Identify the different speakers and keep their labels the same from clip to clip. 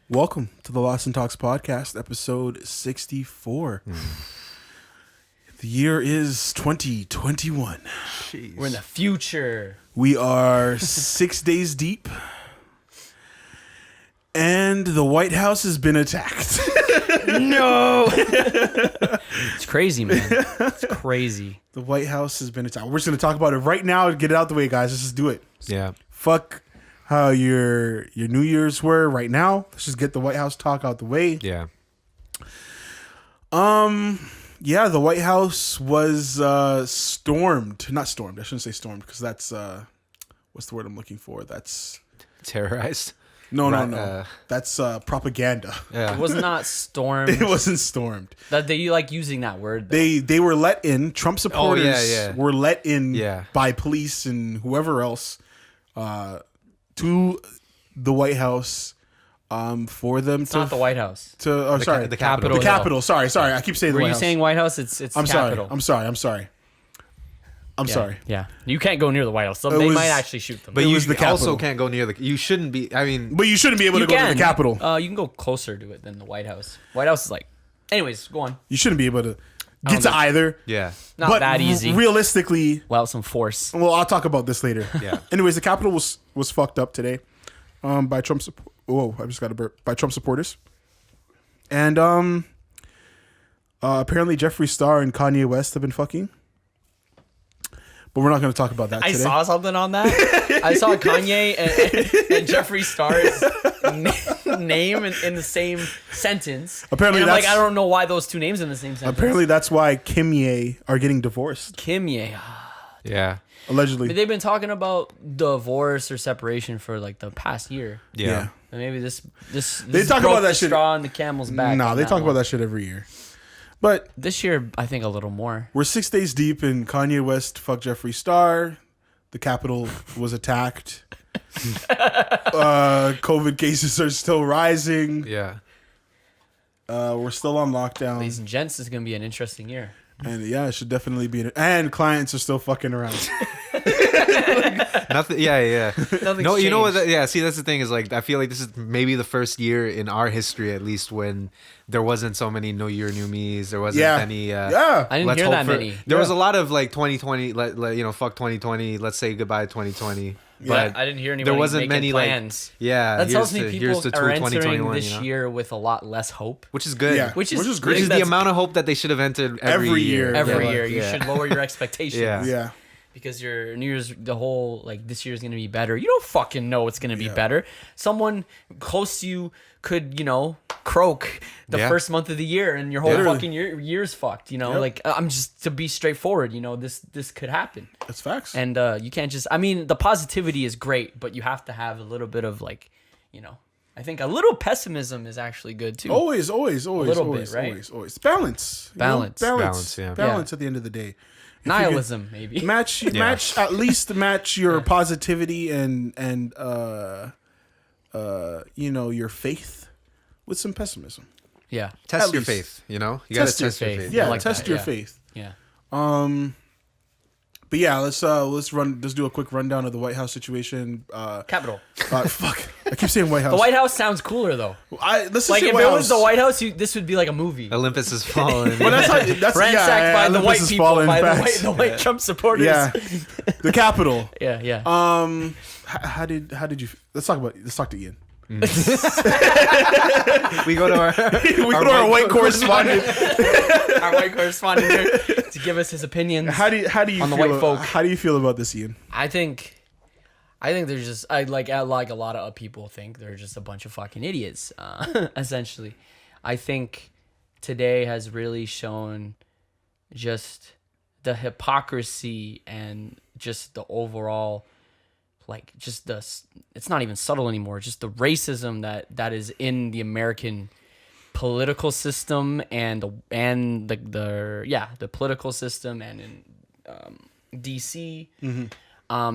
Speaker 1: Welcome to the Lost and Talks podcast, episode 64. The year is 2021.
Speaker 2: Jeez.
Speaker 3: We're in the future.
Speaker 1: We are 6 days deep, and the White House has been attacked.
Speaker 3: No. It's crazy, man. It's crazy.
Speaker 1: The White House has been attacked. We're just going to talk about it right now and get it out the way, guys. Let's just do it.
Speaker 2: Yeah.
Speaker 1: Fuck how your New Year's were right now. Let's just get the White House talk out the way.
Speaker 2: Yeah.
Speaker 1: Yeah, the White House was stormed. Not stormed. I shouldn't say stormed because that's what's the word I'm looking for? That's
Speaker 2: Terrorized.
Speaker 1: no. That's propaganda.
Speaker 2: Yeah.
Speaker 3: It was not stormed.
Speaker 1: It wasn't stormed.
Speaker 3: That they like using that word. Though.
Speaker 1: They were let in. Trump supporters
Speaker 2: yeah.
Speaker 1: were let in
Speaker 2: Yeah.
Speaker 1: by police and whoever else to the White House for them
Speaker 3: It's not the White House.
Speaker 1: to sorry,
Speaker 2: the Capitol.
Speaker 1: The Capitol. Sorry. I keep saying the
Speaker 3: Were
Speaker 1: White
Speaker 3: you
Speaker 1: House.
Speaker 3: saying White House? It's
Speaker 1: I'm
Speaker 3: Capitol.
Speaker 1: sorry. I'm sorry.
Speaker 3: Yeah. You can't go near the White House. So
Speaker 1: It
Speaker 3: they
Speaker 1: was-
Speaker 3: might actually shoot them.
Speaker 2: But
Speaker 1: It
Speaker 2: you
Speaker 1: was the
Speaker 2: also
Speaker 1: Capitol.
Speaker 2: can't go near the. You shouldn't be. I mean,
Speaker 1: But you shouldn't be able to go to the Capitol.
Speaker 3: You can go closer to it than the White House. White House is like. Anyways, go on.
Speaker 1: You shouldn't be able to
Speaker 3: don't
Speaker 1: get to
Speaker 3: think-
Speaker 1: either.
Speaker 2: yeah.
Speaker 3: Not
Speaker 1: But
Speaker 3: that easy.
Speaker 1: Realistically,
Speaker 3: Without some force.
Speaker 1: well, I'll talk about this later.
Speaker 2: Yeah.
Speaker 1: Anyways, the Capitol was fucked up today, by Trump. Whoa, I just got a burp. By Trump supporters, and apparently Jeffree Star and Kanye West have been fucking. But we're not going to talk about that
Speaker 3: I
Speaker 1: today.
Speaker 3: saw something on that. I saw Kanye and Jeffree Star's name in the same sentence.
Speaker 1: Apparently
Speaker 3: and I'm like,
Speaker 1: that's-
Speaker 3: I don't know why those two names in the same sentence.
Speaker 1: Apparently, that's why Kim Ye are getting divorced.
Speaker 3: Kim Ye.
Speaker 2: Yeah.
Speaker 1: Allegedly.
Speaker 3: They've been talking about divorce or separation for like the past year.
Speaker 2: Yeah.
Speaker 3: And maybe this
Speaker 1: They talk
Speaker 3: broke
Speaker 1: about that
Speaker 3: the
Speaker 1: shit.
Speaker 3: straw on the camel's back.
Speaker 1: Nah,
Speaker 3: on
Speaker 1: they
Speaker 3: that
Speaker 1: talk about
Speaker 3: one.
Speaker 1: that shit every year. But
Speaker 3: This year, I think a little more.
Speaker 1: we're 6 days deep, and Kanye West fucked Jeffree Star. The Capitol was attacked. COVID cases are still rising.
Speaker 2: Yeah.
Speaker 1: We're still on lockdown.
Speaker 3: Ladies and gents, this is gonna be an interesting year.
Speaker 1: And yeah, it should definitely be. And clients are still fucking around.
Speaker 2: Nothing. Yeah.
Speaker 3: Nothing's
Speaker 2: No, you know what?
Speaker 3: changed.
Speaker 2: Yeah. See, that's the thing is like I feel like this is maybe the first year in our history, at least, when there wasn't so many New Year, New Me's. There wasn't
Speaker 1: Yeah.
Speaker 2: any.
Speaker 1: Yeah.
Speaker 3: I didn't
Speaker 2: let's
Speaker 3: hear
Speaker 2: hope
Speaker 3: that
Speaker 2: for-
Speaker 3: many.
Speaker 2: There was
Speaker 1: Yeah.
Speaker 2: a lot of like 2020. Fuck 2020. Let's say goodbye 2020. But
Speaker 3: I didn't hear anybody
Speaker 2: there wasn't
Speaker 3: making
Speaker 2: many
Speaker 3: plans.
Speaker 2: like. Yeah.
Speaker 3: That tells me
Speaker 2: here's
Speaker 3: people
Speaker 2: to
Speaker 3: are entering
Speaker 2: 2021,
Speaker 3: this
Speaker 2: you know?
Speaker 3: year with a lot less hope.
Speaker 2: Which is good.
Speaker 1: Yeah.
Speaker 3: Which is
Speaker 1: great.
Speaker 2: Which is the
Speaker 3: that's-
Speaker 2: amount of hope that they should have entered every year.
Speaker 3: Every
Speaker 1: Yeah.
Speaker 3: year, you
Speaker 2: Yeah.
Speaker 3: should lower your expectations.
Speaker 2: Yeah.
Speaker 1: Yeah.
Speaker 3: Because your New Year's, the whole like this year's gonna be better. You don't fucking know it's gonna be
Speaker 1: Yeah.
Speaker 3: better. Someone close to you could, croak the
Speaker 2: Yeah.
Speaker 3: first month of the year, and your whole
Speaker 1: Literally.
Speaker 3: fucking year's fucked.
Speaker 1: Yep.
Speaker 3: Like I'm just to be straightforward. This could happen,
Speaker 1: That's facts.
Speaker 3: and you can't just. I mean, the positivity is great, but you have to have a little bit of like, I think a little pessimism is actually good too.
Speaker 1: always,
Speaker 3: little bit, right?
Speaker 1: always. Balance. You know?
Speaker 3: Balance.
Speaker 2: Balance, yeah.
Speaker 1: Balance at the end of the day. If you
Speaker 3: Nihilism, maybe.
Speaker 1: could at least match your positivity and your faith with some pessimism.
Speaker 3: Yeah,
Speaker 2: Test
Speaker 1: At
Speaker 2: your
Speaker 1: least.
Speaker 2: faith, you know? You gotta
Speaker 1: Test your
Speaker 2: test your
Speaker 3: faith.
Speaker 2: faith.
Speaker 1: Yeah,
Speaker 3: like
Speaker 1: test
Speaker 3: that,
Speaker 1: your
Speaker 3: yeah.
Speaker 1: faith.
Speaker 3: yeah.
Speaker 1: But yeah, let's do a quick rundown of the White House situation.
Speaker 3: Capital.
Speaker 1: Fuck, I keep saying White House.
Speaker 3: The White House sounds cooler though.
Speaker 1: Let's just
Speaker 3: Like
Speaker 1: say
Speaker 3: if
Speaker 1: White
Speaker 3: it
Speaker 1: House.
Speaker 3: was the White House, this would be like a movie.
Speaker 2: Olympus has fallen.
Speaker 1: Well, that's
Speaker 3: Ransacked by the
Speaker 1: Olympus
Speaker 3: white
Speaker 1: has
Speaker 3: people,
Speaker 1: fallen,
Speaker 3: by
Speaker 1: facts.
Speaker 3: the white Trump supporters.
Speaker 1: Yeah, the Capitol.
Speaker 3: yeah.
Speaker 1: How did you? Let's talk to Ian.
Speaker 2: we go to our
Speaker 1: We go to our white correspondent.
Speaker 3: Our white correspondent here to give us his opinions.
Speaker 1: How do you
Speaker 3: On the
Speaker 1: feel
Speaker 3: white folk.
Speaker 1: How do you feel about this, Ian?
Speaker 3: I think there's just I like a lot of people think they're just a bunch of fucking idiots. Essentially, I think today has really shown just the hypocrisy and just the overall. Like just it's not even subtle anymore. Just the racism that is in the American political system and the political system and in DC.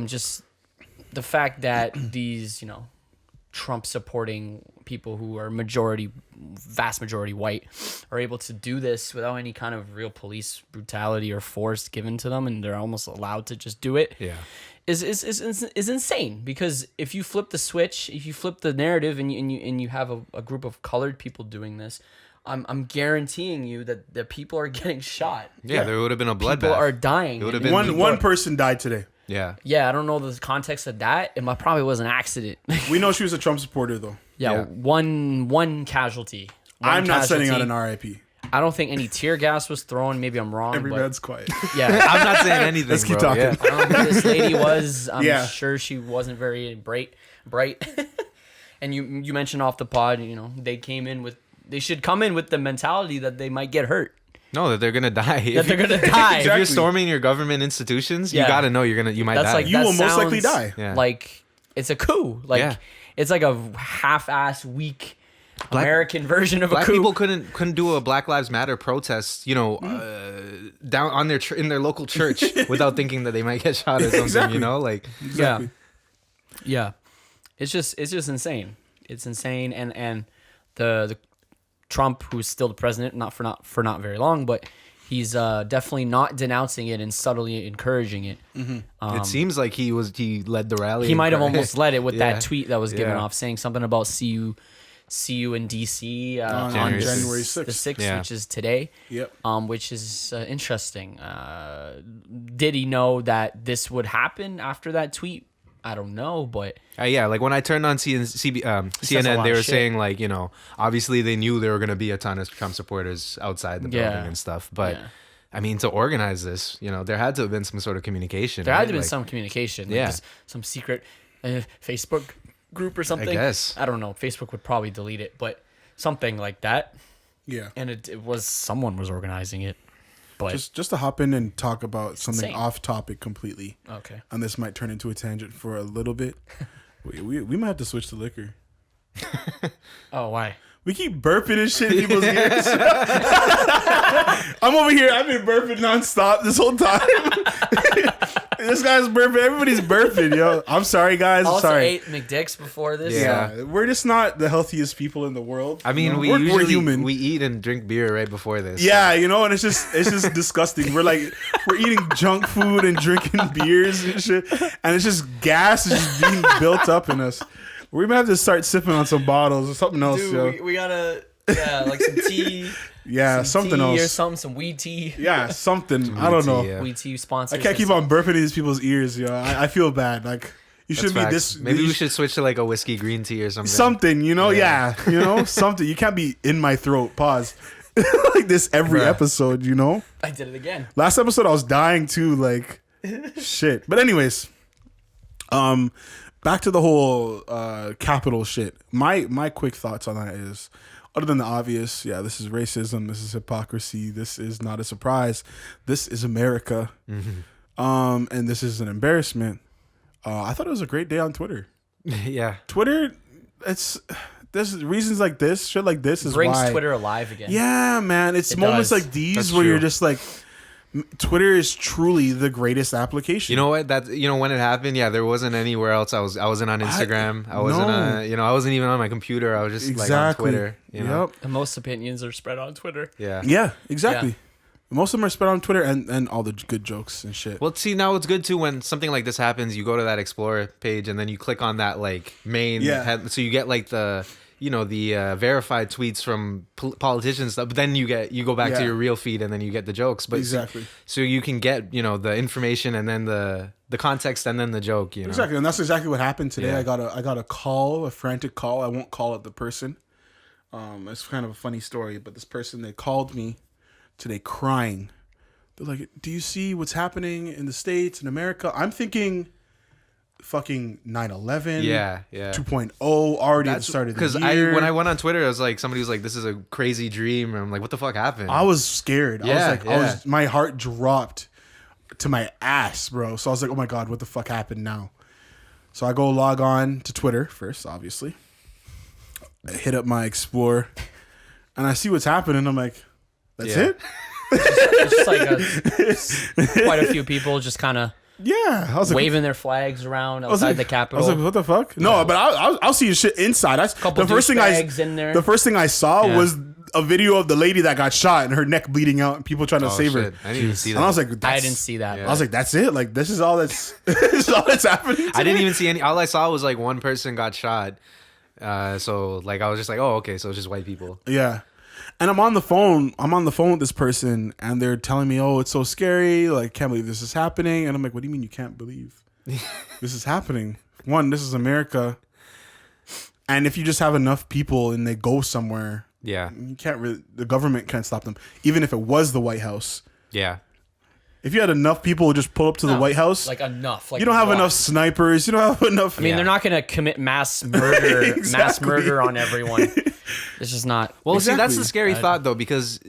Speaker 3: Just the fact that these Trump supporting people who are vast majority white are able to do this without any kind of real police brutality or force given to them, and they're almost allowed to just do it.
Speaker 2: Yeah.
Speaker 3: Is insane, because if you flip the switch, if you flip the narrative and you have a group of colored people doing this, I'm guaranteeing you that the people are getting shot.
Speaker 2: Yeah, there would have been a bloodbath.
Speaker 3: People are dying.
Speaker 2: It would have been
Speaker 1: One person died today.
Speaker 2: Yeah.
Speaker 3: Yeah, I don't know the context of that. It probably was an accident.
Speaker 1: We know she was a Trump supporter though.
Speaker 3: Yeah, one casualty.
Speaker 1: I'm not sending out an RIP.
Speaker 3: I don't think any tear gas was thrown. Maybe I'm wrong.
Speaker 1: Every
Speaker 3: but
Speaker 1: man's quiet.
Speaker 3: yeah,
Speaker 2: I'm not saying anything.
Speaker 1: Let's keep
Speaker 2: bro.
Speaker 1: talking.
Speaker 2: Yeah.
Speaker 3: I don't know who this lady was. I'm
Speaker 1: Yeah.
Speaker 3: sure she wasn't very bright. And you mentioned off the pod, they should come in with the mentality that they might get hurt.
Speaker 2: No, that they're gonna die.
Speaker 3: That they're gonna die.
Speaker 2: If you're storming your government institutions,
Speaker 3: Yeah.
Speaker 2: you gotta know you might
Speaker 3: That's
Speaker 2: die.
Speaker 3: like
Speaker 1: You
Speaker 3: that
Speaker 1: will most likely
Speaker 3: sounds
Speaker 1: die.
Speaker 2: Yeah.
Speaker 3: Like it's a coup. Like
Speaker 2: Yeah.
Speaker 3: it's like a half-ass weak American version of a
Speaker 2: Black
Speaker 3: coup.
Speaker 2: people couldn't do a Black Lives Matter protest, down on in their local church without thinking that they might get shot or something.
Speaker 1: Exactly.
Speaker 2: Like
Speaker 1: Exactly.
Speaker 3: Yeah. It's just insane. It's insane, and the Trump, who's still the president, not very long, but he's definitely not denouncing it and subtly encouraging it.
Speaker 2: it seems like he led the rally.
Speaker 3: He might have almost led it with
Speaker 2: Yeah.
Speaker 3: that tweet that was given
Speaker 2: Yeah.
Speaker 3: off saying something about see you in DC on
Speaker 2: January
Speaker 1: January 6th.
Speaker 3: the 6th,
Speaker 2: Yeah.
Speaker 3: which is today.
Speaker 1: Yep.
Speaker 3: Which is interesting. Did he know that this would happen after that tweet? I don't know, but
Speaker 2: Yeah, like when I turned on CNN,
Speaker 3: lot
Speaker 2: they
Speaker 3: of
Speaker 2: were
Speaker 3: shit.
Speaker 2: saying like, obviously they knew there were going to be a ton of Trump supporters outside the building
Speaker 3: Yeah.
Speaker 2: and stuff. But
Speaker 3: Yeah.
Speaker 2: I mean, to organize this, there had to have been some sort of communication.
Speaker 3: there had
Speaker 2: right?
Speaker 3: to have been
Speaker 2: Like,
Speaker 3: some communication. Like
Speaker 2: Yeah.
Speaker 3: just some secret Facebook group or something.
Speaker 2: guess.
Speaker 3: I don't know. Facebook would probably delete it, but something like that.
Speaker 1: Yeah.
Speaker 3: And it was someone was organizing it. But
Speaker 1: Just to hop in and talk about something
Speaker 3: Insane.
Speaker 1: off topic completely,
Speaker 3: okay.
Speaker 1: and this might turn into a tangent for a little bit. we might have to switch to liquor.
Speaker 3: Oh, why?
Speaker 1: We keep burping and shit in people's ears. I'm over here. I've been burping nonstop this whole time. This guy's burping. Everybody's burping, yo. I'm sorry, guys.
Speaker 3: I
Speaker 1: I'm
Speaker 3: also
Speaker 1: sorry.
Speaker 3: ate McDicks before this.
Speaker 2: Yeah.
Speaker 1: Yeah, we're just not the healthiest people in the world.
Speaker 2: I mean,
Speaker 1: we're human.
Speaker 2: we eat and drink beer right before this.
Speaker 1: Yeah, and it's just disgusting. We're eating junk food and drinking beers and shit, and it's just gas is just being built up in us. We might have to start sipping on some bottles or something else, yo.
Speaker 3: Dude, we gotta, like some tea.
Speaker 1: Yeah,
Speaker 3: some
Speaker 1: something
Speaker 3: tea
Speaker 1: else.
Speaker 3: or something, some weed tea.
Speaker 1: Yeah, something. I don't
Speaker 2: tea,
Speaker 1: know.
Speaker 2: yeah.
Speaker 3: Weed tea sponsors.
Speaker 1: I can't keep on burping in these people's ears, yo. I feel bad. Like you
Speaker 2: That's
Speaker 1: should be
Speaker 2: facts.
Speaker 1: this.
Speaker 2: Maybe
Speaker 1: you
Speaker 2: we should switch to like a whiskey green tea or something.
Speaker 1: something, yeah, something. You can't be in my throat. Pause. Like this every
Speaker 2: Bruh.
Speaker 1: episode,
Speaker 3: I did it again.
Speaker 1: Last episode I was dying too, like shit. But anyways, back to the whole capital shit. My quick thoughts on that is, other than the obvious, yeah, this is racism, this is hypocrisy, this is not a surprise, this is America, and this is an embarrassment. I thought it was a great day on Twitter.
Speaker 2: Yeah.
Speaker 1: Twitter, there's reasons like this, shit like this is
Speaker 3: Brings
Speaker 1: why.
Speaker 3: Twitter alive again.
Speaker 1: Yeah, man, it's
Speaker 3: It
Speaker 1: moments
Speaker 3: does.
Speaker 1: like these
Speaker 2: That's
Speaker 1: where you're
Speaker 2: true.
Speaker 1: just like, Twitter is truly the greatest application.
Speaker 2: You know what? That when it happened, yeah, there wasn't anywhere else. I wasn't on Instagram. I wasn't
Speaker 1: no.
Speaker 2: I wasn't even on my computer. I was just like on Twitter. You know?
Speaker 1: Yep.
Speaker 3: And most opinions are spread on Twitter.
Speaker 2: Yeah.
Speaker 1: Yeah, exactly.
Speaker 3: Yeah.
Speaker 1: Most of them are spread on Twitter and all the good jokes and shit.
Speaker 2: Well, see, now it's good too when something like this happens. You go to that Explorer page and then you click on that like main.
Speaker 1: Yeah.
Speaker 2: So you get like the verified tweets from politicians. But then you go back
Speaker 1: Yeah.
Speaker 2: to your real feed and then you get the jokes. But
Speaker 1: Exactly.
Speaker 2: So you can get the information and then the context and then the joke.
Speaker 1: Exactly, and that's exactly what happened today.
Speaker 2: Yeah.
Speaker 1: I got a call, a frantic call. I won't call it the person. It's kind of a funny story, but this person, they called me today crying. They're like, "Do you see what's happening in the States, in America?" I'm thinking fucking 9/11,
Speaker 2: Yeah.
Speaker 1: 2.0 already at the start of the
Speaker 2: Because
Speaker 1: year.
Speaker 2: when I went on Twitter, I was like, somebody was like, "This is a crazy dream," and I'm like, "What the fuck happened?"
Speaker 1: I was scared.
Speaker 2: Yeah,
Speaker 1: My heart dropped to my ass, bro. So I was like, oh my God, what the fuck happened now? So I go log on to Twitter first, obviously. I hit up my Explorer and I see what's happening. I'm like, that's
Speaker 2: Yeah.
Speaker 1: it?
Speaker 3: It's just like quite a few people just kind of
Speaker 1: Yeah, I was like,
Speaker 3: waving their flags around
Speaker 1: I was
Speaker 3: outside
Speaker 1: like,
Speaker 3: the
Speaker 1: I
Speaker 3: Capitol.
Speaker 1: was like, what the fuck? No, but I'll see your shit inside.
Speaker 3: Couple
Speaker 1: The first thing
Speaker 3: in there.
Speaker 1: the first thing I saw
Speaker 2: Yeah.
Speaker 1: was a video of the lady that got shot and her neck bleeding out and people trying to save her.
Speaker 2: I didn't even see that.
Speaker 1: And I was like,
Speaker 3: I didn't see that.
Speaker 2: Yeah.
Speaker 1: I was like, that's it. Like, this is all that's this is all that's happening.
Speaker 2: I didn't even see any. All I saw was like one person got shot. So like I was just like, oh, okay, so it's just white people.
Speaker 1: Yeah. And I'm on the phone with this person and they're telling me, oh, it's so scary. Like, can't believe this is happening. And I'm like, what do you mean you can't believe this is happening? One, this is America. And if you just have enough people and they go somewhere,
Speaker 2: Yeah,
Speaker 1: you can't really, the government can't stop them. Even if it was the White House.
Speaker 2: yeah.
Speaker 1: If you had enough people who just pull up to the White House,
Speaker 3: Like enough. Like
Speaker 1: you don't have
Speaker 3: what?
Speaker 1: enough snipers. You don't have enough.
Speaker 3: I mean, they're not gonna commit mass murder, mass
Speaker 1: Exactly.
Speaker 3: murder on everyone. It's just not.
Speaker 2: Well, see, that's
Speaker 1: Exactly.
Speaker 2: the scary thought though, because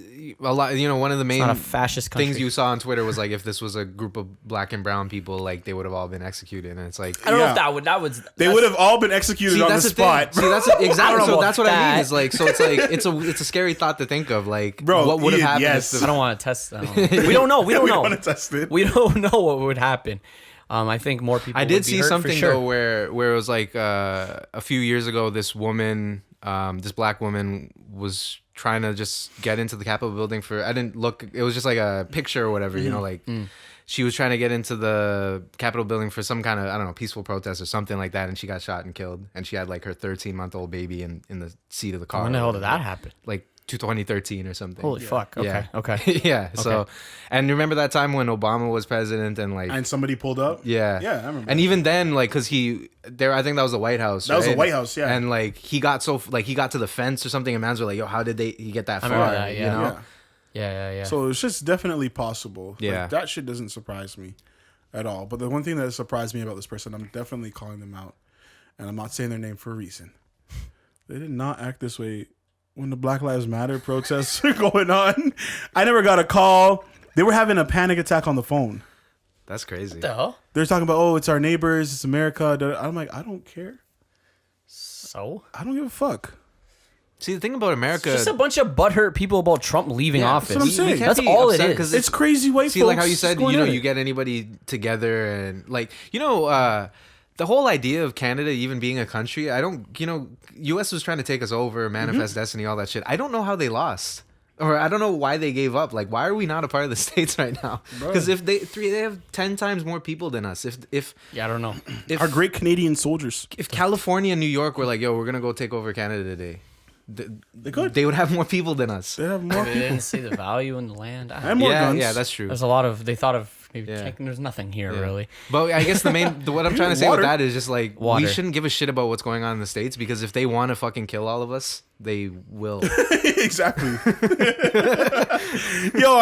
Speaker 2: a lot, one of the main
Speaker 3: not a fascist country.
Speaker 2: things you saw on Twitter was like, if this was a group of black and brown people, like they would have all been executed, and it's like,
Speaker 3: I don't know
Speaker 1: Yeah.
Speaker 3: if that was.
Speaker 1: They would have all been executed on the
Speaker 2: that's
Speaker 1: spot.
Speaker 2: thing. See, that's
Speaker 3: I
Speaker 2: exactly.
Speaker 3: don't know
Speaker 2: So that's
Speaker 3: about
Speaker 2: what I mean.
Speaker 3: that.
Speaker 2: Is like, so it's like it's a scary thought to think of. Like,
Speaker 1: Bro,
Speaker 2: what would have
Speaker 1: Ian,
Speaker 2: happened?
Speaker 1: yes.
Speaker 2: If
Speaker 3: I don't want to test that. We don't know. We don't
Speaker 1: we
Speaker 3: know.
Speaker 1: don't want to test it.
Speaker 3: We don't know what would happen. I think more people.
Speaker 2: I
Speaker 3: would
Speaker 2: did
Speaker 3: be
Speaker 2: see
Speaker 3: hurt for
Speaker 2: something
Speaker 3: sure.
Speaker 2: though where it was like a few years ago, this woman, this black woman was trying to just get into the Capitol building for. I didn't look. It was just like a picture or whatever, like. She was trying to get into the Capitol building for some kind of, I don't know, peaceful protest or something like that, and she got shot and killed. And she had like her 13-month-old baby in the seat of the car.
Speaker 3: When the hell did that happen?
Speaker 2: Like 2013 or something.
Speaker 3: Holy fuck. Okay.
Speaker 2: Yeah.
Speaker 3: Okay.
Speaker 2: Yeah. So, and remember that time when Obama was president and like,
Speaker 1: And somebody pulled up.
Speaker 2: yeah,
Speaker 1: Yeah, I remember.
Speaker 2: And even then, like, cause I think that was the White House.
Speaker 1: That was the
Speaker 2: right?
Speaker 1: White House, yeah.
Speaker 2: And like, he got to the fence or something, and mans were like, "Yo, how did he get that far?"
Speaker 3: remember that, yeah.
Speaker 2: You know?
Speaker 1: Yeah.
Speaker 3: Yeah.
Speaker 1: So it's just definitely possible.
Speaker 2: Yeah.
Speaker 1: Like, that shit doesn't surprise me at all. But the one thing that surprised me about this person, I'm definitely calling them out. And I'm not saying their name for a reason. They did not act this way when the Black Lives Matter protests were going on. I never got a call. They were having a panic attack on the phone.
Speaker 2: That's crazy.
Speaker 3: What the hell?
Speaker 1: They're talking about, oh, it's our neighbors, it's America. I'm like, I don't care.
Speaker 3: So
Speaker 1: I don't give a fuck.
Speaker 2: See, the thing about America,
Speaker 3: just a bunch of butthurt people about Trump leaving
Speaker 2: Yeah,
Speaker 3: office.
Speaker 1: that's what I'm saying.
Speaker 2: can't
Speaker 3: That's
Speaker 2: be
Speaker 3: all it
Speaker 2: upset
Speaker 3: is.
Speaker 2: 'cause
Speaker 1: It's crazy white
Speaker 2: see,
Speaker 1: folks.
Speaker 2: like how you said,
Speaker 1: going at it.
Speaker 2: you get anybody together and like, the whole idea of Canada even being a country, I don't, U.S. was trying to take us over, manifest destiny, all that shit. I don't know how they lost. Or I don't know why they gave up. Like, why are we not a part of the States right now? Because if they have 10 times more people than us. If
Speaker 3: Yeah, I don't know.
Speaker 1: Our great Canadian soldiers.
Speaker 2: if California and New York were like, yo, we're gonna go take over Canada today,
Speaker 1: They could.
Speaker 2: they would have more people than us.
Speaker 1: They have more
Speaker 3: They
Speaker 1: people.
Speaker 3: didn't see the value in the land.
Speaker 1: And more guns.
Speaker 2: Yeah, that's true.
Speaker 3: There's a lot of. They thought of maybe
Speaker 2: Yeah.
Speaker 3: there's nothing here
Speaker 2: Yeah.
Speaker 3: really.
Speaker 2: But I guess what I'm trying to say
Speaker 1: Water.
Speaker 2: with that is just like,
Speaker 3: Water.
Speaker 2: we shouldn't give a shit about what's going on in the States, because if they want to fucking kill all of us, they will.
Speaker 1: Exactly. Yo,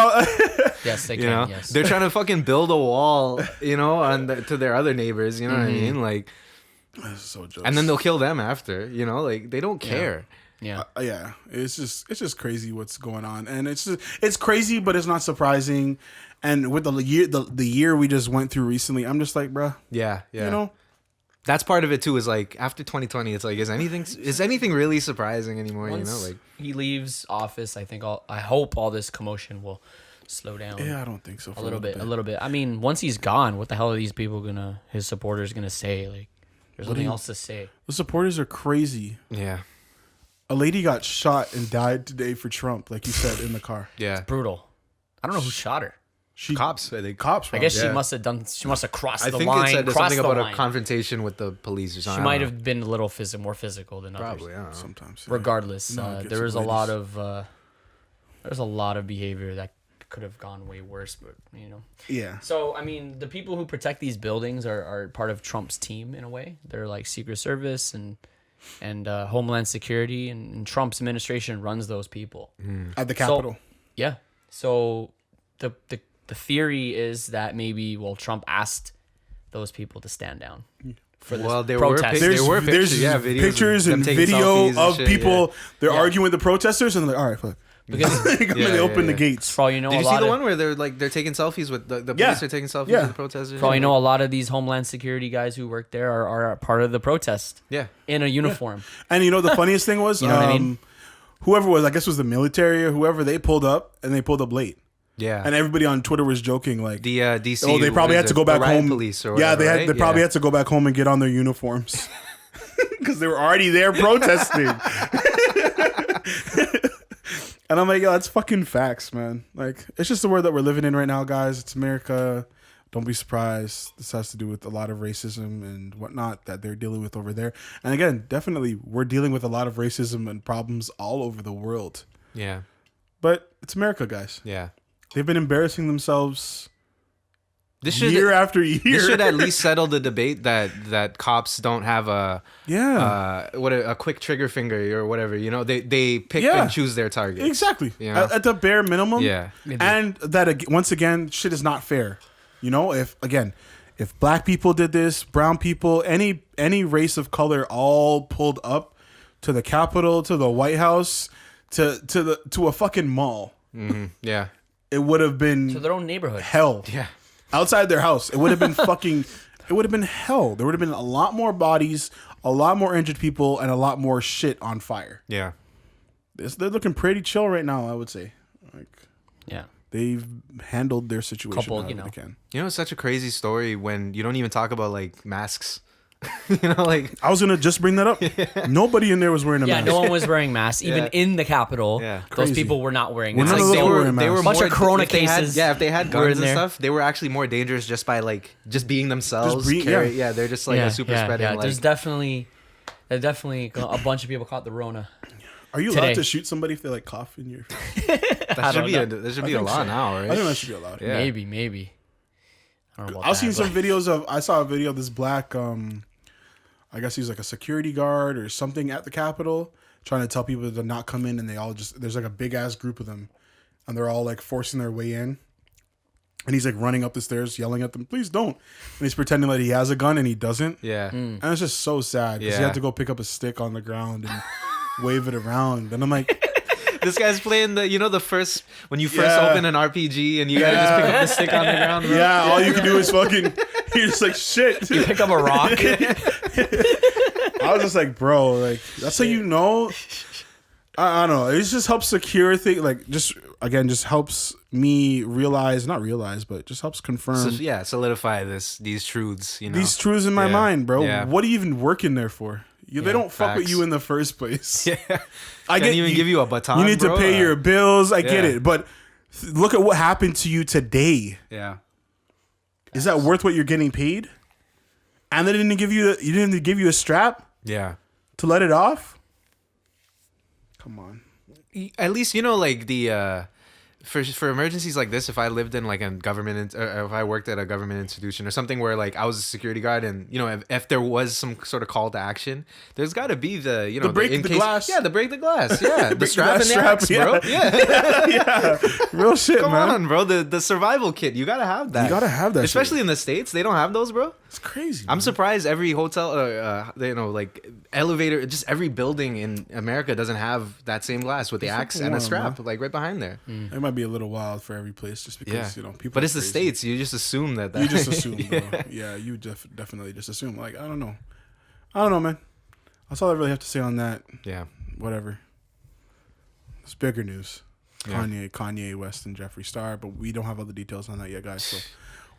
Speaker 3: Yes, they can. Yes.
Speaker 2: They're trying to fucking build a wall, to their other neighbors. You know what I mean? Like,
Speaker 1: so jealous.
Speaker 2: and then they'll kill them after. Like they don't care.
Speaker 3: yeah.
Speaker 1: Yeah, it's just crazy what's going on, and it's crazy, but it's not surprising. And with the year we just went through recently, I'm just like, bruh,
Speaker 2: Yeah.
Speaker 1: you know,
Speaker 2: That's part of it too. Is like after 2020, it's like, is anything really surprising anymore?
Speaker 3: Once
Speaker 2: Like
Speaker 3: he leaves office, I hope all this commotion will slow down.
Speaker 1: yeah, I don't think so. For
Speaker 3: A little bit. I mean, once he's gone, what the hell are these people his supporters gonna say? Like, there's nothing else to say.
Speaker 1: The supporters are crazy.
Speaker 2: yeah,
Speaker 1: A lady got shot and died today for Trump, like you said, in the car.
Speaker 2: yeah.
Speaker 3: Brutal. I don't know who shot her.
Speaker 1: She
Speaker 2: Cops, I think.
Speaker 1: cops.
Speaker 3: I guess
Speaker 2: Yeah.
Speaker 3: she must have crossed
Speaker 2: I
Speaker 3: the
Speaker 2: think
Speaker 3: line.
Speaker 2: it said
Speaker 3: crossed
Speaker 2: something
Speaker 3: the
Speaker 2: about
Speaker 3: line.
Speaker 2: a confrontation with the police or
Speaker 3: She
Speaker 2: something.
Speaker 3: might have been a little more physical than others.
Speaker 2: probably. I don't know.
Speaker 1: sometimes. Yeah.
Speaker 3: Regardless,
Speaker 1: No, it gets
Speaker 3: there was a
Speaker 1: ugly.
Speaker 3: lot of there's a lot of behavior that could have gone way worse, but
Speaker 1: Yeah.
Speaker 3: So I mean, the people who protect these buildings are part of Trump's team in a way. They're like Secret Service and Homeland Security, and Trump's administration runs those people.
Speaker 1: At the Capitol.
Speaker 3: Yeah. So the theory is that maybe Trump asked those people to stand down for this
Speaker 2: Well, there were
Speaker 3: protest.
Speaker 2: pic- there were
Speaker 1: there's
Speaker 2: pictures, yeah, videos of
Speaker 1: pictures
Speaker 2: them
Speaker 1: and
Speaker 2: taking
Speaker 1: video
Speaker 2: selfies and
Speaker 1: of
Speaker 2: shit,
Speaker 1: people. They're
Speaker 3: Yeah.
Speaker 1: arguing with the protesters, and they're like, all right, fuck.
Speaker 3: because
Speaker 1: They open the gates.
Speaker 3: for all you know,
Speaker 2: Did
Speaker 3: a
Speaker 2: you see
Speaker 3: lot
Speaker 2: the
Speaker 3: of
Speaker 2: one where they're taking selfies with the
Speaker 1: Yeah.
Speaker 2: police are taking selfies
Speaker 1: Yeah.
Speaker 2: with the protesters?
Speaker 3: for all you know, a lot of these Homeland Security guys who work there are part of the protest
Speaker 2: Yeah.
Speaker 3: in a uniform.
Speaker 1: And the funniest thing was,
Speaker 3: You know what I mean?
Speaker 1: whoever was, I guess, was the military or whoever, they pulled up and they pulled up late.
Speaker 2: Yeah.
Speaker 1: And everybody on Twitter was joking like,
Speaker 2: The DC.
Speaker 1: oh, they probably had to go back
Speaker 2: the riot
Speaker 1: home.
Speaker 2: Police or
Speaker 1: yeah,
Speaker 2: whatever,
Speaker 1: they probably had to go back home and get on their uniforms because they were already there protesting. And I'm like, yo, that's fucking facts, man. Like, it's just the world that we're living in right now, guys. It's America. Don't be surprised. This has to do with a lot of racism and whatnot that they're dealing with over there. And again, definitely, we're dealing with a lot of racism and problems all over the world.
Speaker 2: Yeah.
Speaker 1: But it's America, guys.
Speaker 2: Yeah.
Speaker 1: They've been embarrassing themselves
Speaker 2: This should,
Speaker 1: year after year.
Speaker 2: This should at least settle the debate that cops don't have a quick trigger finger or whatever. You know, they pick and choose their targets.
Speaker 1: Exactly.
Speaker 2: You know?
Speaker 1: At the bare minimum.
Speaker 2: Yeah.
Speaker 1: And that once again, shit is not fair. You know, if black people did this, brown people, any race of color, all pulled up to the Capitol, to the White House, to a fucking mall.
Speaker 2: Mm-hmm. Yeah.
Speaker 1: It would have been
Speaker 3: to their own neighborhood.
Speaker 1: Hell.
Speaker 2: Yeah.
Speaker 1: Outside their house, it would have been fucking. It would have been hell. There would have been a lot more bodies, a lot more injured people, and a lot more shit on fire.
Speaker 2: Yeah.
Speaker 1: They're looking pretty chill right now, I would say. Like,
Speaker 3: yeah,
Speaker 1: they've handled their situation.
Speaker 3: Couple,
Speaker 1: however they can.
Speaker 2: You know, it's such a crazy story when you don't even talk about like masks. You know, like
Speaker 1: I was gonna just bring that up. Yeah. Nobody in there was wearing a mask.
Speaker 3: no one was wearing masks. Even in the Capitol, those
Speaker 1: Crazy.
Speaker 3: people were not wearing
Speaker 1: Well,
Speaker 3: masks.
Speaker 1: none of
Speaker 2: like
Speaker 1: those were wearing
Speaker 2: they were
Speaker 1: masks.
Speaker 3: Bunch
Speaker 2: more,
Speaker 3: of corona
Speaker 2: if they had-
Speaker 3: cases
Speaker 2: if they had
Speaker 3: were in
Speaker 2: guns and
Speaker 3: there.
Speaker 2: stuff, they were actually more dangerous just by like just being themselves. They're just like a super spreader.
Speaker 3: Yeah,
Speaker 2: Like,
Speaker 3: there's definitely a bunch of people caught the Rona.
Speaker 1: Are you
Speaker 3: today.
Speaker 1: allowed to shoot somebody if they like cough in your face?
Speaker 2: there should be a law
Speaker 1: so.
Speaker 2: now, right?
Speaker 1: I think that should be allowed.
Speaker 2: Yeah.
Speaker 3: Maybe. I don't know about
Speaker 1: I've seen
Speaker 3: that,
Speaker 1: some
Speaker 3: but-
Speaker 1: videos of. I saw a video of this black. I guess he's like a security guard or something at the Capitol, trying to tell people to not come in, and they all just there's like a big ass group of them, and they're all like forcing their way in, and he's like running up the stairs, yelling at them, "Please don't!" And he's pretending like he has a gun and he doesn't.
Speaker 2: Yeah.
Speaker 1: And it's just so sad because he
Speaker 2: Yeah.
Speaker 1: had to go pick up a stick on the ground and wave it around, and I'm like.
Speaker 2: This guy's playing the first when you first open an RPG and you gotta just pick up the stick on the ground. Bro.
Speaker 1: Yeah, all you can do is fucking. You're just like shit.
Speaker 3: You pick up a rock.
Speaker 1: I was just like, bro, like that's how you know. I don't know. It just helps secure things. Like just helps me not realize, but just helps confirm
Speaker 2: solidify these truths. You know,
Speaker 1: these truths in my mind, bro.
Speaker 2: Yeah.
Speaker 1: What are you even working there for? They don't fuck with you in the first place.
Speaker 2: Yeah.
Speaker 1: I
Speaker 2: Can't even give you a baton.
Speaker 1: You need to pay your bills. I get
Speaker 2: Yeah.
Speaker 1: it, but look at what happened to you today.
Speaker 2: Yeah.
Speaker 1: Is that worth what you're getting paid? And they didn't give you a strap
Speaker 2: Yeah.
Speaker 1: to let it off. Come on.
Speaker 2: At least like the for emergencies like this, if I lived in like a government or if I worked at a government institution or something where like I was a security guard and if there was some sort of call to action, there's got to be the
Speaker 1: break the glass.
Speaker 2: Yeah, the break the glass. Yeah, the
Speaker 1: glass
Speaker 2: strap and the
Speaker 1: strap,
Speaker 2: axe, bro.
Speaker 1: yeah.
Speaker 2: Yeah.
Speaker 1: Yeah, real shit,
Speaker 2: Come
Speaker 1: man.
Speaker 2: on, bro. The survival kit. You gotta have that.
Speaker 1: You gotta have that,
Speaker 2: especially
Speaker 1: shit.
Speaker 2: in the States. They don't have those, bro.
Speaker 1: It's crazy.
Speaker 2: I'm surprised every hotel, like elevator, just every building in America doesn't have that same glass with the axe and a strap, like right behind there.
Speaker 1: It might be a little wild for every place, just because people.
Speaker 2: But it's
Speaker 1: are
Speaker 2: the
Speaker 1: crazy.
Speaker 2: States. You just assume that.
Speaker 1: You just assume, bro. Yeah, you definitely just assume. Like I don't know, man. That's all I really have to say on that.
Speaker 2: Yeah.
Speaker 1: Whatever. It's bigger news.
Speaker 2: Yeah.
Speaker 1: Kanye West and Jeffree Star, but we don't have all the details on that yet, guys. So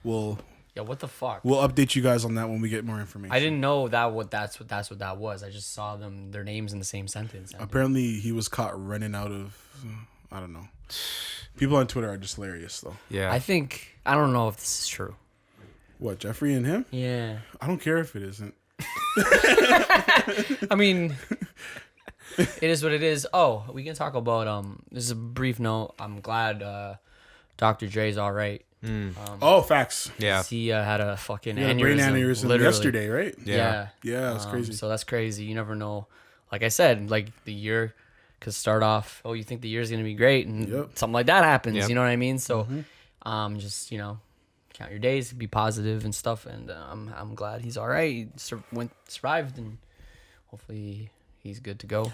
Speaker 1: we'll
Speaker 3: What the fuck?
Speaker 1: we'll update you guys on that when we get more information.
Speaker 3: I didn't know that's what that was. I just saw their names in the same sentence.
Speaker 1: Apparently, he was caught running out of. I don't know. People on Twitter are just hilarious, though.
Speaker 2: Yeah.
Speaker 3: I don't know if this is true.
Speaker 1: What, Jeffree and him?
Speaker 3: Yeah.
Speaker 1: I don't care if it isn't.
Speaker 3: I mean, it is what it is. Oh, we can talk about this is a brief note. I'm glad Dr. Dre's all right.
Speaker 1: Facts.
Speaker 2: Yeah.
Speaker 3: He had a fucking
Speaker 1: He had a brain aneurysm
Speaker 3: literally.
Speaker 1: yesterday, right?
Speaker 3: Yeah.
Speaker 1: Yeah, it was crazy.
Speaker 3: So that's crazy. You never know. Like I said, like the year could start off. Oh, you think the year's gonna be great, and something like that happens.
Speaker 2: Yep.
Speaker 3: You know what I mean? So, just count your days, be positive and stuff. And I'm glad he's all right. He survived, and hopefully he's good to go.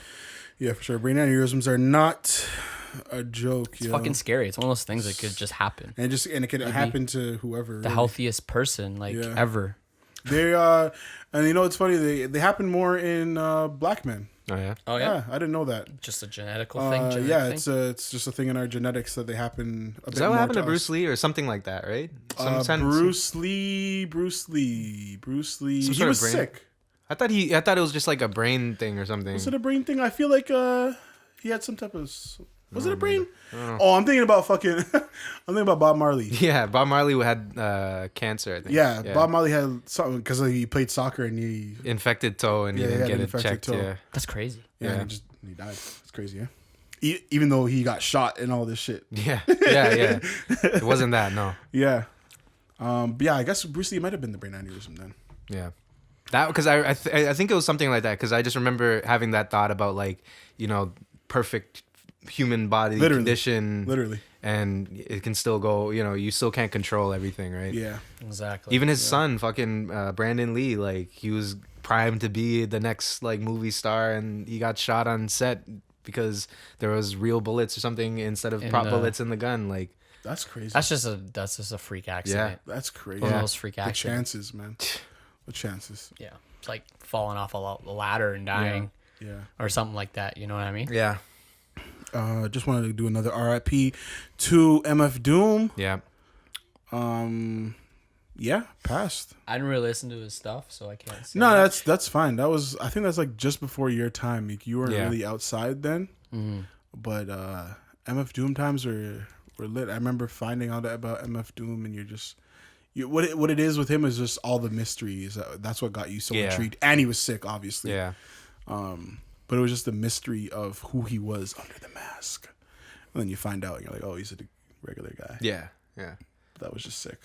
Speaker 1: Yeah, for sure. Brain aneurysms are not a joke.
Speaker 3: It's fucking scary. It's one of those things that could just happen.
Speaker 1: And it could happen to whoever.
Speaker 3: The healthiest person ever.
Speaker 1: They and it's funny, they happen more in black men.
Speaker 2: Oh yeah.
Speaker 3: Oh yeah.
Speaker 1: I didn't know that.
Speaker 3: Just a genetical thing. Genetic
Speaker 1: Yeah,
Speaker 3: thing?
Speaker 1: it's just a thing in our genetics that they happen. A
Speaker 2: Is
Speaker 1: bit
Speaker 2: that what
Speaker 1: more
Speaker 2: happened to
Speaker 1: us.
Speaker 2: Bruce Lee or something like that? Right.
Speaker 1: Bruce Lee.
Speaker 2: Some
Speaker 1: He
Speaker 2: sort
Speaker 1: was
Speaker 2: of brain-
Speaker 1: sick.
Speaker 2: I thought it was just like a brain thing or something.
Speaker 1: Was it a brain thing? I feel like he had some type of. Was it a brain? Oh, I'm thinking about fucking. I'm thinking about Bob Marley.
Speaker 2: Yeah, Bob Marley had cancer. I think.
Speaker 1: Yeah, Bob Marley had something because he played soccer and he
Speaker 2: infected toe and he
Speaker 1: Yeah, he
Speaker 2: didn't
Speaker 1: had
Speaker 2: get
Speaker 1: an
Speaker 2: it
Speaker 1: infected
Speaker 2: checked.
Speaker 1: toe.
Speaker 2: Yeah.
Speaker 3: That's crazy.
Speaker 1: yeah, he died. It's crazy, yeah. Even though he got shot and all this shit.
Speaker 2: Yeah. Yeah. It wasn't that. No.
Speaker 1: Yeah. But yeah, I guess Bruce Lee might have been the brain aneurysm then.
Speaker 2: Yeah. That because I think it was something like that because I just remember having that thought about like perfect human body condition
Speaker 1: Literally.
Speaker 2: and it can still go you still can't control everything, right?
Speaker 1: Yeah.
Speaker 3: Exactly.
Speaker 2: Even his son fucking Brandon Lee, like he was primed to be the next like movie star and he got shot on set because there was real bullets or something instead of prop bullets in the gun. Like
Speaker 1: That's crazy.
Speaker 3: That's just a freak accident.
Speaker 1: That's crazy.
Speaker 3: One of those freak
Speaker 1: The
Speaker 3: accidents.
Speaker 1: chances, man. The chances.
Speaker 3: Yeah. It's like falling off a ladder and dying
Speaker 1: Yeah.
Speaker 3: or something like that. You know what I mean?
Speaker 2: yeah.
Speaker 1: Just wanted to do another RIP to MF Doom.
Speaker 2: Yeah.
Speaker 1: Yeah, passed.
Speaker 3: I didn't really listen to his stuff, so I can't say.
Speaker 1: No,
Speaker 3: much.
Speaker 1: that's fine. I think that's like just before your time. Like, you weren't
Speaker 2: Yeah.
Speaker 1: really outside then.
Speaker 3: Mm-hmm.
Speaker 1: But MF Doom times were lit. I remember finding out about MF Doom, and what it is with him is just all the mysteries. That's what got you so intrigued. And he was sick, obviously.
Speaker 2: Yeah.
Speaker 1: But it was just the mystery of who he was under the mask. And then you find out, and you're like, oh, he's a regular guy.
Speaker 2: Yeah. Yeah.
Speaker 1: That was just sick.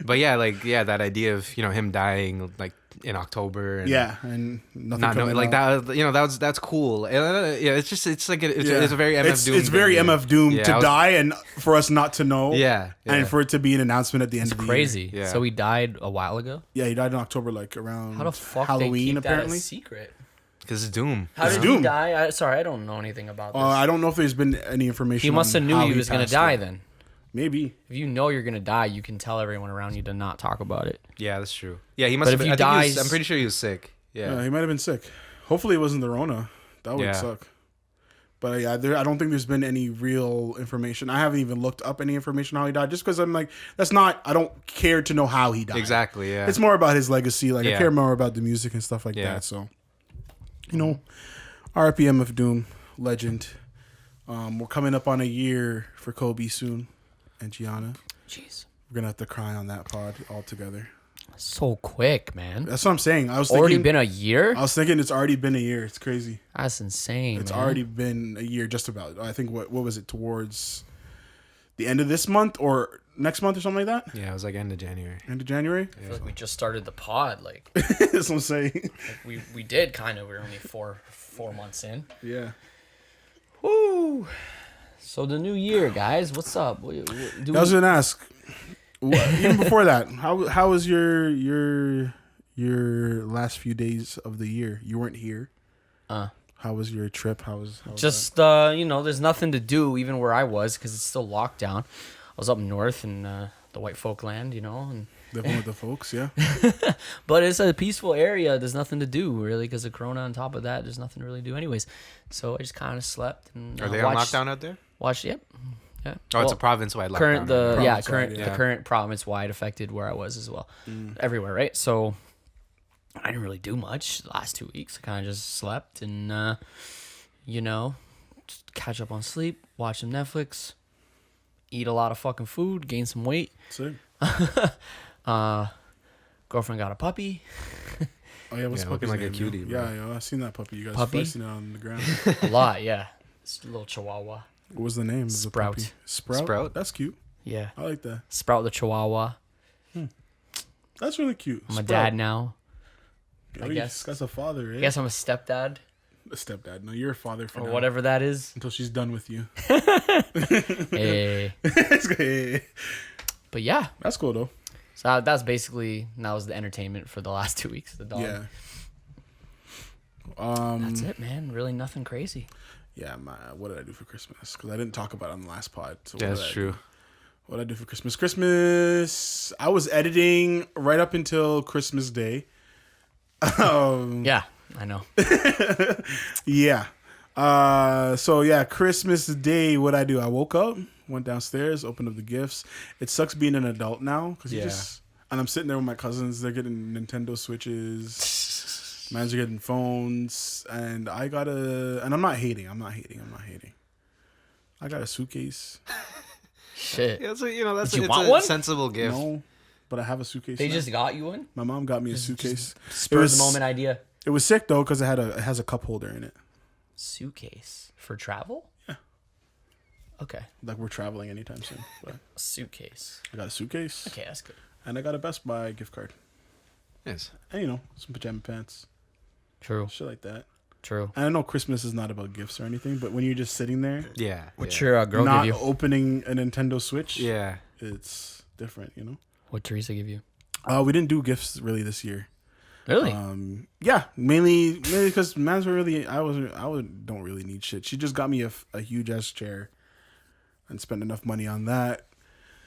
Speaker 2: But yeah, that idea of him dying like in October. And
Speaker 1: Yeah, and nothing
Speaker 2: not knowing,
Speaker 1: coming
Speaker 2: like
Speaker 1: out.
Speaker 2: that. That's cool. Yeah, it's like it's a very MF Doom.
Speaker 1: It's very
Speaker 2: thing,
Speaker 1: MF Doom
Speaker 2: yeah,
Speaker 1: to
Speaker 2: I was-
Speaker 1: die and for us not to know.
Speaker 2: Yeah.
Speaker 1: And for it to be an announcement at the end
Speaker 3: It's
Speaker 1: of the
Speaker 3: crazy.
Speaker 1: year.
Speaker 2: Yeah.
Speaker 3: So he died a while ago.
Speaker 1: Yeah, he died in October, like around
Speaker 3: How the fuck
Speaker 1: Halloween,
Speaker 3: they keep
Speaker 1: apparently.
Speaker 3: that a secret?
Speaker 2: because it's Doom.
Speaker 3: How
Speaker 1: It's
Speaker 3: did
Speaker 1: Doom.
Speaker 3: he die? Sorry, I don't know anything about this.
Speaker 1: I don't know if there's been any information.
Speaker 3: He must have
Speaker 1: on
Speaker 3: knew
Speaker 1: how
Speaker 3: he was gonna
Speaker 1: passed
Speaker 3: die
Speaker 1: away.
Speaker 3: then.
Speaker 1: Maybe.
Speaker 3: If you know you're gonna die, you can tell everyone around you to not talk about it.
Speaker 2: Yeah, that's true. Yeah, he must
Speaker 3: But
Speaker 2: have
Speaker 3: if
Speaker 2: been.
Speaker 3: he
Speaker 2: I think
Speaker 3: dies-
Speaker 2: I'm pretty sure he was sick. Yeah.
Speaker 1: He might have been sick. Hopefully it wasn't the Rona. That would
Speaker 2: Yeah.
Speaker 1: suck. But yeah, I don't think there's been any real information. I haven't even looked up any information on how he died, just because I'm like, I don't care to know how he died.
Speaker 2: Exactly. Yeah.
Speaker 1: It's more about his legacy. Like, I
Speaker 2: Yeah.
Speaker 1: care more about the music and stuff like
Speaker 2: Yeah.
Speaker 1: that. So, RIP MF Doom, legend. We're coming up on a year for Kobe soon, and Gianna.
Speaker 3: Jeez,
Speaker 1: We're gonna have to cry on that pod all together.
Speaker 3: so quick, man.
Speaker 1: That's what I'm saying. I was
Speaker 3: Already
Speaker 1: thinking,
Speaker 3: been a year.
Speaker 1: I was thinking it's already been a year. It's crazy.
Speaker 3: That's insane.
Speaker 1: It's
Speaker 3: man.
Speaker 1: already been a year, just about. I think what was it, towards the end of this month or next month or something like that?
Speaker 2: Yeah, it was like end of January.
Speaker 1: End of January.
Speaker 3: I feel like we just started the pod. Like
Speaker 1: That's what I'm saying.
Speaker 3: we did kind of. We're only four months in.
Speaker 1: Yeah.
Speaker 3: Woo. So the new year, guys. What's up?
Speaker 1: I was gonna ask. Even before that, how was your last few days of the year? You weren't here. How was your trip? How was
Speaker 3: just there's nothing to do even where I was because it's still locked down. I was up north in the white folk land, and
Speaker 1: living with the folks? Yeah.
Speaker 3: but it's a peaceful area. There's nothing to do really because of Corona. On top of that, there's nothing to really do anyways. So I just kind of slept and
Speaker 2: Are they on lockdown out there?
Speaker 3: Watched. Yep. Yeah.
Speaker 2: Oh, it's a province-wide lockdown.
Speaker 3: Current the
Speaker 2: right?
Speaker 3: yeah
Speaker 1: Province-wide,
Speaker 3: current
Speaker 1: yeah.
Speaker 3: the current province wide affected where I was as well, everywhere, right? So I didn't really do much the last 2 weeks. I kind of just slept and just catch up on sleep, watch some Netflix, eat a lot of fucking food, gain some weight.
Speaker 1: Sick.
Speaker 3: Girlfriend got a puppy.
Speaker 1: Oh yeah, what's
Speaker 2: Yeah,
Speaker 1: the
Speaker 2: looking
Speaker 1: puppy's
Speaker 2: like a
Speaker 1: name,
Speaker 2: cutie,
Speaker 1: yo?
Speaker 2: bro.
Speaker 1: Yeah, I seen that puppy. You guys
Speaker 3: Puppy?
Speaker 1: flexing it on the ground.
Speaker 3: A lot, yeah. It's a little Chihuahua.
Speaker 1: What was the name of the
Speaker 3: Sprout.
Speaker 1: puppy? Sprout.
Speaker 2: Sprout?
Speaker 1: That's cute.
Speaker 3: Yeah,
Speaker 1: I like that.
Speaker 3: Sprout the Chihuahua.
Speaker 1: That's really cute.
Speaker 3: I'm a
Speaker 1: Sprout.
Speaker 3: dad now.
Speaker 1: Oh,
Speaker 3: I
Speaker 1: you-
Speaker 3: guess.
Speaker 1: that's a father, right?
Speaker 3: I guess I'm a stepdad
Speaker 1: A stepdad. No, you're a father for
Speaker 3: or
Speaker 1: now.
Speaker 3: whatever that is.
Speaker 1: Until she's done with you.
Speaker 3: Hey.
Speaker 1: It's good.
Speaker 3: But yeah,
Speaker 1: That's cool though.
Speaker 3: so that was the entertainment for the last 2 weeks. The dog.
Speaker 1: Yeah.
Speaker 3: That's it, man. Really nothing crazy.
Speaker 1: Yeah. What did I do for Christmas? Because I didn't talk about it on the last pod. So
Speaker 2: Yeah,
Speaker 1: what
Speaker 2: that's
Speaker 1: did I
Speaker 2: true.
Speaker 1: do? What did I do for Christmas? I was editing right up until Christmas Day.
Speaker 3: Yeah. I know.
Speaker 1: Yeah. So yeah, Christmas Day, what'd I do? I woke up, went downstairs, opened up the gifts. It sucks being an adult now because you just, and I'm sitting there with my cousins. They're getting Nintendo Switches. Mans are getting phones, and I got and I'm not hating. I got a suitcase.
Speaker 3: Shit.
Speaker 2: Yeah, so, you know, that's
Speaker 3: Did you
Speaker 2: it's
Speaker 3: want
Speaker 2: a
Speaker 3: one?
Speaker 2: sensible gift.
Speaker 1: No, but I have a suitcase.
Speaker 3: They
Speaker 1: now.
Speaker 3: just got you one?
Speaker 1: My mom got me a suitcase.
Speaker 3: Spur of the moment idea.
Speaker 1: It was sick though because it has a cup holder in it.
Speaker 3: Suitcase for travel?
Speaker 1: Yeah.
Speaker 3: Okay.
Speaker 1: Like we're traveling anytime soon. But
Speaker 3: Suitcase.
Speaker 1: I got a suitcase.
Speaker 3: Okay, that's good.
Speaker 1: And I got a Best Buy gift card.
Speaker 2: Yes.
Speaker 1: And you know, some pajama pants.
Speaker 3: True.
Speaker 1: Shit like that.
Speaker 3: True.
Speaker 1: And I know Christmas is not about gifts or anything, but when you're just sitting there,
Speaker 2: Yeah.
Speaker 3: What's your girl
Speaker 1: not
Speaker 3: give you?
Speaker 1: opening a Nintendo Switch,
Speaker 2: Yeah.
Speaker 1: it's different, you know?
Speaker 3: What Teresa give you?
Speaker 1: We didn't do gifts really this year.
Speaker 3: Really?
Speaker 1: Yeah, mainly because man's were really don't really need shit. She just got me a huge ass chair and spent enough money on that.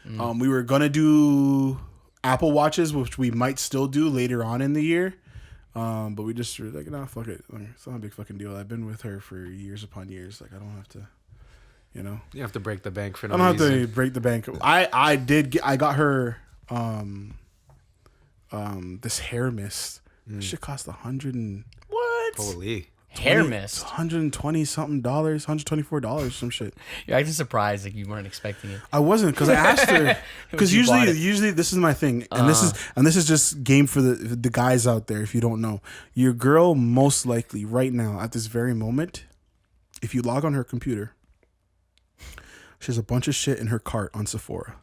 Speaker 1: We were gonna do Apple Watches, which we might still do later on in the year. But we just were like, nah, fuck it. Like, it's not a big fucking deal. I've been with her for years upon years. Like, I don't have to, you know.
Speaker 2: You have to break the bank for no
Speaker 1: I don't
Speaker 2: reason.
Speaker 1: have to break the bank. I got her this hair mist. Shit cost
Speaker 3: What?
Speaker 2: Holy.
Speaker 3: Hair mist.
Speaker 1: $120 something, $124, some shit.
Speaker 3: You're acting surprised like you weren't expecting it.
Speaker 1: I wasn't because I asked her because
Speaker 3: You bought
Speaker 1: usually
Speaker 3: it.
Speaker 1: this is my thing, and this is just game for the guys out there. If you don't know, your girl most likely right now at this very moment, if you log on her computer, she has a bunch of shit in her cart on Sephora.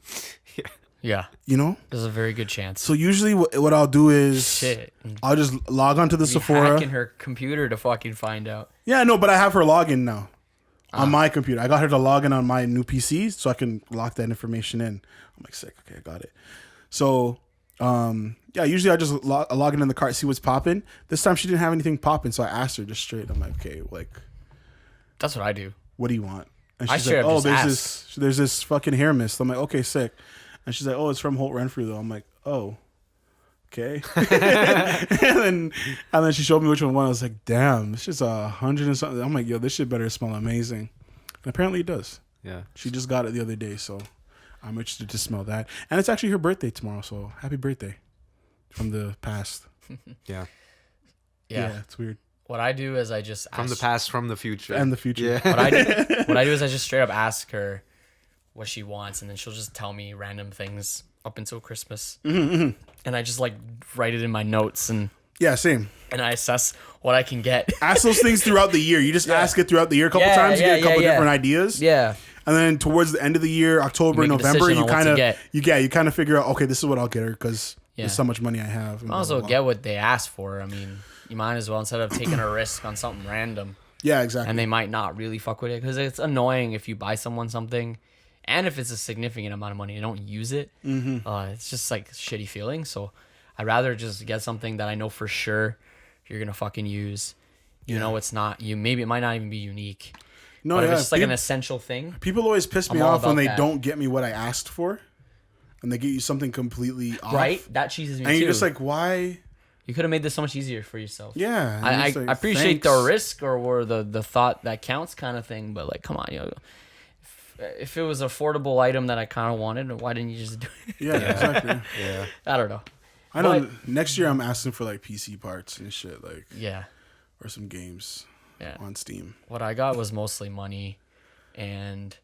Speaker 3: Yeah.
Speaker 1: You know,
Speaker 3: There's a very good chance.
Speaker 1: so usually what I'll do is
Speaker 3: Shit.
Speaker 1: I'll just log onto the
Speaker 3: Be
Speaker 1: Sephora.
Speaker 3: hacking her computer to fucking find out.
Speaker 1: Yeah, no, but I have her login now on my computer. I got her to log in on my new PC so I can lock that information in. I'm like, sick. Okay, I got it. So, yeah, usually I just log in the cart, see what's popping. This time she didn't have anything popping, so I asked her just straight. I'm like, okay, like,
Speaker 3: That's what I do.
Speaker 1: what do you want? And
Speaker 3: I
Speaker 1: she's
Speaker 3: straight
Speaker 1: like,
Speaker 3: up
Speaker 1: oh,
Speaker 3: just
Speaker 1: there's this fucking hair mist. I'm like, okay, sick. And she's like, oh, it's from Holt Renfrew though. I'm like, oh, okay. and then she showed me which one. I was like, damn, this shit's 100 and something. I'm like, yo, this shit better smell amazing. And apparently it does.
Speaker 2: Yeah.
Speaker 1: She just got it the other day, so I'm interested to smell that. And it's actually her birthday tomorrow, so happy birthday from the past.
Speaker 2: Yeah.
Speaker 3: Yeah.
Speaker 1: It's weird.
Speaker 3: What I do is I just
Speaker 2: From the
Speaker 3: ask,
Speaker 2: past, from the future.
Speaker 1: And the future.
Speaker 2: Yeah.
Speaker 3: what I do is I just straight up ask her what she wants, and then she'll just tell me random things up until Christmas. And I just like write it in my notes, and
Speaker 1: Yeah, same.
Speaker 3: I assess what I can get.
Speaker 1: Ask those things throughout the year. You just ask it throughout the year a couple times. You get a couple different ideas.
Speaker 3: Yeah.
Speaker 1: And then towards the end of the year, October,
Speaker 3: You make a
Speaker 1: November,
Speaker 3: decision
Speaker 1: you
Speaker 3: on what
Speaker 1: kind
Speaker 3: to
Speaker 1: of
Speaker 3: get.
Speaker 1: you kind of figure out, okay, this is what I'll get her because
Speaker 3: Yeah.
Speaker 1: there's so much money I have. and blah,
Speaker 3: Also
Speaker 1: blah, blah.
Speaker 3: get what they ask for. I mean, you might as well, instead of taking a risk on something random,
Speaker 1: Yeah, exactly.
Speaker 3: and they might not really fuck with it, because it's annoying if you buy someone something, and if it's a significant amount of money, they don't use it. It's just like a shitty feeling. So I'd rather just get something that I know for sure you're gonna fucking use. You know, it's not you. Maybe it might not even be unique.
Speaker 1: no,
Speaker 3: But if
Speaker 1: yeah,
Speaker 3: it's just like an essential thing,
Speaker 1: people always piss me
Speaker 3: I'm all
Speaker 1: off when
Speaker 3: about
Speaker 1: they
Speaker 3: that.
Speaker 1: don't get me what I asked for, and they get you something completely off.
Speaker 3: right? That cheeses me
Speaker 1: And
Speaker 3: too.
Speaker 1: you're just like, why?
Speaker 3: You could have made this so much easier for yourself.
Speaker 1: Yeah. and
Speaker 3: I
Speaker 1: it's like,
Speaker 3: appreciate
Speaker 1: thanks.
Speaker 3: the risk or the thought that counts kind of thing, but like, come on, you know, if it was an affordable item that I kind of wanted, why didn't you just do it?
Speaker 1: Yeah, exactly.
Speaker 2: Yeah.
Speaker 3: I don't know.
Speaker 1: I know.
Speaker 3: But-
Speaker 1: Next year, I'm asking for like PC parts and shit, like
Speaker 3: Yeah,
Speaker 1: or some games
Speaker 3: yeah.
Speaker 1: on Steam.
Speaker 3: What I got was mostly money, and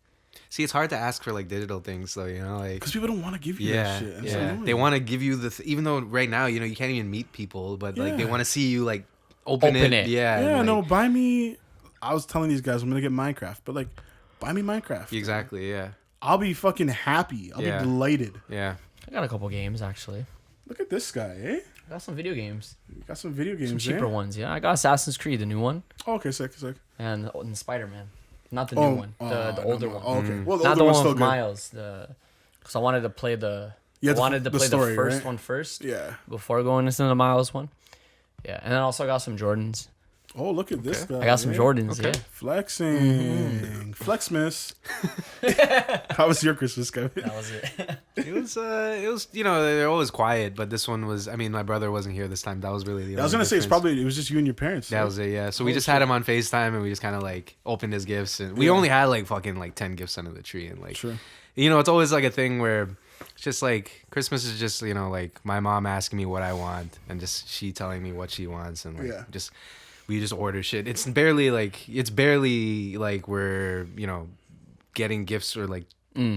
Speaker 2: See, it's hard to ask for like digital things, though. You know, like
Speaker 1: Because people don't want to give you
Speaker 2: yeah,
Speaker 1: that shit. And it's
Speaker 2: yeah.
Speaker 1: annoying.
Speaker 2: They want to give you even though right now, you know, you can't even meet people, but like they
Speaker 1: Yeah.
Speaker 2: want to see you like open
Speaker 3: Open
Speaker 2: it.
Speaker 3: it.
Speaker 2: Yeah.
Speaker 1: Yeah,
Speaker 2: and,
Speaker 1: no,
Speaker 2: like,
Speaker 1: buy me. I was telling these guys I'm gonna get Minecraft, but like, buy me Minecraft.
Speaker 2: Exactly. Yeah.
Speaker 1: I'll be fucking happy. I'll
Speaker 2: Yeah.
Speaker 1: be delighted.
Speaker 2: Yeah.
Speaker 3: I got a couple games actually.
Speaker 1: Look at this guy, eh?
Speaker 3: I got some video games,
Speaker 1: You got some video games,
Speaker 3: some cheaper
Speaker 1: eh?
Speaker 3: ones. Yeah, I got Assassin's Creed, the new one,
Speaker 1: Oh, okay, sick.
Speaker 3: and Spider-Man, not the new one, the older one.
Speaker 1: Oh, okay. Well, the
Speaker 3: Not
Speaker 1: older
Speaker 3: the
Speaker 1: one's
Speaker 3: one
Speaker 1: still
Speaker 3: with
Speaker 1: good.
Speaker 3: Miles. Because I wanted to play
Speaker 1: Yeah,
Speaker 3: I wanted to
Speaker 1: the
Speaker 3: play
Speaker 1: story,
Speaker 3: the first
Speaker 1: right?
Speaker 3: one first.
Speaker 1: Yeah.
Speaker 3: Before going into the Miles one. Yeah, and then also got some Jordans.
Speaker 1: Oh, look at this guy.
Speaker 3: I got some
Speaker 1: eh?
Speaker 3: Jordans.
Speaker 2: Okay.
Speaker 3: Yeah.
Speaker 1: Flexing. Flexmas. How was your Christmas, Kevin?
Speaker 3: That was it.
Speaker 2: It was, they're always quiet, but this one was. I mean, my brother wasn't here this time. That was really the.
Speaker 1: I was gonna say it was just you and your parents.
Speaker 2: That was it, yeah. So we just had him on FaceTime, and we just kind of like opened his gifts, and we only had like fucking like 10 gifts under the tree, and like, it's always like a thing where it's just like Christmas is just like my mom asking me what I want, and just she telling me what she wants, and like we just order shit. It's barely like we're getting gifts or like.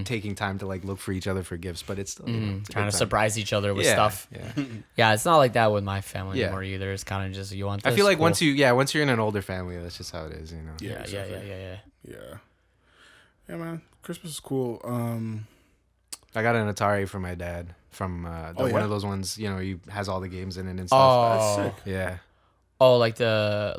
Speaker 2: Taking time to like look for each other for gifts, but it's still
Speaker 3: trying to surprise each other with stuff.
Speaker 2: Yeah.
Speaker 3: Yeah, it's not like that with my family anymore either. It's kind of just you want. This,
Speaker 2: I feel like
Speaker 3: cool.
Speaker 2: once you're in an older family, that's just how it is,
Speaker 3: Yeah,
Speaker 1: exactly. Yeah, man. Christmas is cool.
Speaker 2: I got an Atari for my dad from one of those ones, he has all the games in it and stuff.
Speaker 3: Oh,
Speaker 1: that's sick.
Speaker 2: Yeah.
Speaker 3: Oh, like the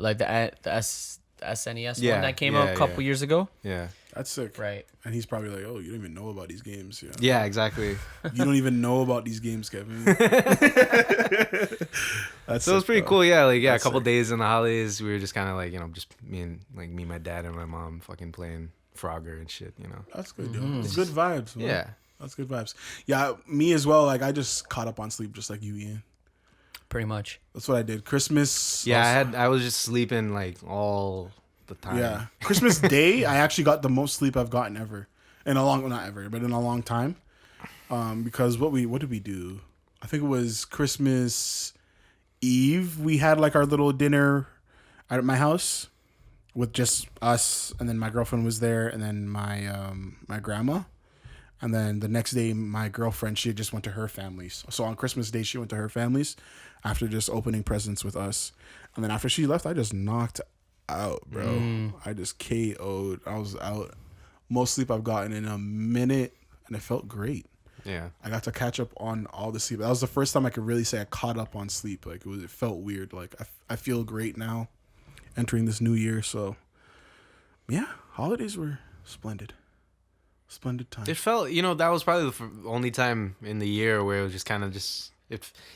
Speaker 3: SNES one that came out a couple years ago.
Speaker 2: Yeah.
Speaker 1: That's sick.
Speaker 3: Right.
Speaker 1: And he's probably like, oh, you don't even know about these games.
Speaker 2: Yeah, exactly.
Speaker 1: You don't even know about these games, Kevin.
Speaker 2: So it was pretty cool. Yeah, like a couple days in the holidays, we were just kind of like, just me, my dad, and my mom fucking playing Frogger and shit.
Speaker 1: That's good. It's good vibes. Man.
Speaker 2: Yeah,
Speaker 1: that's good vibes. Yeah, me as well. Like I just caught up on sleep, just like you, Ian.
Speaker 3: Pretty much.
Speaker 1: That's what I did. Christmas.
Speaker 2: Yeah, I was just sleeping like all the time.
Speaker 1: Yeah, Christmas Day, I actually got the most sleep I've gotten ever in a long time. Because what did we do? I think it was Christmas Eve. We had like our little dinner at my house with just us, and then my girlfriend was there, and then my grandma. And then the next day, my girlfriend, she just went to her family's. So on Christmas Day, she went to her family's after just opening presents with us. And then after she left, I just knocked out, bro. I just KO'd. I was out. Most sleep I've gotten in a minute, and it felt great.
Speaker 2: Yeah.
Speaker 1: I got to catch up on all the sleep. That was the first time I could really say I caught up on sleep. Like it felt weird. Like I feel great now entering this new year. So yeah, holidays were splendid. Splendid time.
Speaker 2: It felt, that was probably the only time in the year where it was just kind of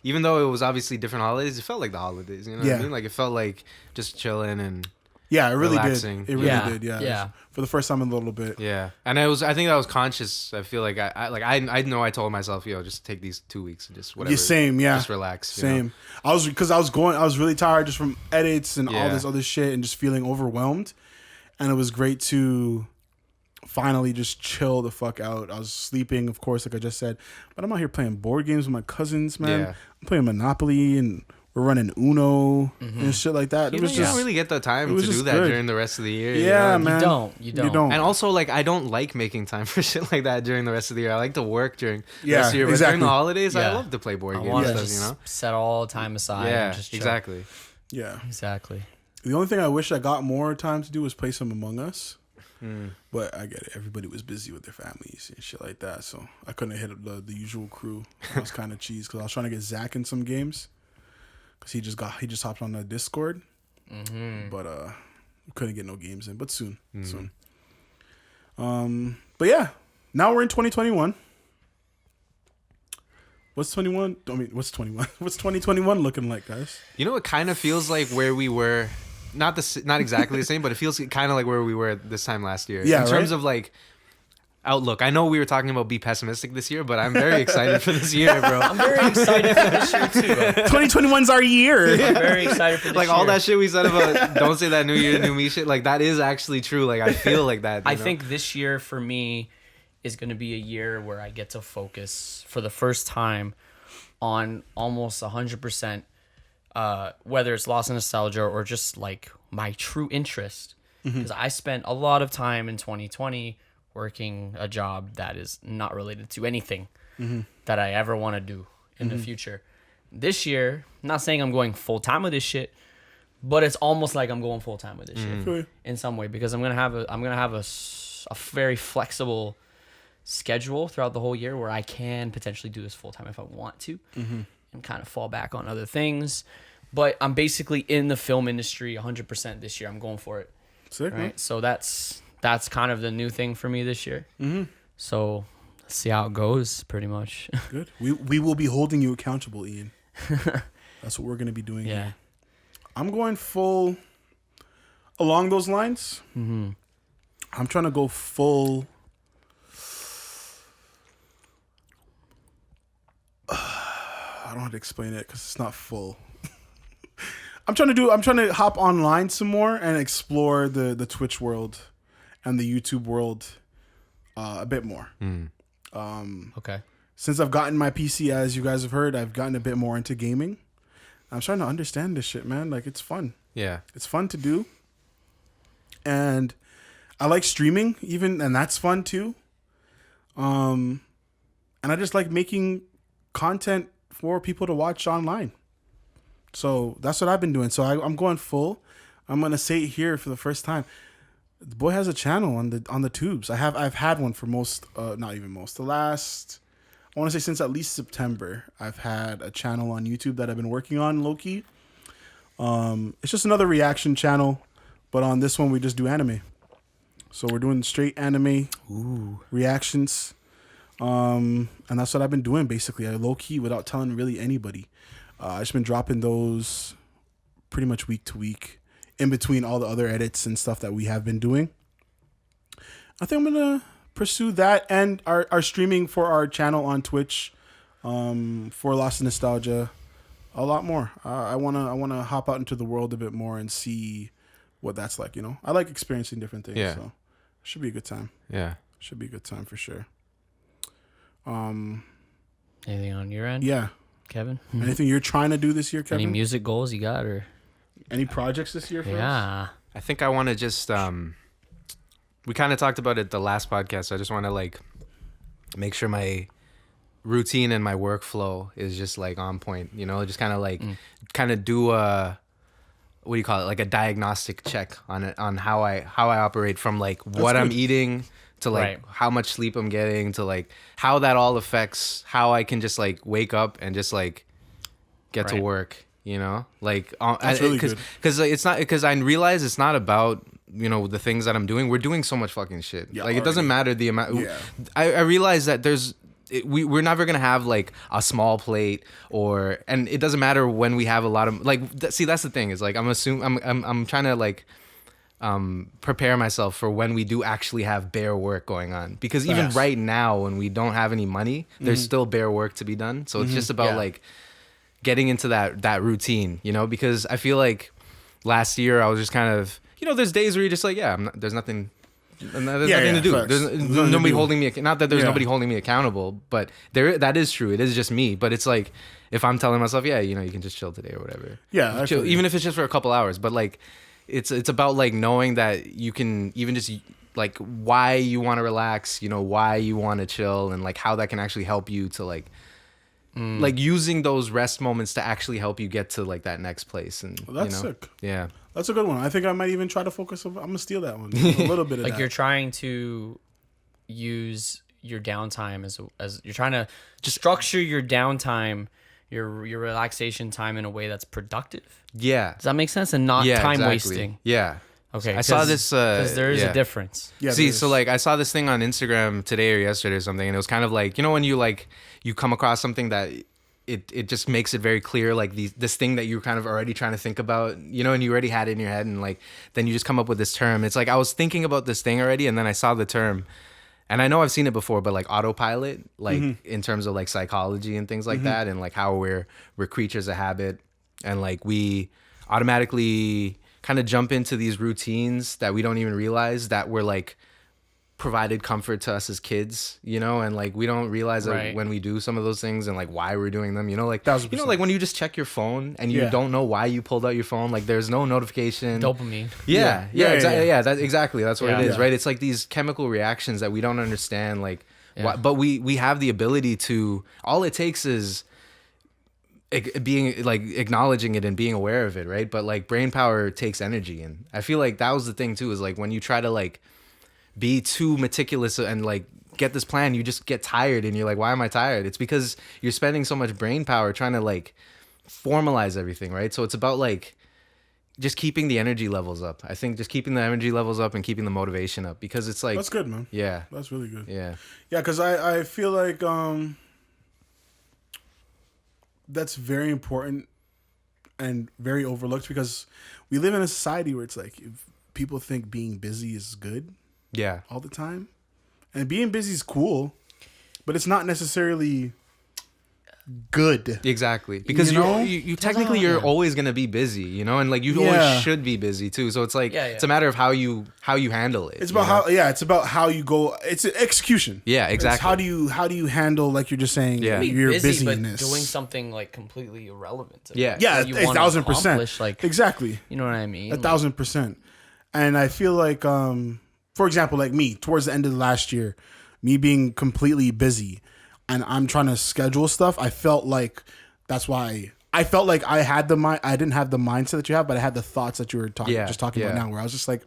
Speaker 2: even though it was obviously different holidays, it felt like the holidays, what I mean? Like it felt like just chilling and
Speaker 1: yeah, it really
Speaker 2: relaxing.
Speaker 1: did. It really did. Yeah. For the first time in a little bit.
Speaker 2: Yeah. And I think I was conscious. I feel like I know I told myself, just take these 2 weeks and just whatever.
Speaker 1: Yeah, same. Yeah.
Speaker 2: Just relax.
Speaker 1: Same. I was really tired just from edits and all this other shit and just feeling overwhelmed. And it was great to finally just chill the fuck out. I was sleeping, of course, like I just said, but I'm out here playing board games with my cousins, man. Yeah. I'm playing Monopoly and we're running Uno and shit like that.
Speaker 2: You don't really get the time to do that during the rest of the year.
Speaker 1: Yeah, man.
Speaker 3: You don't.
Speaker 2: And also, like, I don't like making time for shit like that during the rest of the year. I like to work during the rest of the year, but during the holidays, I love to play board games. I want to
Speaker 3: just set all time aside.
Speaker 2: Yeah,
Speaker 3: and just chill.
Speaker 2: exactly.
Speaker 1: Yeah,
Speaker 3: exactly.
Speaker 1: The only thing I wish I got more time to do was play some Among Us. But I get it. Everybody was busy with their families and shit like that, so I couldn't hit up the usual crew. I was kind of cheesed because I was trying to get Zach in some games because he just hopped on the Discord, but we couldn't get no games in. But soon. But yeah, now we're in 2021. What's 21? What's 21? What's 2021 looking like, guys?
Speaker 2: It kind of feels like where we were. Not exactly the same, but it feels kind of like where we were this time last year.
Speaker 1: Yeah,
Speaker 2: in terms of like outlook. I know we were talking about be pessimistic this year, but I'm very excited for this year, bro.
Speaker 3: I'm very excited for this year too.
Speaker 1: 2021's our year.
Speaker 3: I'm very excited for this
Speaker 2: like
Speaker 3: year.
Speaker 2: all that shit we said about don't say that new year, new me shit. Like that is actually true. Like I feel like that.
Speaker 3: I think this year for me is going to be a year where I get to focus for the first time on almost 100%. Whether it's loss and nostalgia or just like my true interest, because I spent a lot of time in 2020 working a job that is not related to anything that I ever want to do in the future. This year, not saying I'm going full time with this shit, but it's almost like I'm going full time with this shit in some way, because I'm gonna have a very flexible schedule throughout the whole year where I can potentially do this full time if I want to. And kind of fall back on other things. But I'm basically in the film industry 100% this year. I'm going for it.
Speaker 1: Sick,
Speaker 3: right?
Speaker 1: man.
Speaker 3: So that's kind of the new thing for me this year. So let's see how it goes, pretty much.
Speaker 1: Good. We will be holding you accountable, Ian. That's what we're going to be doing here. I'm going full along those lines. I'm trying to go full don't know how to explain it because it's not full. I'm trying to hop online some more and explore the Twitch world and the YouTube world a bit more.
Speaker 3: Okay.
Speaker 1: Since I've gotten my PC, as you guys have heard, I've gotten a bit more into gaming. I'm starting to understand this shit, man. Like, it's fun.
Speaker 2: Yeah.
Speaker 1: It's fun to do. And I like streaming and that's fun too. And I just like making content for people to watch online. So that's what I've been doing. So I'm going full. I'm going to say it here for the first time. The boy has a channel on the tubes. I've had one for not even most. The last, I want to say since at least September, I've had a channel on YouTube that I've been working on low key. It's just another reaction channel, but on this one we just do anime. So we're doing straight anime reactions. And that's what I've been doing basically. I low key without telling really anybody. I've just been dropping those pretty much week to week in between all the other edits and stuff that we have been doing. I think I'm going to pursue that and our streaming for our channel on Twitch, for Lost in Nostalgia a lot more. I want to hop out into the world a bit more and see what that's like, you know. I like experiencing different things, so it should be a good time.
Speaker 2: Yeah.
Speaker 1: Should be a good time for sure.
Speaker 3: Anything on your end?
Speaker 1: Yeah.
Speaker 3: Kevin?
Speaker 1: Anything you're trying to do this year, Kevin?
Speaker 3: Any music goals you got, or
Speaker 1: any projects this year for us?
Speaker 3: yeah?
Speaker 2: I think I want to just we kind of talked about it the last podcast. So I just want to like make sure my routine and my workflow is just like on point, you know, just kind of like do a, what do you call it, like a diagnostic check on it, on how I operate, from like what I'm eating to like how much sleep I'm getting to like how that all affects how I can just like wake up and just like get to work, you know, like
Speaker 1: that's really good.
Speaker 2: Because it's not, because I realize it's not about, you know, the things that I'm doing. We're doing so much fucking shit. Like it doesn't matter the amount. Yeah. I realize that we're never gonna have like a small plate, and it doesn't matter when we have a lot of like. See, that's the thing, is like I'm trying to like prepare myself for when we do actually have bare work going on, because even right now when we don't have any money, there's still bare work to be done. So it's just about like getting into that routine, you know, because I feel like last year I was just kind of, you know, there's days where you're just like, there's nothing. There's nothing to do.
Speaker 1: Facts.
Speaker 2: There's nobody holding me. Not that there's nobody holding me accountable, but that is true. It is just me. But it's like if I'm telling myself, you know, you can just chill today or whatever.
Speaker 1: Yeah,
Speaker 2: chill, even if it's just for a couple hours. But like, it's about like knowing that you can even just like why you want to relax, you know, why you want to chill, and like how that can actually help you to like. Like using those rest moments to actually help you get to like that next place, and
Speaker 1: that's
Speaker 2: you know,
Speaker 1: sick.
Speaker 2: Yeah,
Speaker 1: that's a good one. I think I might even try to focus. I'm gonna steal that one. A little bit of
Speaker 3: like
Speaker 1: that.
Speaker 3: you're trying to use your downtime as you're trying to just structure your downtime, your relaxation time in a way that's productive.
Speaker 2: Yeah,
Speaker 3: Does that make sense? And not time wasting.
Speaker 2: Yeah.
Speaker 3: Okay,
Speaker 2: I saw this
Speaker 3: because there is a difference.
Speaker 1: Yeah,
Speaker 2: see, so like I saw this thing on Instagram today or yesterday or something, and it was kind of like, you know, when you come across something that it just makes it very clear, like this thing that you're kind of already trying to think about, you know, and you already had it in your head, and like then you just come up with this term. It's like I was thinking about this thing already, and then I saw the term, and I know I've seen it before, but like autopilot, like in terms of like psychology and things like that, and like how we're creatures of habit, and like we automatically kind of jump into these routines that we don't even realize that we're like provided comfort to us as kids, you know, and like we don't realize that when we do some of those things and like why we're doing them, you know, like
Speaker 1: 1000%.
Speaker 2: you know, like when you just check your phone and you don't know why you pulled out your phone, like there's no notification,
Speaker 3: Dopamine.
Speaker 2: Exactly, that's what it is, right? It's like these chemical reactions that we don't understand, like but we have the ability to, all it takes is being like acknowledging it and being aware of it, right? But like brain power takes energy, and I feel like that was the thing too, is like when you try to like be too meticulous and like get this plan, you just get tired, and you're like, why am I tired? It's because you're spending so much brain power trying to like formalize everything, right? So it's about like just keeping the energy levels up. I think just keeping the energy levels up and keeping the motivation up, because it's like,
Speaker 1: that's good, man.
Speaker 2: Yeah,
Speaker 1: that's really good.
Speaker 2: Yeah,
Speaker 1: because I feel like that's very important and very overlooked, because we live in a society where it's like if people think being busy is good all the time, and being busy is cool, but it's not necessarily good.
Speaker 2: Exactly, because
Speaker 1: You know?
Speaker 2: you technically you're always gonna be busy, you know, and like you
Speaker 1: Yeah.
Speaker 2: always should be busy too. So it's like it's a matter of how you handle it.
Speaker 1: It's about it's about how you go. It's execution.
Speaker 2: Yeah, exactly.
Speaker 1: It's how do you handle, like you're just saying,
Speaker 2: Yeah.
Speaker 1: your
Speaker 3: busy, but
Speaker 1: busyness.
Speaker 3: doing something like completely irrelevant. To
Speaker 2: Yeah.
Speaker 1: Yeah,
Speaker 3: what you wanna
Speaker 1: 1,000%.
Speaker 3: accomplish, Like
Speaker 1: Exactly.
Speaker 3: you know what I mean?
Speaker 1: 1,000%. And I feel like, for example, like me, towards the end of last year, me being completely busy, and I'm trying to schedule stuff. I felt like that's why I felt like I had the mind. I didn't have the mindset that you have, but I had the thoughts that you were talking about now. Where I was just like,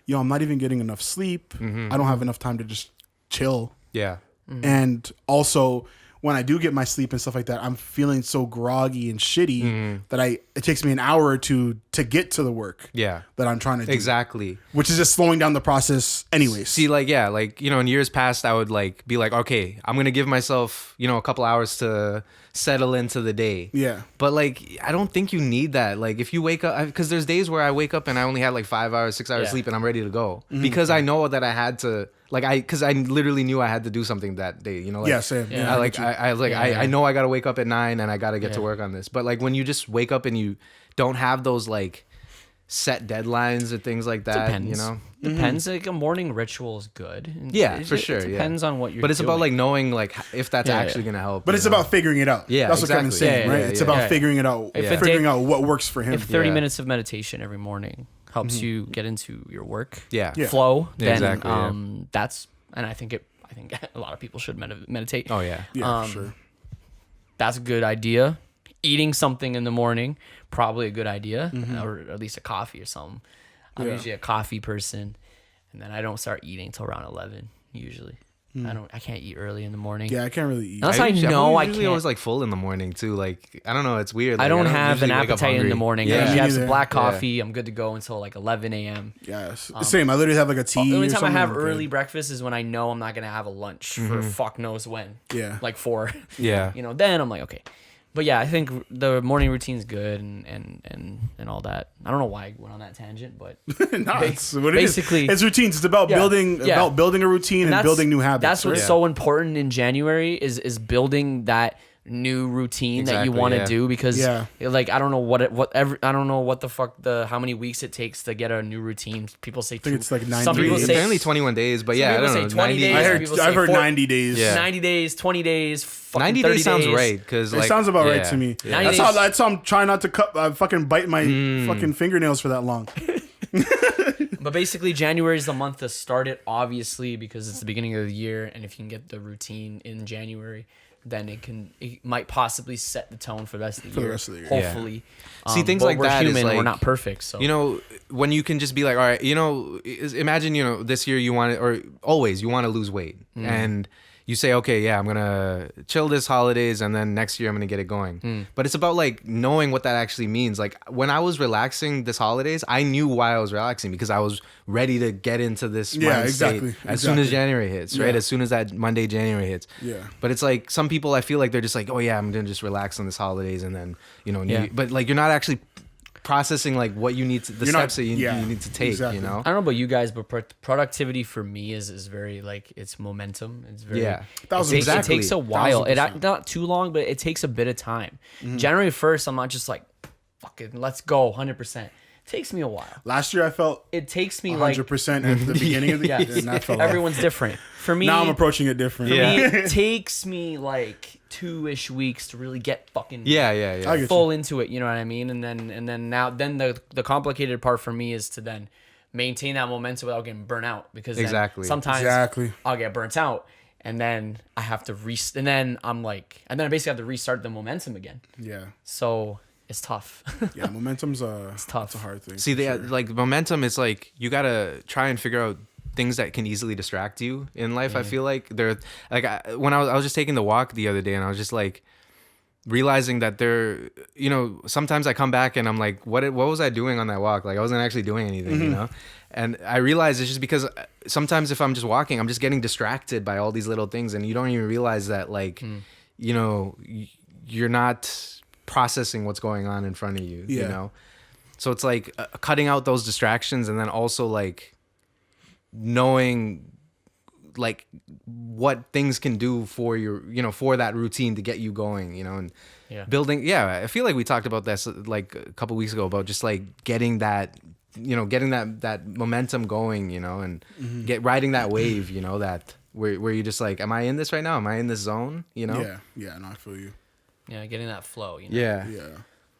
Speaker 1: yo, I'm not even getting enough sleep. I don't have enough time to just chill.
Speaker 2: Yeah.
Speaker 1: And also, when I do get my sleep and stuff like that, I'm feeling so groggy and shitty that it takes me an hour or two to get to the work.
Speaker 2: Yeah.
Speaker 1: That I'm trying to do.
Speaker 2: Exactly.
Speaker 1: Which is just slowing down the process anyways.
Speaker 2: See, like, yeah, like, you know, in years past, I would like be like, okay, I'm going to give myself, you know, a couple hours to settle into the day.
Speaker 1: Yeah.
Speaker 2: But like, I don't think you need that. Like, if you wake up, because there's days where I wake up and I only had like 5 hours, 6 hours sleep and I'm ready to go because I know that I had to, like, because I literally knew I had to do something that day, you know? Like,
Speaker 1: Yeah, same. Yeah,
Speaker 2: I know I got to wake up at 9 and I got to get to work on this. But like, when you just wake up and you don't have those like set deadlines or things like that,
Speaker 3: Depends.
Speaker 2: you know?
Speaker 3: Depends. Like a morning ritual is good.
Speaker 2: Yeah, for sure.
Speaker 3: It depends on what you're.
Speaker 2: But it's about
Speaker 3: doing.
Speaker 2: like knowing like if that's actually gonna help.
Speaker 1: But it's about figuring it out.
Speaker 2: Yeah,
Speaker 1: That's what Kevin's
Speaker 2: exactly.
Speaker 1: saying,
Speaker 2: Yeah,
Speaker 1: right?
Speaker 2: yeah,
Speaker 1: It's
Speaker 2: yeah.
Speaker 1: about figuring it out.
Speaker 3: If a
Speaker 1: Figuring
Speaker 3: day-
Speaker 1: out what works for him.
Speaker 3: If 30
Speaker 2: Yeah.
Speaker 3: minutes of meditation every morning helps you get into your work
Speaker 2: Yeah.
Speaker 3: flow,
Speaker 2: Yeah,
Speaker 3: then
Speaker 2: exactly, yeah.
Speaker 3: that's and I think a lot of people should meditate.
Speaker 2: Oh yeah.
Speaker 1: Yeah, for sure.
Speaker 3: That's a good idea. Eating something in the morning, probably a good idea, or at least a coffee or something. I'm usually a coffee person, and then I don't start eating till around 11 usually. I can't eat early in the morning.
Speaker 1: Yeah, I can't really eat.
Speaker 3: Unless I know I
Speaker 2: usually
Speaker 3: can't.
Speaker 2: always like full in the morning too. Like I don't know, it's weird.
Speaker 3: I
Speaker 2: Like,
Speaker 3: don't have an
Speaker 2: usually wake up
Speaker 3: appetite in
Speaker 2: hungry.
Speaker 3: the morning.
Speaker 2: Yeah.
Speaker 3: I usually have some
Speaker 1: neither.
Speaker 3: black coffee. I'm good to go until like 11 a.m.
Speaker 1: Yes. Same. I literally have like a tea.
Speaker 3: The only
Speaker 1: or
Speaker 3: time I
Speaker 1: something,
Speaker 3: have
Speaker 1: I'm good.
Speaker 3: early breakfast is when I know I'm not gonna have a lunch for fuck knows when.
Speaker 1: Yeah.
Speaker 3: Like 4.
Speaker 2: Yeah.
Speaker 3: You know, then I'm like, okay. But yeah, I think the morning routine's good and all that. I don't know why I went on that tangent, but
Speaker 1: No, it's what it is.
Speaker 3: basically-
Speaker 1: It's routines. It's about building a routine and
Speaker 3: that's-
Speaker 1: building new habits.
Speaker 3: That's what's
Speaker 1: right?
Speaker 3: so important in January is building that new routine that you
Speaker 2: Exactly,
Speaker 3: want to
Speaker 2: yeah.
Speaker 3: do because
Speaker 1: Yeah.
Speaker 3: like I don't know I don't know what the fuck how many weeks it takes to get a new routine. People say
Speaker 1: think it's like 90
Speaker 3: Some people
Speaker 1: days.
Speaker 3: say
Speaker 2: Apparently 21 days, but yeah, I
Speaker 3: people
Speaker 2: don't
Speaker 3: say
Speaker 2: know.
Speaker 3: 20 days.
Speaker 1: I
Speaker 3: People
Speaker 1: I've
Speaker 3: say
Speaker 1: heard
Speaker 3: 4
Speaker 1: 90 days.
Speaker 2: Yeah.
Speaker 3: 90 days, 20 days, fucking
Speaker 2: 90
Speaker 3: 30
Speaker 2: days sounds right because
Speaker 1: It
Speaker 2: like
Speaker 1: sounds about right
Speaker 2: yeah.
Speaker 1: to me.
Speaker 2: Yeah.
Speaker 3: 90
Speaker 1: That's how I'm trying not to fucking bite my fucking fingernails for that long.
Speaker 3: But basically, January is the month to start it, obviously, because it's the beginning of the year, and if you can get the routine in January, then it might possibly set the tone for the rest of the year.
Speaker 1: the rest of the year.
Speaker 3: Hopefully.
Speaker 2: See, things
Speaker 3: but
Speaker 2: like
Speaker 3: we're
Speaker 2: that is
Speaker 3: human, we're
Speaker 2: like-
Speaker 3: not perfect, so
Speaker 2: You know, when you can just be like, all right, you know, imagine, you know, this year you want to, or always you want to lose weight. And you say, okay, yeah, I'm going to chill this holidays and then next year I'm going to get it going. But it's about like knowing what that actually means. Like when I was relaxing this holidays, I knew why I was relaxing because I was ready to get into this
Speaker 1: Yeah,
Speaker 2: mind state
Speaker 1: exactly,
Speaker 2: as soon as
Speaker 1: exactly.
Speaker 2: January hits, right?
Speaker 1: Yeah.
Speaker 2: As soon as that Monday, January hits.
Speaker 1: Yeah.
Speaker 2: But it's like some people, I feel like they're just like, oh yeah, I'm going to just relax on this holidays and then, you know,
Speaker 3: Yeah.
Speaker 2: but like you're not actually processing like what you need to, the
Speaker 1: You're not-
Speaker 2: steps that you
Speaker 1: yeah,
Speaker 2: need to take,
Speaker 1: exactly.
Speaker 2: you know?
Speaker 3: I don't know about you guys, but productivity for me is very like it's momentum. It's very
Speaker 2: Yeah.
Speaker 1: Exactly.
Speaker 3: It takes a while.
Speaker 1: 1000%.
Speaker 3: Not too long, but it takes a bit of time. January 1st, I'm not just like, fucking, let's go, 100%. It takes me a while.
Speaker 1: Last year I felt
Speaker 3: It takes me like
Speaker 1: 100% at the beginning of the year.
Speaker 3: yes,
Speaker 1: And that fell off.
Speaker 3: everyone's different. For me,
Speaker 1: Now I'm approaching it different.
Speaker 2: Yeah.
Speaker 3: it takes me like 2-ish weeks to really get fucking
Speaker 2: Yeah.
Speaker 1: I get
Speaker 3: full into it. You know what I mean? And then the complicated part for me is to then maintain that momentum without getting burnt out because then
Speaker 2: Exactly.
Speaker 3: sometimes
Speaker 1: Exactly.
Speaker 3: I'll get burnt out and then I have to and then I basically have to restart the momentum again.
Speaker 1: Yeah.
Speaker 3: So it's tough.
Speaker 1: Yeah. Momentum's
Speaker 3: tough.
Speaker 1: It's a hard thing.
Speaker 2: See,
Speaker 1: for
Speaker 2: the
Speaker 1: sure.
Speaker 2: like momentum is like you gotta try and figure out things that can easily distract you in life. I feel like they're like when I was just taking the walk the other day and I was just like realizing that you know, sometimes I come back and I'm like, what was I doing on that walk? Like I wasn't actually doing anything, you know? And I realized it's just because sometimes if I'm just walking, I'm just getting distracted by all these little things and you don't even realize that like, you know, you're not processing what's going on in front of you, you
Speaker 1: Yeah.
Speaker 2: know? So it's like cutting out those distractions and then also like knowing like what things can do for your, for that routine to get you going, and building. Yeah, I feel like we talked about this like a couple weeks ago about just like getting that, getting that momentum going, and riding that wave, that where you're just like, am I in this right now? Am I in this zone?
Speaker 1: Yeah. No, I feel you.
Speaker 3: Yeah, getting that flow.
Speaker 2: Yeah.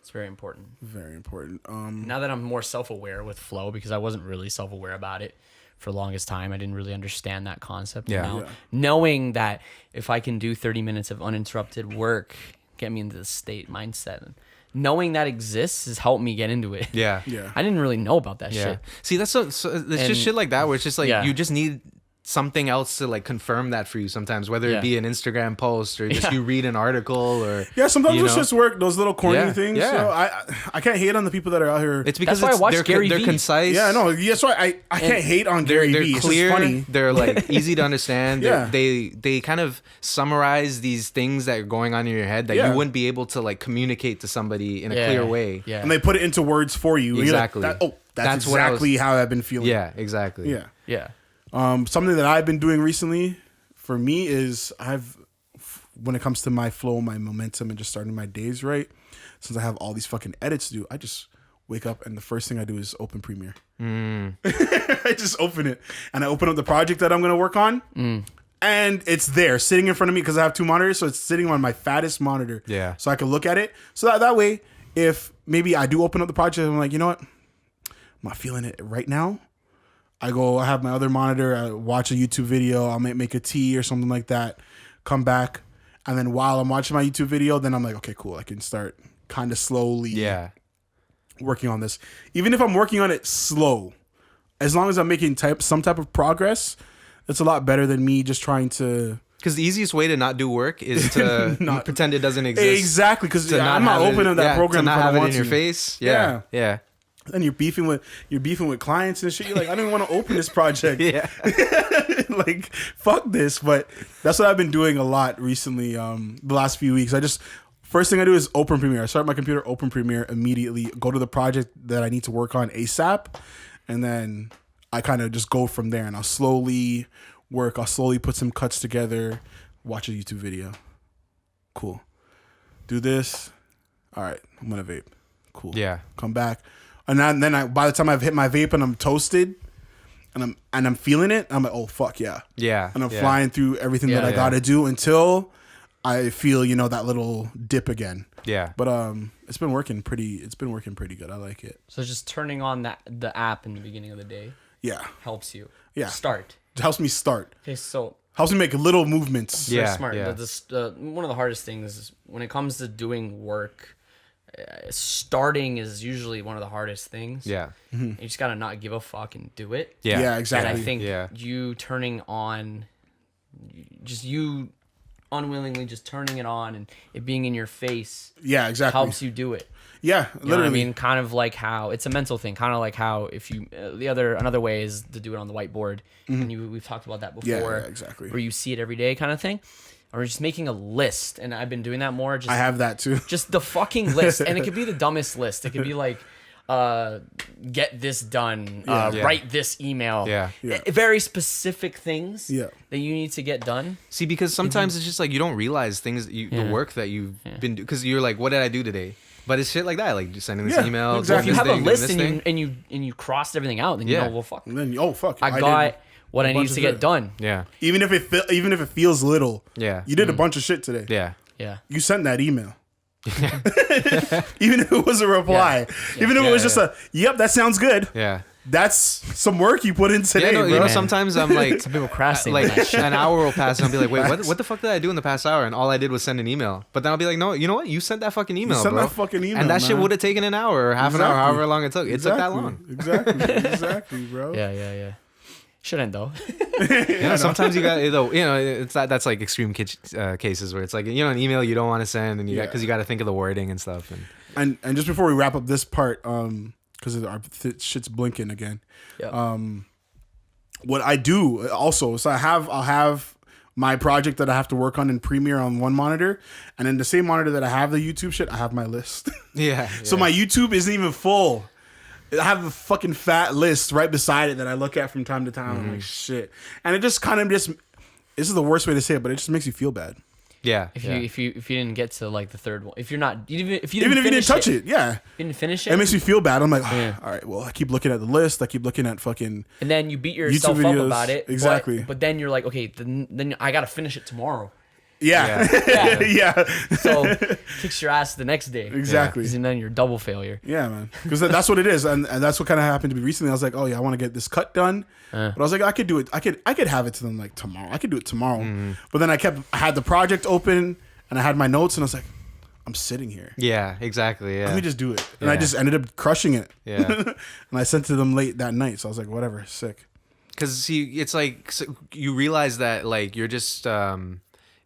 Speaker 3: It's very important.
Speaker 1: Very important.
Speaker 3: Now that I'm more self-aware with flow, because I wasn't really self-aware about it for the longest time. I didn't really understand that concept.
Speaker 2: Yeah.
Speaker 3: Now, knowing that if I can do 30 minutes of uninterrupted work, get me into the state mindset, and knowing that exists has helped me get into it.
Speaker 2: Yeah.
Speaker 3: I didn't really know about that shit.
Speaker 2: See, that's it's just shit like that where it's just like
Speaker 3: Yeah.
Speaker 2: you just need something else to like confirm that for you sometimes, whether it be an Instagram post or just you read an article or
Speaker 1: sometimes those just work, those little corny things.
Speaker 2: Yeah.
Speaker 1: So I can't hate on the people that are out here.
Speaker 2: It's because
Speaker 3: That's why I watch
Speaker 2: they're,
Speaker 3: Gary
Speaker 2: they're
Speaker 3: Vee.
Speaker 2: concise.
Speaker 1: Yeah, no, that's why I can't hate on Gary
Speaker 2: They're
Speaker 1: Vee. It's
Speaker 2: clear.
Speaker 1: just funny.
Speaker 2: They're like easy to understand.
Speaker 1: Yeah.
Speaker 2: They kind of summarize these things that are going on in your head that you wouldn't be able to like communicate to somebody in a clear way.
Speaker 3: Yeah.
Speaker 1: And they put it into words for you. And you're like,
Speaker 2: Exactly.
Speaker 1: that's
Speaker 2: what I
Speaker 1: exactly how I've been feeling.
Speaker 2: Yeah, exactly.
Speaker 1: Yeah.
Speaker 3: Yeah.
Speaker 1: Something that I've been doing recently for me is when it comes to my flow, my momentum, and just starting my days right, since I have all these fucking edits to do, I just wake up and the first thing I do is open Premiere. I just open it and I open up the project that I'm going to work on. And it's there sitting in front of me because I have two monitors. So it's sitting on my fattest monitor.
Speaker 2: Yeah.
Speaker 1: So I can look at it. So that way, if maybe I do open up the project, I'm like, you know what? I'm not feeling it right now. I have my other monitor, I watch a YouTube video, I'll make a tea or something like that, come back, and then while I'm watching my YouTube video, then I'm like, okay, cool, I can start kind of slowly working on this. Even if I'm working on it slow, as long as I'm making some type of progress, it's a lot better than me just trying to...
Speaker 2: Because the easiest way to not do work is to pretend it doesn't exist.
Speaker 1: Exactly, because I'm not opening that program
Speaker 2: to not
Speaker 1: if I
Speaker 2: have
Speaker 1: don't
Speaker 2: it
Speaker 1: want
Speaker 2: in your
Speaker 1: to.
Speaker 2: face.
Speaker 1: Yeah.
Speaker 2: Yeah.
Speaker 1: And you're beefing with clients and shit. You're like, I don't even want to open this project.
Speaker 2: Yeah.
Speaker 1: Like, fuck this. But that's what I've been doing a lot recently. The last few weeks, first thing I do is open Premiere. I start my computer, open Premiere immediately, go to the project that I need to work on ASAP, and then I kind of just go from there. And I'll slowly work. I'll slowly put some cuts together, watch a YouTube video. Cool. Do this. All right, I'm gonna vape. Cool.
Speaker 2: Yeah.
Speaker 1: Come back. And then by the time I've hit my vape and I'm toasted and I'm feeling it, I'm like, oh fuck yeah.
Speaker 2: Yeah.
Speaker 1: And I'm flying through everything that I gotta do until I feel, that little dip again.
Speaker 2: Yeah.
Speaker 1: But it's been working pretty good. I like it.
Speaker 3: So just turning on the app in the beginning of the day
Speaker 1: Yeah.
Speaker 3: helps you.
Speaker 1: Yeah.
Speaker 3: Start.
Speaker 1: It helps me start.
Speaker 3: Okay, so
Speaker 1: Helps me make little movements.
Speaker 2: Yeah.
Speaker 3: very smart.
Speaker 2: Yeah.
Speaker 3: One of the hardest things is when it comes to doing work, starting is usually one of the hardest things.
Speaker 2: Yeah.
Speaker 3: You just gotta not give a fuck and do it.
Speaker 2: Yeah.
Speaker 1: Yeah, exactly.
Speaker 3: And I think
Speaker 2: Yeah.
Speaker 3: you turning on, just you unwillingly just turning it on and it being in your face
Speaker 1: Yeah, exactly.
Speaker 3: helps you do it.
Speaker 1: Yeah,
Speaker 3: You know what
Speaker 1: literally.
Speaker 3: I mean, kind of like how it's a mental thing. Kind of like how if you another way is to do it on the whiteboard, and we've talked about that before.
Speaker 1: Yeah, exactly.
Speaker 3: Where you see it every day, kind of thing, or just making a list. And I've been doing that more. Just
Speaker 1: I have that too.
Speaker 3: just the fucking list, and it could be the dumbest list. It could be like, get this done, write this email.
Speaker 2: Yeah.
Speaker 3: Very specific things.
Speaker 1: Yeah.
Speaker 3: That you need to get done.
Speaker 2: See, because sometimes it's just like you don't realize things, the work that you've been doing. Because you're like, what did I do today? But it's shit like that, like just sending this email.
Speaker 1: Exactly.
Speaker 3: If you have a
Speaker 2: doing
Speaker 3: list
Speaker 2: this
Speaker 3: and
Speaker 2: thing.
Speaker 3: you crossed everything out, then you know, well, fuck.
Speaker 1: And then fuck.
Speaker 3: I got
Speaker 1: did
Speaker 3: what
Speaker 1: a
Speaker 3: I
Speaker 1: bunch
Speaker 3: need
Speaker 1: of
Speaker 3: to get
Speaker 1: shit.
Speaker 3: done.
Speaker 2: Yeah.
Speaker 1: Even if it feels little.
Speaker 2: Yeah.
Speaker 1: You did a bunch of shit today.
Speaker 2: Yeah.
Speaker 3: Yeah.
Speaker 1: You sent that email. Even if it was a reply. Even if it was just yep, that sounds good.
Speaker 2: Yeah.
Speaker 1: That's some work you put in today,
Speaker 2: Yeah, no,
Speaker 1: bro.
Speaker 2: you know, sometimes I'm like,
Speaker 3: Some people procrastinate.
Speaker 2: like an hour will pass and I'll be like, wait, what the fuck did I do in the past hour? And all I did was send an email. But then I'll be like, no, you know what? You sent that fucking email,
Speaker 1: sent
Speaker 2: bro.
Speaker 1: that fucking email,
Speaker 2: and that shit
Speaker 1: man.
Speaker 2: would have taken an hour or half an hour, however long it took. It took that long.
Speaker 1: Exactly, bro.
Speaker 3: Yeah. Shouldn't though.
Speaker 2: Sometimes you got, it's that's like extreme cases where it's like, an email you don't want to send and because you got to think of the wording and stuff.
Speaker 1: And just before we wrap up this part, because our shit's blinking again.
Speaker 3: Yeah.
Speaker 1: What I do also, so I'll have my project that I have to work on in Premiere on one monitor, and then the same monitor that I have the YouTube shit, I have my list.
Speaker 2: Yeah.
Speaker 1: So my YouTube isn't even full. I have a fucking fat list right beside it that I look at from time to time. I'm like, shit. And it just kind of this is the worst way to say it, but it just makes you feel bad.
Speaker 2: Yeah.
Speaker 3: If you didn't get to like the third one, if you didn't
Speaker 1: touch it, yeah.
Speaker 3: You didn't finish it.
Speaker 1: It makes me feel bad. I'm like, all right, well, I keep looking at the list. I keep looking at fucking
Speaker 3: and then you beat yourself
Speaker 1: YouTube
Speaker 3: up
Speaker 1: videos.
Speaker 3: about it.
Speaker 1: Exactly.
Speaker 3: But then you're like, okay, then I gotta finish it tomorrow.
Speaker 1: Yeah. Yeah.
Speaker 3: So kicks your ass the next day.
Speaker 1: Exactly.
Speaker 3: And then you're double failure.
Speaker 1: Yeah, man. Because that's what it is, and that's what kind of happened to me recently. I was like, oh yeah, I want to get this cut done, but I was like, I could do it. I could have it to them like tomorrow. I could do it tomorrow. But then I had the project open and I had my notes, and I was like, I'm sitting here.
Speaker 2: Yeah, exactly. Yeah.
Speaker 1: Let me just do it, and I just ended up crushing it.
Speaker 2: Yeah.
Speaker 1: And I sent it to them late that night, so I was like, whatever, sick.
Speaker 2: Because it's like you realize that like you're just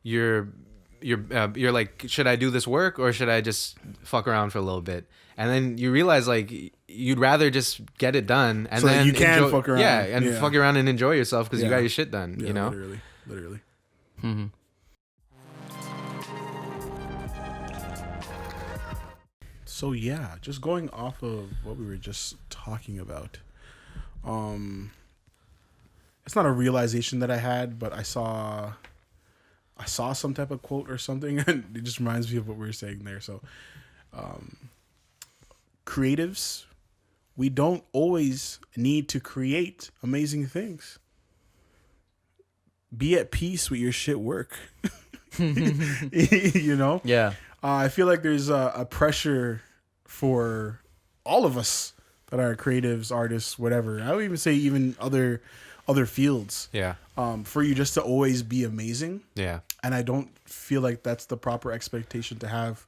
Speaker 2: you're like, should I do this work or should I just fuck around for a little bit? And then you realize like you'd rather just get it done and
Speaker 1: so
Speaker 2: then
Speaker 1: you can
Speaker 2: enjoy,
Speaker 1: fuck around.
Speaker 2: fuck around and enjoy yourself because you got your shit done.
Speaker 1: Yeah,
Speaker 2: you know,
Speaker 1: literally.
Speaker 3: Mm-hmm.
Speaker 1: So yeah, just going off of what we were just talking about. It's not a realization that I had, but I saw some type of quote or something, and it just reminds me of what we were saying there. So, creatives, we don't always need to create amazing things. Be at peace with your shit work. You know?
Speaker 3: Yeah.
Speaker 1: I feel like there's a pressure for all of us that are creatives, artists, whatever. I would even say even other fields.
Speaker 2: Yeah.
Speaker 1: For you just to always be amazing.
Speaker 2: Yeah.
Speaker 1: And I don't feel like that's the proper expectation to have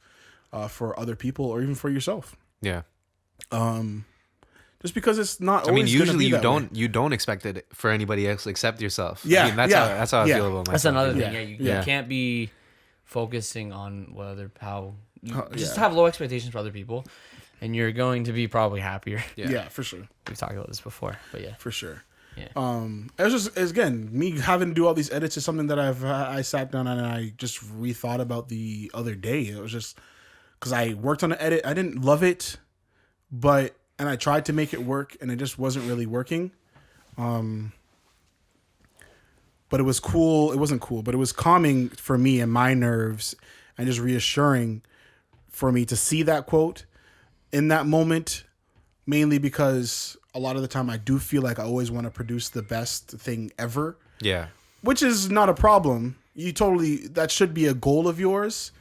Speaker 1: for other people or even for yourself.
Speaker 2: Yeah.
Speaker 1: Just because it's not.
Speaker 2: I mean,
Speaker 1: always
Speaker 2: usually
Speaker 1: gonna be
Speaker 2: you don't expect it for anybody else except yourself.
Speaker 1: Yeah.
Speaker 2: I mean, that's how I feel about myself.
Speaker 3: That's another
Speaker 2: you know?
Speaker 3: thing. Yeah, you can't be focusing on how you just
Speaker 1: yeah.
Speaker 3: have low expectations for other people, and you're going to be probably happier.
Speaker 1: Yeah, for sure.
Speaker 3: We've talked about this before, but yeah,
Speaker 1: For sure.
Speaker 3: yeah.
Speaker 1: It's again, me having to do all these edits is something that I sat down and I just rethought about the other day. It was just because I worked on the edit. I didn't love it, and I tried to make it work, and it just wasn't really working. But it was cool. It wasn't cool, but it was calming for me and my nerves, and just reassuring for me to see that quote in that moment, mainly because a lot of the time I do feel like I always want to produce the best thing ever.
Speaker 2: Yeah.
Speaker 1: Which is not a problem. That should be a goal of yours.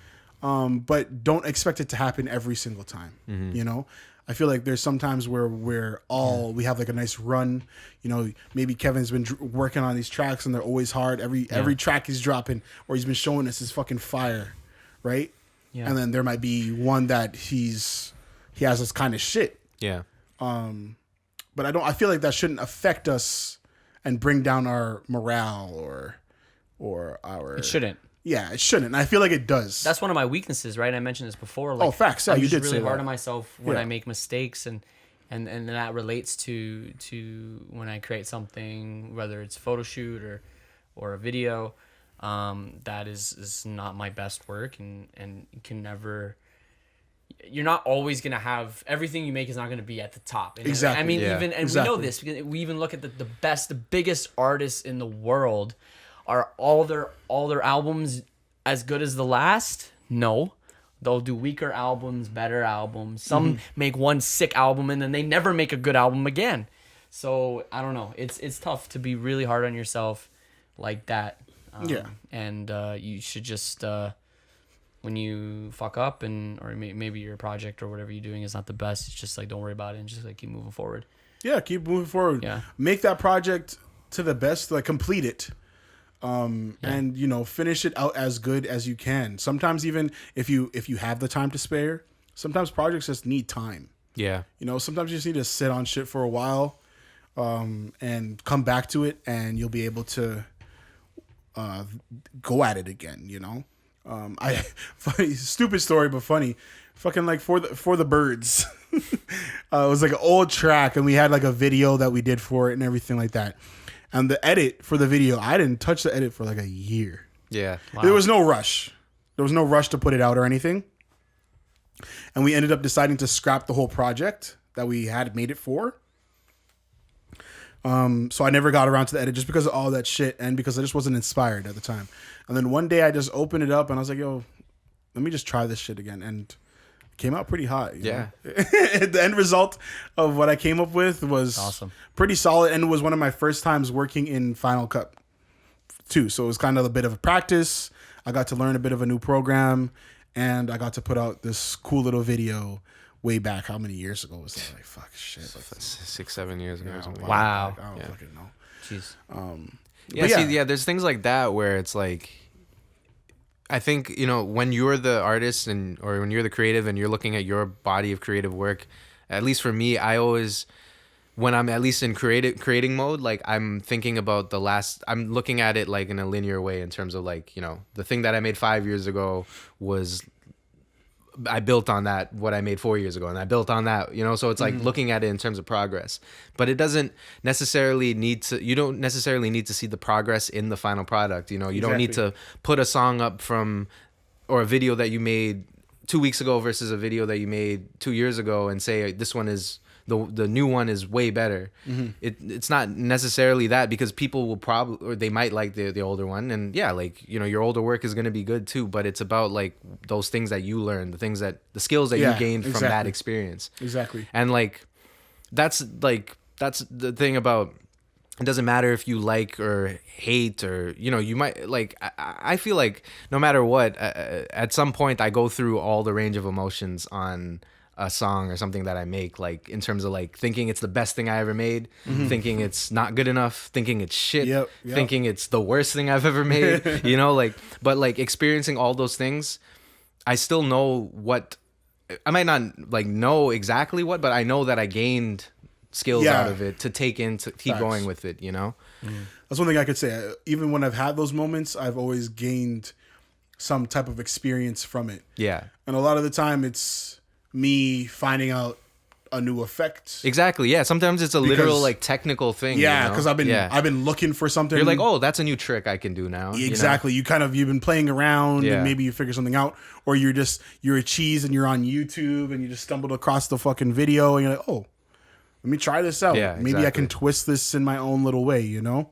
Speaker 1: But don't expect it to happen every single time.
Speaker 2: Mm-hmm.
Speaker 1: You know, I feel like there's sometimes where we have like a nice run. You know, maybe Kevin's been working on these tracks and they're always hard. Every track he's dropping or he's been showing us is fucking fire, right?
Speaker 3: Yeah.
Speaker 1: And then there might be one that he has this kind of shit.
Speaker 2: Yeah.
Speaker 1: But I feel like that shouldn't affect us and bring down our morale or our.
Speaker 3: It shouldn't.
Speaker 1: Yeah, it shouldn't. I feel like it does.
Speaker 3: That's one of my weaknesses, right? I mentioned this before. Like,
Speaker 1: facts. Yeah,
Speaker 3: I'm
Speaker 1: you
Speaker 3: just
Speaker 1: did
Speaker 3: really
Speaker 1: say
Speaker 3: hard
Speaker 1: that.
Speaker 3: on myself when
Speaker 1: Yeah.
Speaker 3: I make mistakes, and that relates to when I create something, whether it's a photo shoot or a video. That is not my best work, and you can never. You're not always gonna have everything you make is not gonna be at the top. And
Speaker 1: Exactly.
Speaker 3: I mean,
Speaker 2: Yeah.
Speaker 3: we know
Speaker 1: Exactly.
Speaker 3: this because we even look at the biggest artists in the world. Are all their albums as good as the last? No. They'll do weaker albums, better albums. Some make one sick album and then they never make a good album again. So I don't know. It's tough to be really hard on yourself like that.
Speaker 1: Yeah.
Speaker 3: And you should just when you fuck up or maybe your project or whatever you're doing is not the best, it's just like don't worry about it and just like keep moving forward.
Speaker 1: Yeah, keep moving forward.
Speaker 3: Yeah.
Speaker 1: Make that project to the best, like complete it. And you know, finish it out as good as you can. Sometimes even if you have the time to spare, sometimes projects just need time.
Speaker 2: Yeah.
Speaker 1: You know, sometimes you just need to sit on shit for a while, and come back to it, and you'll be able to go at it again. You know, funny, stupid story, but funny. Fucking like for the birds, it was like an old track, and we had like a video that we did for it and everything like that. And the edit for the video, I didn't touch the edit for like a year.
Speaker 2: Yeah.
Speaker 3: Wow.
Speaker 1: There was no rush. There was no rush to put it out or anything. And we ended up deciding to scrap the whole project that we had made it for. So I never got around to the edit just because of all that shit and because I just wasn't inspired at the time. And then one day I just opened it up and I was like, yo, let me just try this shit again. And it came out pretty hot. You know? The end result of what I came up with was
Speaker 3: awesome,
Speaker 1: pretty solid. And it was one of my first times working in Final Cut too. So it was kind of a bit of a practice. I got to learn a bit of a new program and I got to put out this cool little video way back. How many years ago was that? Like, fuck, shit. Like
Speaker 2: 6-7 years ago or something.
Speaker 3: Wow.
Speaker 1: I don't fucking know.
Speaker 2: Jeez. There's things like that where it's like, I think, you know, when you're the artist or when you're the creative and you're looking at your body of creative work, at least for me, I always, when I'm at least in creating mode, like I'm thinking about I'm looking at it like in a linear way in terms of like, you know, the thing that I made 5 years ago was, I built on that, what I made 4 years ago, and I built on that, you know, so it's like looking at it in terms of progress, but it doesn't necessarily you don't necessarily need to see the progress in the final product. You know, you don't need to put a song up or a video that you made 2 weeks ago versus a video that you made 2 years ago and say this one is the new one is way better. It's not necessarily that, because people will probably, or they might like the older one, and yeah, like, you know, your older work is going to be good too, but it's about like those things that you learned, the skills that you gained from that experience.
Speaker 1: Exactly.
Speaker 2: And like that's the thing about, it doesn't matter if you like or hate, or, you know, you might like, I feel like no matter what, at some point I go through all the range of emotions on a song or something that I make, like in terms of like thinking it's the best thing I ever made, thinking it's not good enough, thinking it's shit, thinking it's the worst thing I've ever made, you know, like, but like experiencing all those things, I still know I might not like know exactly what, but I know that I gained skills out of it to take in, to keep going with it, you know?
Speaker 1: That's one thing I could say. Even when I've had those moments, I've always gained some type of experience from it.
Speaker 2: Yeah.
Speaker 1: And a lot of the time it's me finding out a new effect.
Speaker 2: Exactly. Yeah. Sometimes it's literal like technical thing.
Speaker 1: Yeah, because I've been looking for something.
Speaker 2: You're like, oh, that's a new trick I can do now.
Speaker 1: Exactly. You know? You've been playing around and maybe you figure something out, or you're a cheese and you're on YouTube and you just stumbled across the fucking video and you're like, oh, let me try this out.
Speaker 2: Yeah,
Speaker 1: maybe I can twist this in my own little way, you know?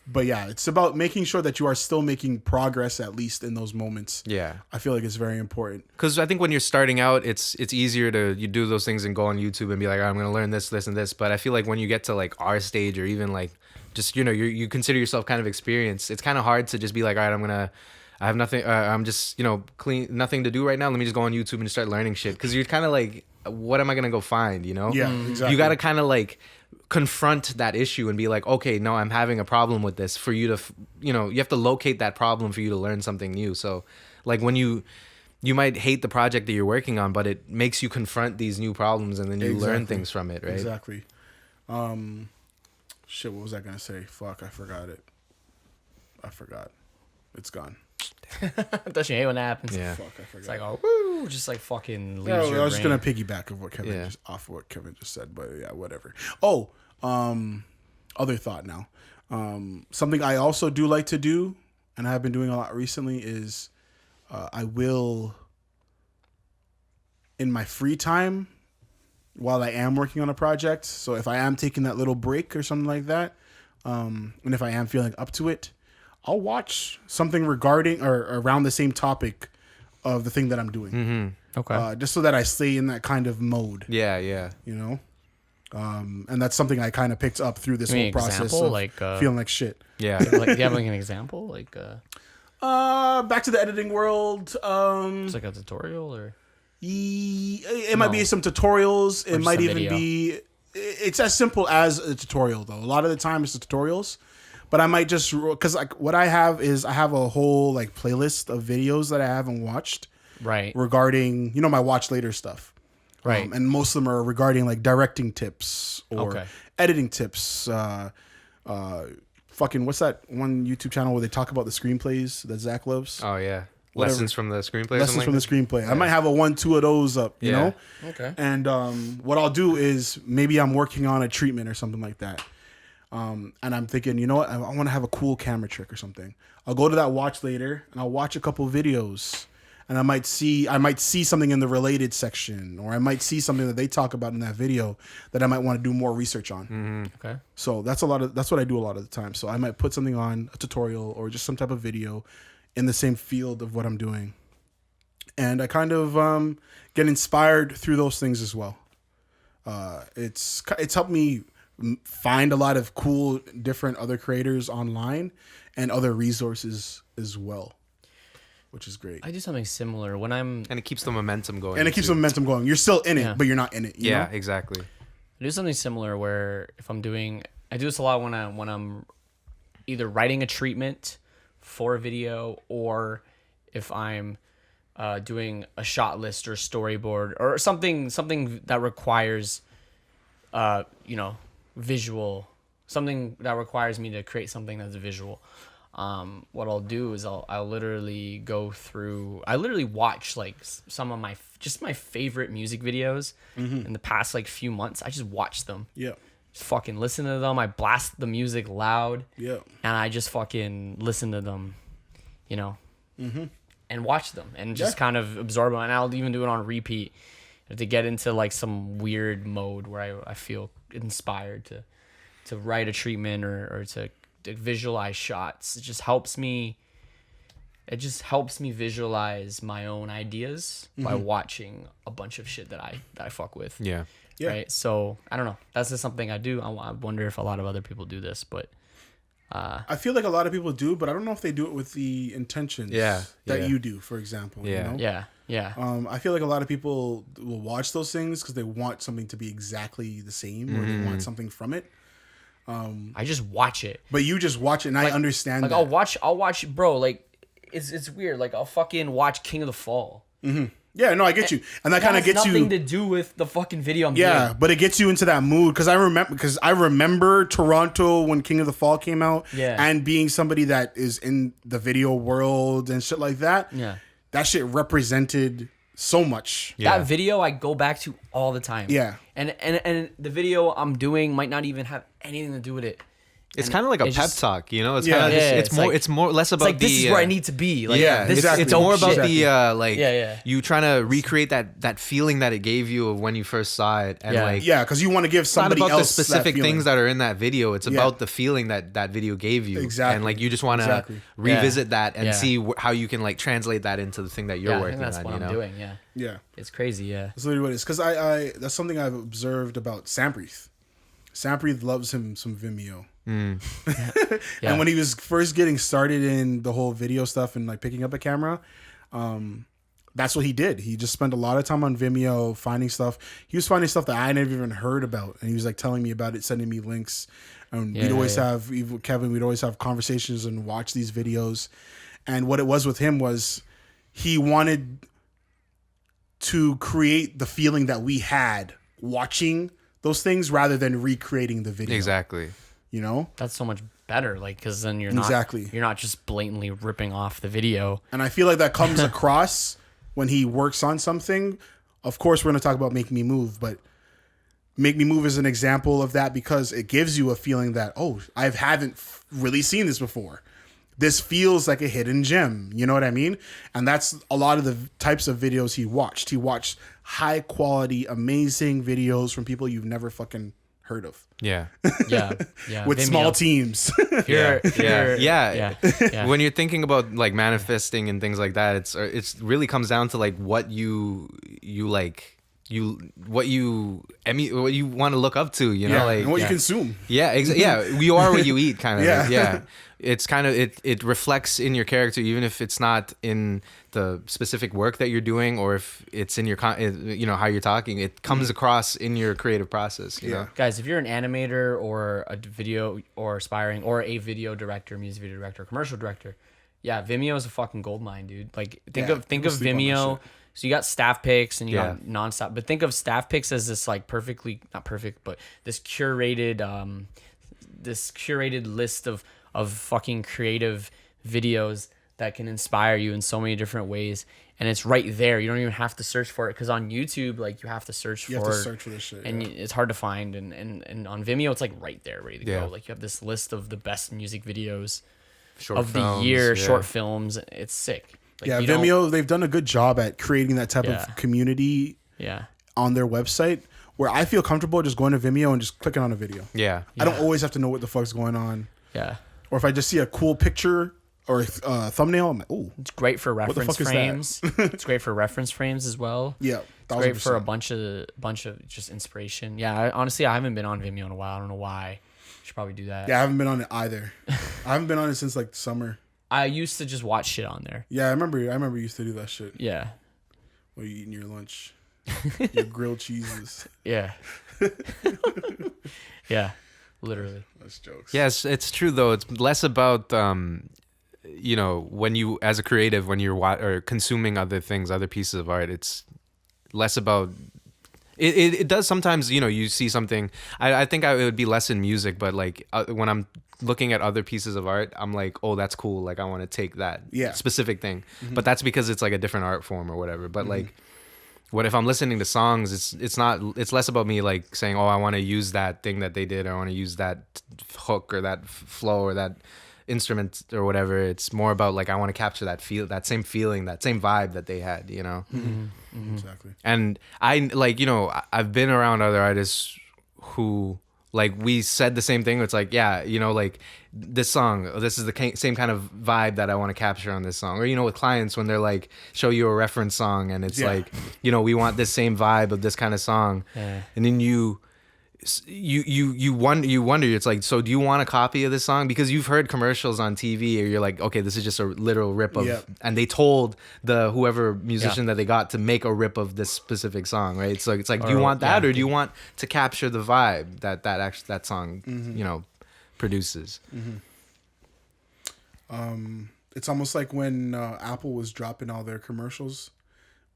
Speaker 1: But yeah, it's about making sure that you are still making progress, at least in those moments. Yeah. I feel like it's very important.
Speaker 2: Because I think when you're starting out, it's easier to you do those things and go on YouTube and be like, I'm going to learn this, this, and this. But I feel like when you get to like our stage, or even like just, you know, you consider yourself kind of experienced, it's kind of hard to just be like, all right, I have nothing, I'm just, you know, nothing to do right now. Let me just go on YouTube and start learning shit. Because you're kind of like, what am I going to go find, you know?
Speaker 1: Yeah, exactly.
Speaker 2: You got to kind of like confront that issue and be like, okay, no, I'm having a problem with this, for you to, you know, you have to locate that problem for you to learn something new. So like when you might hate the project that you're working on, but it makes you confront these new problems, and then you learn things from it, right?
Speaker 1: Exactly. Shit, what was I going to say? Fuck, I forgot it. It's gone.
Speaker 3: Don't you hate when that happens?
Speaker 2: Yeah.
Speaker 1: Fuck, I forgot.
Speaker 3: It's like, oh, woo, just like fucking leaves your
Speaker 1: I was just
Speaker 3: brain.
Speaker 1: gonna piggyback of what Kevin just said, but yeah, whatever. Oh, other thought now. Something I also do like to do, and I have been doing a lot recently, is I will, in my free time, while I am working on a project. So if I am taking that little break or something like that, and if I am feeling up to it, I'll watch something regarding or around the same topic of the thing that I'm doing.
Speaker 2: Mm-hmm.
Speaker 3: Okay.
Speaker 1: Just so that I stay in that kind of mode.
Speaker 2: Yeah, yeah.
Speaker 1: You know? And that's something I kind of picked up through this whole process of feeling like shit.
Speaker 2: Yeah.
Speaker 3: Like, do you have like an example? Like
Speaker 1: back to the editing world.
Speaker 3: It's like a tutorial, or
Speaker 1: it might be some tutorials. It might even be, it's as simple as a tutorial though. A lot of the time it's the tutorials. But I might just, because like what I have is I have a whole like playlist of videos that I haven't watched,
Speaker 3: right,
Speaker 1: regarding, you know, my watch later stuff,
Speaker 3: right,
Speaker 1: and most of them are regarding like directing tips or editing tips. Fucking what's that one YouTube channel where they talk about the screenplays that Zach loves?
Speaker 2: Oh yeah, lessons from the screenplay.
Speaker 1: Lessons from the screenplay. Yeah. I might have 1-2 of those up, you know.
Speaker 3: Okay.
Speaker 1: And what I'll do is maybe I'm working on a treatment or something like that. And I'm thinking, you know what? I want to have a cool camera trick or something. I'll go to that watch later and I'll watch a couple videos and I might see something in the related section, or I might see something that they talk about in that video that I might want to do more research on.
Speaker 3: Okay.
Speaker 1: So that's what I do a lot of the time. So I might put something on, a tutorial or just some type of video in the same field of what I'm doing, and I kind of get inspired through those things as well. It's helped me find a lot of cool different other creators online and other resources as well, which is great.
Speaker 3: I do something similar when I'm.
Speaker 2: And it keeps the momentum going.
Speaker 1: And it keeps the momentum going. You're still in it, but you're not in it. You know?
Speaker 2: Exactly.
Speaker 3: I do something similar where if I'm doing, I do this a lot when I'm either writing a treatment for a video, or if I'm doing a shot list or storyboard or something that requires visual, something that requires me to create something that's visual. What I'll do is I'll literally go through, I literally watch like some of my favorite music videos in the past like few months. I just watch them.
Speaker 1: Yeah.
Speaker 3: Just fucking listen to them. I blast the music loud.
Speaker 1: Yeah.
Speaker 3: And I just fucking listen to them, and watch them and just kind of absorb them. And I'll even do it on repeat to get into like some weird mode where I feel inspired to write a treatment or to visualize shots. It just helps me visualize my own ideas by watching a bunch of shit that I fuck with.
Speaker 2: Yeah.
Speaker 3: Right. So I don't know. That's just something I do. I wonder if a lot of other people do this, but
Speaker 1: I feel like a lot of people do, but I don't know if they do it with the intentions that you do, for example.
Speaker 2: Yeah.
Speaker 1: You know?
Speaker 3: Yeah.
Speaker 1: I feel like a lot of people will watch those things because they want something to be exactly the same, or they want something from it.
Speaker 3: I just watch it.
Speaker 1: But you just watch it, and I understand
Speaker 3: Like
Speaker 1: that.
Speaker 3: I'll watch, bro. Like it's weird. Like I'll fucking watch King of the Fall.
Speaker 1: Yeah, no, I get you, and that kind of gets
Speaker 3: nothing
Speaker 1: you.
Speaker 3: to do with the fucking video I'm doing.
Speaker 1: But it gets you into that mood because I remember Toronto when King of the Fall came out, and being somebody that is in the video world and shit like that.
Speaker 3: Yeah,
Speaker 1: that shit represented so much.
Speaker 3: That video I go back to all the time.
Speaker 1: Yeah,
Speaker 3: and the video I'm doing might not even have anything to do with it.
Speaker 2: It's kind of like a pep talk, you know. It's kind of it's more less about
Speaker 3: like, this is where I need to be. Like,
Speaker 1: exactly.
Speaker 2: It's more about the you trying to recreate that feeling that it gave you of when you first saw it, and
Speaker 1: because you want to give somebody
Speaker 2: else. It's not about
Speaker 1: else
Speaker 2: the specific things that are in that video. It's about the feeling that video gave you,
Speaker 1: exactly.
Speaker 2: And like you just want to revisit that and see how you can like translate that into the thing that you're working on.
Speaker 3: That's what I'm doing. Yeah, it's crazy. Yeah,
Speaker 1: that's literally what it is. Because I that's something I've observed about Sampreeth. Sampreeth loves him some Vimeo. And when he was first getting started in the whole video stuff and like picking up a camera, that's what he did. He just spent a lot of time on Vimeo finding stuff. He was finding stuff that I never even heard about, and he was like telling me about it, sending me links. And we'd always have Kevin. We'd always have conversations and watch these videos. And what it was with him was he wanted to create the feeling that we had watching those things rather than recreating the video.
Speaker 2: Exactly.
Speaker 1: You know?
Speaker 3: That's so much better, like, because then you're not just blatantly ripping off the video.
Speaker 1: And I feel like that comes across when he works on something. Of course, we're going to talk about Make Me Move, but Make Me Move is an example of that because it gives you a feeling that, I haven't really seen this before. This feels like a hidden gem. You know what I mean? And that's a lot of the types of videos he watched. He watched high quality, amazing videos from people you've never fucking heard of.
Speaker 3: Yeah.
Speaker 1: With
Speaker 3: Vimeo.
Speaker 1: small teams.
Speaker 2: Yeah. When you're thinking about like manifesting and things like that, it's really comes down to like what you like. What you want to look up to, you know, like
Speaker 1: and what you consume.
Speaker 2: You are what you eat, kind of. It's kind of it reflects in your character, even if it's not in the specific work that you're doing, or if it's in your how you're talking. It comes across in your creative process. You know?
Speaker 3: Guys, if you're an animator or a video or aspiring or a video director, music video director, commercial director, Vimeo is a fucking goldmine, dude. Like think of Vimeo. So you got staff picks and you got non-staff, but think of staff picks as this like not perfect, but this curated list of fucking creative videos that can inspire you in so many different ways. And it's right there. You don't even have to search for it, because on YouTube, like, you have to search for
Speaker 1: this shit,
Speaker 3: and it's hard to find. And on Vimeo, it's like right there, ready to go. Like, you have this list of the best music videos
Speaker 2: short
Speaker 3: the year, short films. It's sick. Like,
Speaker 1: Yeah,
Speaker 3: you don't-
Speaker 1: Vimeo, they've done a good job at creating that type
Speaker 3: Yeah.
Speaker 1: of community
Speaker 3: Yeah.
Speaker 1: on their website where I feel comfortable just going to Vimeo and just clicking on a video.
Speaker 2: Yeah.
Speaker 1: I don't
Speaker 3: Yeah.
Speaker 1: always have to know what the fuck's going on.
Speaker 3: Yeah.
Speaker 1: Or if I just see a cool picture or a thumbnail, I'm like, ooh,
Speaker 3: It's great for
Speaker 1: the
Speaker 3: reference
Speaker 1: fuck is
Speaker 3: frames.
Speaker 1: that?
Speaker 3: It's great for reference frames as well.
Speaker 1: yeah.
Speaker 3: It's great for a
Speaker 1: 1000%.
Speaker 3: bunch of just inspiration. Yeah, honestly, I haven't been on Vimeo in a while. I don't know why. Should probably do that.
Speaker 1: Yeah, I haven't been on it either. I haven't been on it since like summer.
Speaker 3: I used to just watch shit on there.
Speaker 1: Yeah, I remember you used to do that shit.
Speaker 3: Yeah.
Speaker 1: While you eating your lunch. Your grilled cheeses.
Speaker 3: Yeah. Yeah. Literally.
Speaker 1: That's jokes.
Speaker 2: Yes, it's true though. It's less about you know, when you as a creative, when you're or consuming other things, other pieces of art, it's less about. It does sometimes, you know, you see something. I think it would be less in music, but like when I'm looking at other pieces of art, I'm like, oh, that's cool. Like I want to take that specific thing, but that's because it's like a different art form or whatever. But like, what if I'm listening to songs? It's less about me like saying, oh, I want to use that thing that they did, or I want to use that hook or that flow or that instrument or whatever. It's more about like I want to capture that same feeling, that same vibe that they had, you know.
Speaker 1: Exactly.
Speaker 2: And I like, you know, I've been around other artists who like we said the same thing. It's like, yeah, you know, like this song, this is the same kind of vibe that I want to capture on this song. Or, you know, with clients when they're like, show you a reference song and it's like, you know, we want this same vibe of this kind of song.
Speaker 3: Yeah.
Speaker 2: And then you wonder, it's like, so do you want a copy of this song? Because you've heard commercials on TV or you're like, okay, this is just a literal rip of, and they told the whoever musician that they got to make a rip of this specific song, right? So it's like, do you want that or do you want to capture the vibe that song, you know, produces?
Speaker 1: It's almost like when Apple was dropping all their commercials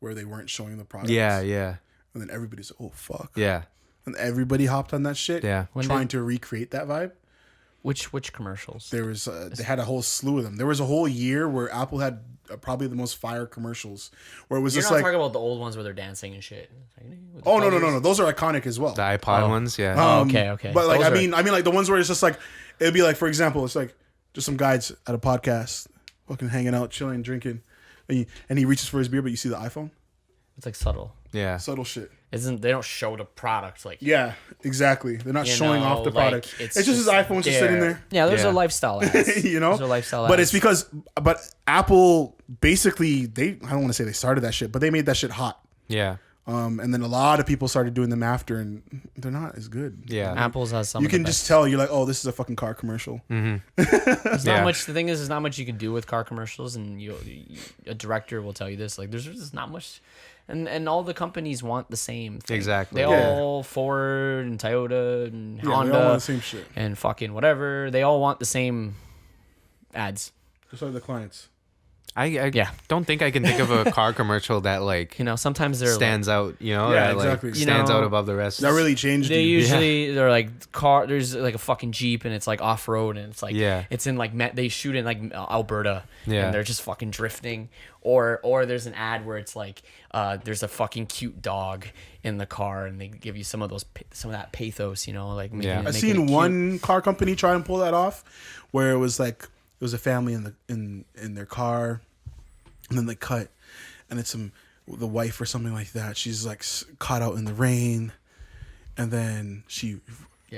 Speaker 1: where they weren't showing the products.
Speaker 2: Yeah.
Speaker 1: And then everybody's, oh, fuck.
Speaker 2: Yeah.
Speaker 1: And everybody hopped on that shit.
Speaker 2: Yeah.
Speaker 1: Trying to recreate that vibe.
Speaker 3: Which commercials?
Speaker 1: There was they had a whole slew of them. There was a whole year where Apple had probably the most fire commercials where it was
Speaker 3: You're
Speaker 1: just
Speaker 3: not
Speaker 1: like,
Speaker 3: talking about the old ones where they're dancing and shit. With the
Speaker 1: oh no,
Speaker 3: colors?
Speaker 1: those are iconic as well.
Speaker 2: The iPod ones. Yeah.
Speaker 3: Oh, okay.
Speaker 1: But like
Speaker 3: Those
Speaker 1: I mean like the ones where it's just like it'd be like, for example, it's like just some guys at a podcast fucking hanging out, chilling, drinking, and he reaches for his beer, but you see the iPhone.
Speaker 3: it's like subtle.
Speaker 2: Yeah.
Speaker 1: Subtle shit.
Speaker 3: They don't show the product like
Speaker 1: Yeah, exactly. They're not
Speaker 3: you
Speaker 1: showing
Speaker 3: know,
Speaker 1: off the
Speaker 3: like,
Speaker 1: product. It's just his iPhone just sitting there.
Speaker 3: Yeah, those
Speaker 2: Yeah.
Speaker 3: are lifestyle ads.
Speaker 1: You know,
Speaker 3: Those are lifestyle
Speaker 1: but
Speaker 3: ads.
Speaker 1: it's because, but Apple basically I don't want to say they started that shit, but they made that shit hot.
Speaker 2: Yeah.
Speaker 1: And then a lot of people started doing them after, and they're not as good.
Speaker 2: Yeah.
Speaker 3: Apple's has some.
Speaker 1: You
Speaker 3: of the
Speaker 1: can
Speaker 3: best.
Speaker 1: just tell. You're like, oh, this is a fucking car commercial.
Speaker 3: There's
Speaker 2: Yeah.
Speaker 3: not much. The thing is, there's not much you can do with car commercials, and a director will tell you this. Like, there's just not much, and all the companies want the same thing.
Speaker 2: Exactly.
Speaker 3: They
Speaker 1: Yeah.
Speaker 3: all Ford and Toyota and
Speaker 1: Yeah, they
Speaker 3: Honda
Speaker 1: all want the same shit.
Speaker 3: and fucking whatever. They all want the same ads.
Speaker 1: Just like the clients.
Speaker 2: I
Speaker 3: Yeah.
Speaker 2: don't think I can think of a car commercial that like
Speaker 3: You know, sometimes they're
Speaker 2: stands out, you know,
Speaker 1: Yeah,
Speaker 2: that, like,
Speaker 1: exactly. You
Speaker 2: stands
Speaker 3: know,
Speaker 2: out above the rest.
Speaker 1: That really changed.
Speaker 3: They
Speaker 1: you.
Speaker 3: usually they're like car. There's like a fucking Jeep and it's like off road and it's like
Speaker 2: Yeah.
Speaker 3: it's in like they shoot in like Alberta
Speaker 2: Yeah.
Speaker 3: and they're just fucking drifting. Or there's an ad where it's like there's a fucking cute dog in the car and they give you some of that pathos, you know, like making,
Speaker 2: Yeah.
Speaker 3: making
Speaker 1: I've
Speaker 3: it
Speaker 1: seen
Speaker 3: cute.
Speaker 1: one car company try and pull that off, where it was like it was a family in their car, and then they cut, and it's the wife or something like that. She's like caught out in the rain, and then she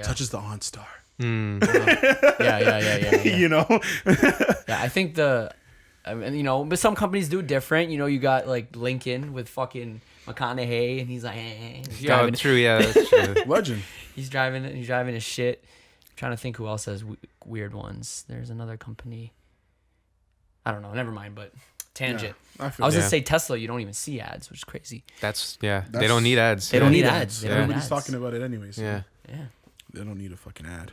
Speaker 1: touches the OnStar.
Speaker 3: Yeah.
Speaker 1: You know,
Speaker 3: Yeah, I think and you know, but some companies do different. You know, you got like Lincoln with fucking McConaughey, and he's like, he's
Speaker 2: Oh,
Speaker 3: driving,
Speaker 2: true. Yeah. That's true.
Speaker 1: legend.
Speaker 3: he's driving his shit. I'm trying to think who else has weird ones. There's another company. I don't know. Never mind. But tangent.
Speaker 1: Yeah, I
Speaker 3: I
Speaker 1: feel
Speaker 3: was
Speaker 1: that.
Speaker 3: gonna say Tesla. You don't even see ads, which is crazy.
Speaker 2: That's yeah. They
Speaker 1: That's-
Speaker 2: don't need ads.
Speaker 3: They
Speaker 2: Yeah.
Speaker 3: don't need ads. They don't need
Speaker 1: Everybody's
Speaker 3: ads.
Speaker 1: talking about it anyways.
Speaker 2: Yeah.
Speaker 3: Yeah.
Speaker 1: They don't need a fucking ad.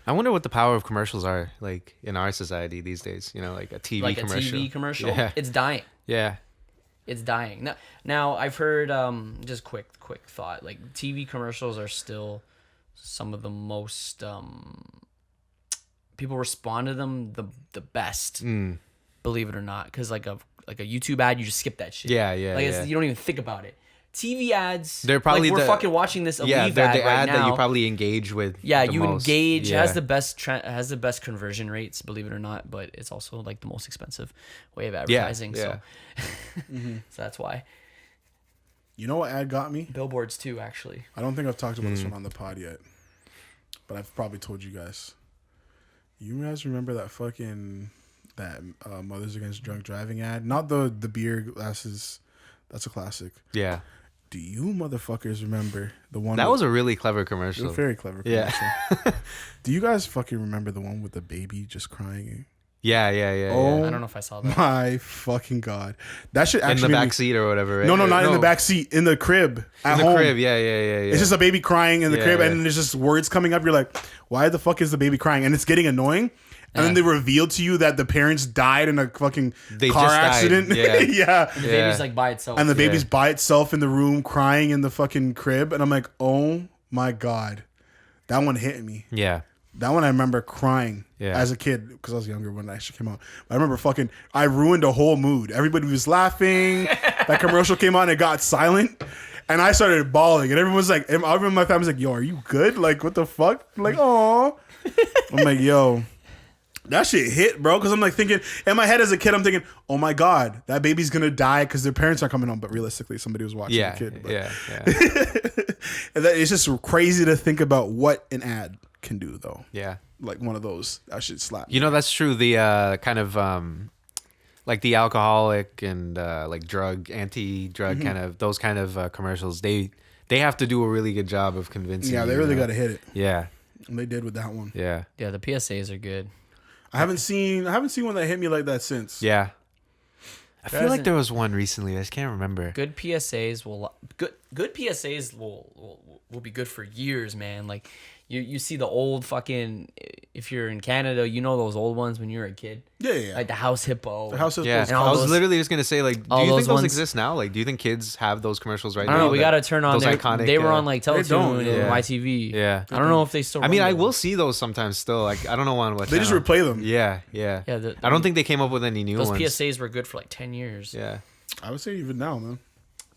Speaker 2: I wonder what the power of commercials are like in our society these days. You know, like a TV
Speaker 3: Like
Speaker 2: commercial.
Speaker 3: a TV commercial.
Speaker 2: Yeah.
Speaker 3: It's dying.
Speaker 2: Yeah.
Speaker 3: It's dying. Now I've heard just quick thought. Like TV commercials are still some of the most people respond to them the best. Believe it or not, because like a YouTube ad, you just skip that shit.
Speaker 2: Yeah.
Speaker 3: Like
Speaker 2: Yeah.
Speaker 3: you don't even think about it. TV ads.
Speaker 2: They're probably
Speaker 3: like we're
Speaker 2: the-
Speaker 3: fucking watching this
Speaker 2: Yeah,
Speaker 3: Aleve
Speaker 2: they're
Speaker 3: ad
Speaker 2: the
Speaker 3: right
Speaker 2: ad
Speaker 3: now.
Speaker 2: that you probably engage with.
Speaker 3: Yeah,
Speaker 2: the
Speaker 3: you
Speaker 2: most.
Speaker 3: engage. It
Speaker 2: Yeah.
Speaker 3: has the best conversion rates, believe it or not, but it's also like the most expensive way of advertising.
Speaker 2: Yeah.
Speaker 3: So, so that's why.
Speaker 1: You know what ad got me?
Speaker 3: Billboards too, actually.
Speaker 1: I don't think I've talked about this one on the pod yet, but I've probably told you guys. You guys remember that Mothers Against Drunk Driving ad? Not the beer glasses. That's a classic.
Speaker 2: Yeah.
Speaker 1: Do you motherfuckers remember the one?
Speaker 2: That
Speaker 1: with,
Speaker 2: was a really clever
Speaker 1: it was
Speaker 2: commercial.
Speaker 1: a very clever
Speaker 2: Yeah.
Speaker 1: commercial. Do you guys fucking remember the one with the baby just crying?
Speaker 2: Yeah, yeah, yeah.
Speaker 1: Oh,
Speaker 2: yeah.
Speaker 3: I don't know if I saw that.
Speaker 1: My fucking God. That should
Speaker 2: In
Speaker 1: actually
Speaker 2: the
Speaker 1: make me-
Speaker 2: back seat or whatever, right?
Speaker 1: No, not in the back seat. In the crib. At
Speaker 2: In the
Speaker 1: home.
Speaker 2: crib, yeah, yeah, yeah, yeah.
Speaker 1: It's just a baby crying in the
Speaker 2: Yeah,
Speaker 1: crib,
Speaker 2: yeah.
Speaker 1: and then there's just words coming up. You're like, why the fuck is the baby crying? And it's getting annoying. And then they reveal to you that the parents died in a fucking
Speaker 2: They
Speaker 1: car
Speaker 2: just died.
Speaker 1: accident.
Speaker 2: Yeah.
Speaker 1: Yeah.
Speaker 3: The baby's like by itself.
Speaker 1: And the
Speaker 2: Yeah.
Speaker 1: baby's by itself in the room crying in the fucking crib. And I'm like, oh my God. That one hit me.
Speaker 2: Yeah.
Speaker 1: That one I remember crying
Speaker 2: Yeah.
Speaker 1: as a kid because I was younger when it actually came out. But I remember I ruined a whole mood. Everybody was laughing. That commercial came on and it got silent. And I started bawling. And everyone's like, I remember my family was like, yo, are you good? Like, what the fuck? I'm like, aw. I'm like, yo. That shit hit, bro. Because I'm like thinking, in my head as a kid, I'm thinking, oh my God, that baby's going to die because their parents are coming home. But realistically, somebody was watching
Speaker 2: Yeah.
Speaker 1: the kid. But.
Speaker 2: Yeah. Yeah.
Speaker 1: And it's just crazy to think about what an ad can do, though.
Speaker 2: Yeah.
Speaker 1: Like one of those. That should slap.
Speaker 2: You know, that's true. The kind of like the alcoholic and like anti-drug kind of those kind of commercials. They have to do a really good job of convincing.
Speaker 1: Yeah, they
Speaker 2: you,
Speaker 1: really
Speaker 2: you know?
Speaker 1: got to hit it.
Speaker 2: Yeah.
Speaker 1: And they did with that one.
Speaker 2: Yeah.
Speaker 3: Yeah, the PSAs are good.
Speaker 1: I haven't seen one that hit me like that since.
Speaker 2: Yeah. I feel like
Speaker 3: hasn't-
Speaker 2: there was one recently. I just can't remember.
Speaker 3: Good PSAs will be good for years, man. Like you see the old fucking, if you're in Canada, you know those old ones when you were a kid,
Speaker 1: Yeah.
Speaker 3: like the House Hippo.
Speaker 1: The House of
Speaker 2: Yeah,
Speaker 3: And all
Speaker 2: I was
Speaker 3: those-
Speaker 2: literally just gonna say, like, do
Speaker 3: all
Speaker 2: you think
Speaker 3: those
Speaker 2: those
Speaker 3: ones-
Speaker 2: exist now? Like, do you think kids have those commercials right
Speaker 3: I
Speaker 2: now?
Speaker 3: don't know. We
Speaker 2: that-
Speaker 3: gotta turn on.
Speaker 2: those
Speaker 3: They,
Speaker 2: iconic.
Speaker 3: they were on like
Speaker 1: don't,
Speaker 3: Teletoon and
Speaker 1: yeah.
Speaker 3: YTV.
Speaker 2: Yeah.
Speaker 3: I don't know if they still.
Speaker 2: I mean,
Speaker 3: run
Speaker 2: I
Speaker 3: those.
Speaker 2: will see those sometimes still. Like, I don't know on what.
Speaker 1: They just
Speaker 2: channel.
Speaker 1: replay them.
Speaker 2: Yeah, yeah.
Speaker 3: Yeah,
Speaker 2: I don't think they came up with any new
Speaker 3: those
Speaker 2: ones.
Speaker 3: PSAs were good for like 10 years.
Speaker 2: Yeah.
Speaker 1: I would say even now, man.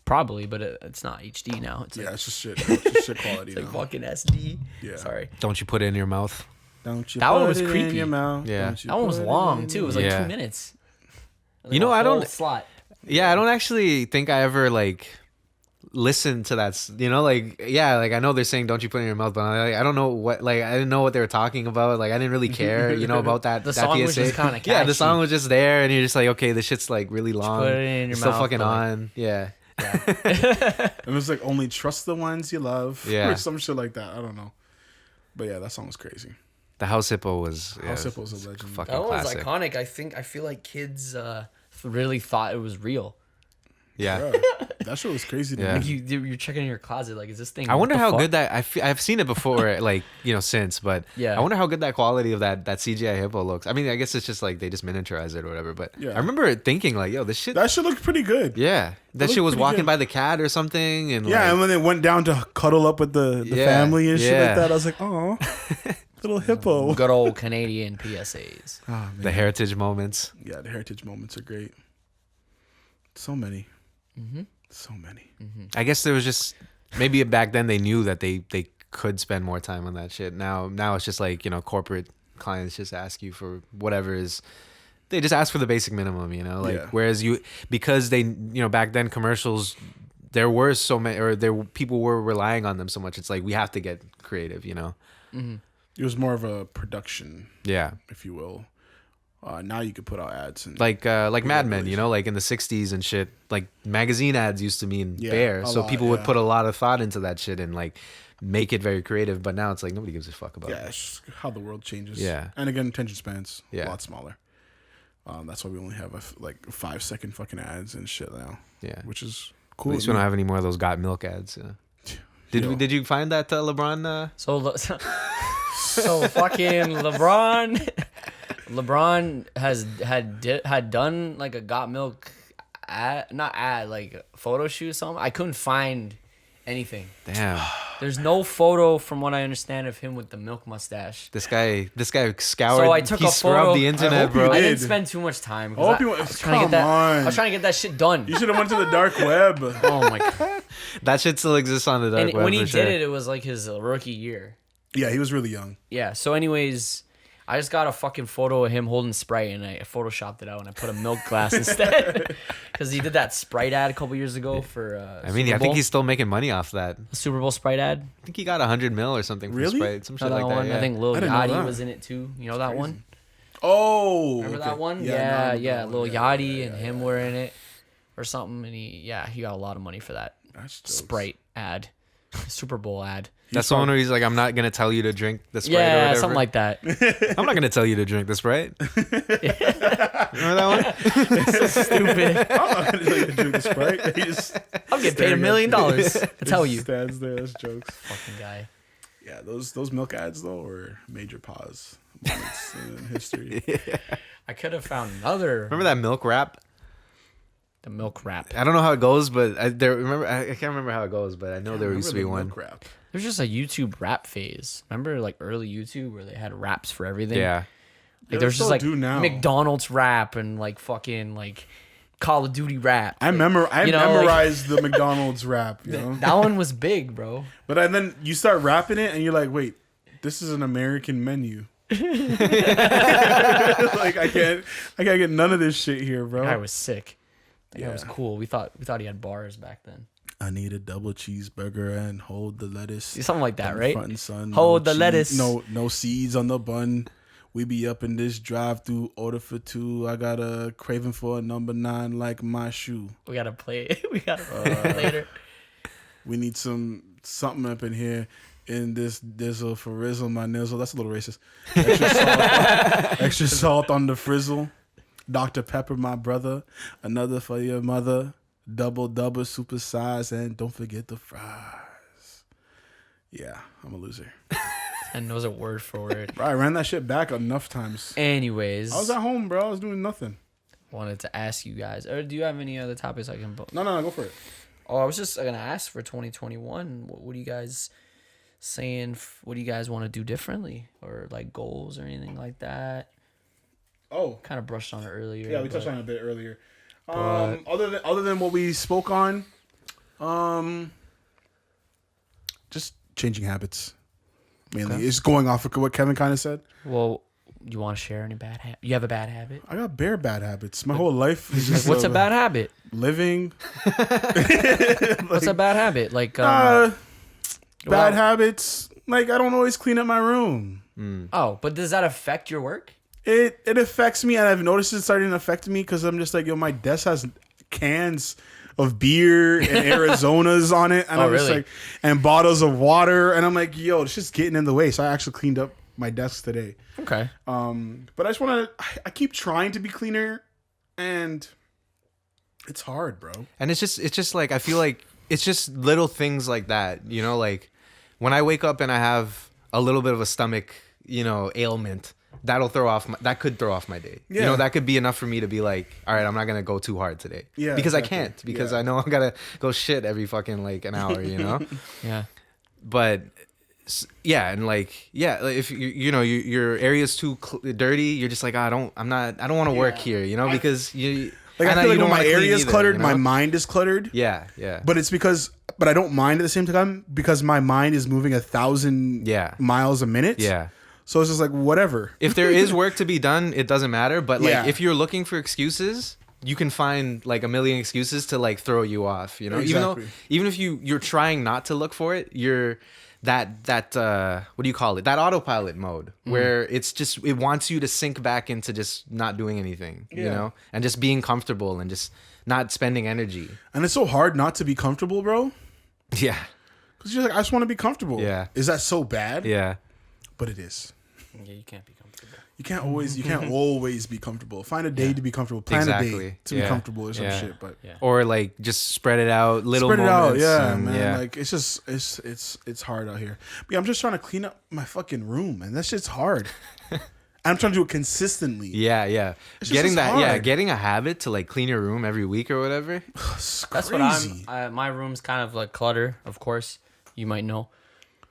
Speaker 3: Probably, but it's not HD now. It's
Speaker 1: Yeah,
Speaker 3: like,
Speaker 1: it's just shit. It's just shit quality
Speaker 3: it's like
Speaker 1: now.
Speaker 3: fucking SD.
Speaker 1: Yeah.
Speaker 3: Sorry.
Speaker 2: Don't you put it in your mouth?
Speaker 1: Don't you
Speaker 3: That one
Speaker 1: put
Speaker 3: was
Speaker 1: it in
Speaker 3: creepy.
Speaker 1: your mouth.
Speaker 2: Yeah.
Speaker 1: Don't you
Speaker 3: That one was
Speaker 1: put it
Speaker 3: long
Speaker 1: in
Speaker 3: too. It
Speaker 1: your-
Speaker 3: was like
Speaker 2: Yeah.
Speaker 3: 2 minutes.
Speaker 2: You know,
Speaker 3: A
Speaker 2: I don't-
Speaker 3: whole slot.
Speaker 2: Yeah, I don't actually think I ever like listened to that. You know, like yeah, like I know they're saying don't you put it in your mouth, but I don't know what. Like I didn't know what they were talking about. Like I didn't really care. You know about that.
Speaker 3: The
Speaker 2: that
Speaker 3: song was
Speaker 2: PSA.
Speaker 3: just kinda
Speaker 2: Yeah, the
Speaker 3: catchy.
Speaker 2: song was just there, and you're just like, okay, this shit's like really long.
Speaker 3: put it in your
Speaker 2: It's still
Speaker 3: mouth,
Speaker 2: fucking
Speaker 3: but, like-
Speaker 2: on. Yeah.
Speaker 1: It was like only trust the ones you love.
Speaker 2: Yeah.
Speaker 1: Or some shit like that. I don't know. But yeah, that song was crazy.
Speaker 2: The House Hippo was. Yeah,
Speaker 1: House Hippo's a legend.
Speaker 2: Fucking
Speaker 3: That one was
Speaker 2: classic.
Speaker 3: iconic. I feel like kids really thought it was real.
Speaker 2: Yeah.
Speaker 1: Yeah, that shit was crazy to
Speaker 2: Yeah.
Speaker 1: me.
Speaker 3: Like you're checking in your closet. Like, is this thing?
Speaker 2: I wonder
Speaker 3: what the
Speaker 2: how
Speaker 3: fuck?
Speaker 2: good that I've seen it before, like since, but
Speaker 3: Yeah.
Speaker 2: I wonder how good that quality of that CGI hippo looks. I mean, I guess it's just like they just miniaturize it or whatever. But
Speaker 1: Yeah.
Speaker 2: I remember thinking like, yo, this shit.
Speaker 1: That shit looked pretty good.
Speaker 2: Yeah, that
Speaker 1: looked
Speaker 2: shit was
Speaker 1: pretty
Speaker 2: walking
Speaker 1: good.
Speaker 2: by the cat or something, and
Speaker 1: Yeah,
Speaker 2: like,
Speaker 1: and when they went down to cuddle up with the
Speaker 2: Yeah,
Speaker 1: family and shit
Speaker 2: yeah.
Speaker 1: like that, I was like, oh, little hippo.
Speaker 3: Good old Canadian PSAs.
Speaker 1: Ah, man.
Speaker 2: the heritage moments.
Speaker 1: Yeah, the heritage moments are great. So many. So many.
Speaker 2: I guess there was just maybe back then they knew that they could spend more time on that shit. Now it's just like corporate clients just ask you for whatever is. They just ask for the basic minimum, like
Speaker 1: Yeah.
Speaker 2: whereas because they back then commercials there were so many or people were relying on them so much. It's like we have to get creative,
Speaker 1: It was more of a production,
Speaker 2: Yeah.
Speaker 1: if you will. Now you could put out ads and
Speaker 2: Like Mad Men, like in the 60s and shit, like magazine ads used to mean
Speaker 1: Yeah,
Speaker 2: bare.
Speaker 1: a
Speaker 2: So
Speaker 1: lot,
Speaker 2: people would
Speaker 1: yeah.
Speaker 2: put a lot of thought into that shit and like make it very creative. But now it's like nobody gives a fuck about
Speaker 1: yeah,
Speaker 2: it.
Speaker 1: it's just how the world changes.
Speaker 2: Yeah.
Speaker 1: And again, attention spans
Speaker 2: Yeah.
Speaker 1: a lot smaller. That's why we only have like 5-second fucking ads and shit now.
Speaker 2: Yeah.
Speaker 1: Which is
Speaker 2: At
Speaker 1: cool.
Speaker 2: least we don't have any more of those got milk ads. Yeah. Did you find that LeBron?
Speaker 3: So fucking LeBron had done like a Got Milk ad, not ad, like photo shoot or something. I couldn't find anything.
Speaker 2: Damn.
Speaker 3: There's no photo, from what I understand, of him with the milk mustache.
Speaker 2: This guy scoured.
Speaker 3: So I took
Speaker 2: he
Speaker 3: a photo.
Speaker 2: scrubbed the internet, bro.
Speaker 3: I
Speaker 1: did.
Speaker 3: didn't spend too much time.
Speaker 1: I hope you
Speaker 3: was trying to get that. I was trying to get that shit done.
Speaker 1: You should have went to the dark web.
Speaker 3: Oh my god!
Speaker 2: That shit still exists on the dark
Speaker 3: And
Speaker 2: web.
Speaker 3: when he
Speaker 2: for
Speaker 3: did
Speaker 2: sure.
Speaker 3: it, it was like his rookie year.
Speaker 1: Yeah, he was really young.
Speaker 3: Yeah. So, anyways, I just got a fucking photo of him holding Sprite, and I photoshopped it out, and I put a milk glass instead, because he did that Sprite ad a couple years ago for.
Speaker 2: I mean, I think he's still making money off that.
Speaker 3: a Super Bowl Sprite ad.
Speaker 2: I think he got 100 mil or something for
Speaker 1: Really?
Speaker 2: Sprite, some shit
Speaker 3: That
Speaker 2: like that.
Speaker 3: one.
Speaker 2: Yeah.
Speaker 3: I think Lil
Speaker 1: I didn't know
Speaker 3: Yachty
Speaker 1: that.
Speaker 3: was in it too. You know that one?
Speaker 1: Oh,
Speaker 3: Remember
Speaker 1: okay.
Speaker 3: that one?
Speaker 1: no, I
Speaker 3: Yeah,
Speaker 1: remember
Speaker 3: yeah.
Speaker 1: that
Speaker 3: Lil
Speaker 1: one.
Speaker 3: Yachty and him were in it, or something, and he got a lot of money for that
Speaker 1: That's jokes.
Speaker 3: Sprite ad, Super Bowl ad.
Speaker 2: That's the one where he's like, I'm not gonna tell you to drink the Sprite or
Speaker 3: Yeah,
Speaker 2: whatever.
Speaker 3: something like that.
Speaker 2: I'm not gonna tell you to drink the Sprite. Remember that one?
Speaker 3: Stupid.
Speaker 1: I'm not gonna tell you to drink the Sprite. He just
Speaker 3: I'm getting paid $1 million to tell you.
Speaker 1: stands there. That's jokes.
Speaker 3: Fucking guy.
Speaker 1: Yeah, those milk ads though were major pause moments in history.
Speaker 3: I could have found another.
Speaker 2: Remember that milk rap?
Speaker 3: The milk rap.
Speaker 2: I don't know how it goes, but I can't remember how it goes, but I know there used to be one.
Speaker 1: Crap.
Speaker 3: There's just a YouTube rap phase. Remember, like early YouTube where they had raps for everything.
Speaker 2: Yeah.
Speaker 3: Like
Speaker 1: They
Speaker 3: there's
Speaker 1: still
Speaker 3: just like
Speaker 1: do now.
Speaker 3: McDonald's rap and like fucking like Call of Duty rap.
Speaker 1: I
Speaker 3: you know, like-
Speaker 1: memorized the McDonald's rap, you know.
Speaker 3: That one was big, bro.
Speaker 1: But then you start rapping it, and you're like, wait, this is an American menu. Like I can't get none of this shit here, bro.
Speaker 3: That guy was sick. That guy
Speaker 1: Yeah.
Speaker 3: was cool. We thought he had bars back then.
Speaker 1: I need a double cheeseburger and hold the lettuce.
Speaker 3: Something like that,
Speaker 1: on the
Speaker 3: right?
Speaker 1: Front and sun.
Speaker 3: Hold the
Speaker 1: cheese-
Speaker 3: lettuce.
Speaker 1: No seeds on the bun. We be up in this drive-through, order for two. I got a craving for a number 9 like my shoe.
Speaker 3: We gotta play it. We gotta play it later.
Speaker 1: We need something up in here. In this dizzle for rizzle my nizzle. That's a little racist. Extra salt on the frizzle. Dr. Pepper, my brother. Another for your mother. Double super size, and don't forget the fries. Yeah, I'm a loser.
Speaker 3: And knows it word for word.
Speaker 1: Bro, I ran that shit back enough times.
Speaker 3: Anyways,
Speaker 1: I was at home, bro. I was doing nothing.
Speaker 3: wanted to ask you guys, or do you have any other topics I can?
Speaker 1: No, go for it.
Speaker 3: Oh, I was just gonna ask for 2021. What are you guys saying? What do you guys want to do differently, or like goals or anything like that?
Speaker 1: Oh,
Speaker 3: Kind of brushed on it earlier.
Speaker 1: yeah, we touched
Speaker 3: but-
Speaker 1: on it a bit earlier.
Speaker 3: but-
Speaker 1: Other than what we spoke on, just changing habits. Mainly,
Speaker 3: Okay.
Speaker 1: it's going off of what Kevin kind of said.
Speaker 3: Well, you want to share any bad habit? You have a bad habit?
Speaker 1: I got bare bad habits. My whole life is
Speaker 3: Like,
Speaker 1: just
Speaker 3: what's a bad habit?
Speaker 1: living.
Speaker 3: What's a bad habit? Like,
Speaker 1: Bad
Speaker 3: well-
Speaker 1: habits. Like I don't always clean up my room.
Speaker 3: oh, but does that affect your work?
Speaker 1: It affects me, and I've noticed it starting to affect me because I'm just like, yo, my desk has cans of beer and Arizonas on it, and
Speaker 3: Oh,
Speaker 1: I'm just
Speaker 3: really?
Speaker 1: like, and bottles of water, and I'm like, yo, it's just getting in the way. So I actually cleaned up my desk today.
Speaker 3: Okay.
Speaker 1: But I just want to. I keep trying to be cleaner, and it's hard, bro.
Speaker 2: And it's just like I feel like it's just little things like that, you know, like when I wake up and I have a little bit of a stomach, ailment, that could throw off my day.
Speaker 1: Yeah.
Speaker 2: You know, that could be enough for me to be like, all right, I'm not gonna go too hard today.
Speaker 1: Yeah,
Speaker 2: because
Speaker 1: exactly.
Speaker 2: I can't, because
Speaker 1: Yeah.
Speaker 2: I know I gotta go shit every fucking like an hour, you know.
Speaker 3: Yeah.
Speaker 2: But yeah, and like if your area's too dirty, you're just like, I don't want to work here, you know, because you
Speaker 1: Like I
Speaker 2: know
Speaker 1: feel
Speaker 2: you
Speaker 1: like when
Speaker 2: don't
Speaker 1: my
Speaker 2: wanna clean
Speaker 1: area is
Speaker 2: either,
Speaker 1: cluttered,
Speaker 2: you
Speaker 1: my
Speaker 2: know?
Speaker 1: mind is cluttered.
Speaker 2: Yeah.
Speaker 1: But I don't mind at the same time because my mind is moving 1,000
Speaker 2: Yeah.
Speaker 1: miles a minute.
Speaker 2: Yeah.
Speaker 1: So it's just like whatever.
Speaker 2: If there is work to be done, it doesn't matter. But like,
Speaker 1: Yeah.
Speaker 2: if you're looking for excuses, you can find like a million excuses to like throw you off. You know,
Speaker 1: Exactly.
Speaker 2: even if you're trying not to look for it, you're that what do you call it? That autopilot mode where it wants you to sink back into just not doing anything. You
Speaker 1: Yeah.
Speaker 2: know, and just being comfortable and just not spending energy.
Speaker 1: And it's so hard not to be comfortable, bro.
Speaker 2: Yeah.
Speaker 1: Because you're like, I just want to be comfortable.
Speaker 2: Yeah.
Speaker 1: Is that so bad?
Speaker 2: Yeah.
Speaker 1: But it is.
Speaker 3: Yeah, you can't be comfortable.
Speaker 1: You can't always be comfortable. Find a day to be comfortable. Plan a
Speaker 2: Exactly.
Speaker 1: day to be
Speaker 2: Yeah.
Speaker 1: comfortable or some
Speaker 2: Yeah.
Speaker 1: shit. But
Speaker 3: Yeah.
Speaker 2: Or like just spread it out, little
Speaker 1: spread it out,
Speaker 2: moments.
Speaker 1: yeah,
Speaker 2: and,
Speaker 1: man.
Speaker 2: yeah.
Speaker 1: Like it's just it's hard out here. But yeah, I'm just trying to clean up my fucking room, and that shit's hard. I'm trying to do it consistently.
Speaker 2: Yeah.
Speaker 1: It's just
Speaker 2: Getting
Speaker 1: as
Speaker 2: that,
Speaker 1: hard.
Speaker 2: getting a habit to like clean your room every week or whatever.
Speaker 1: It's
Speaker 3: That's
Speaker 1: crazy.
Speaker 3: what my room's kind of like clutter, of course. You might know.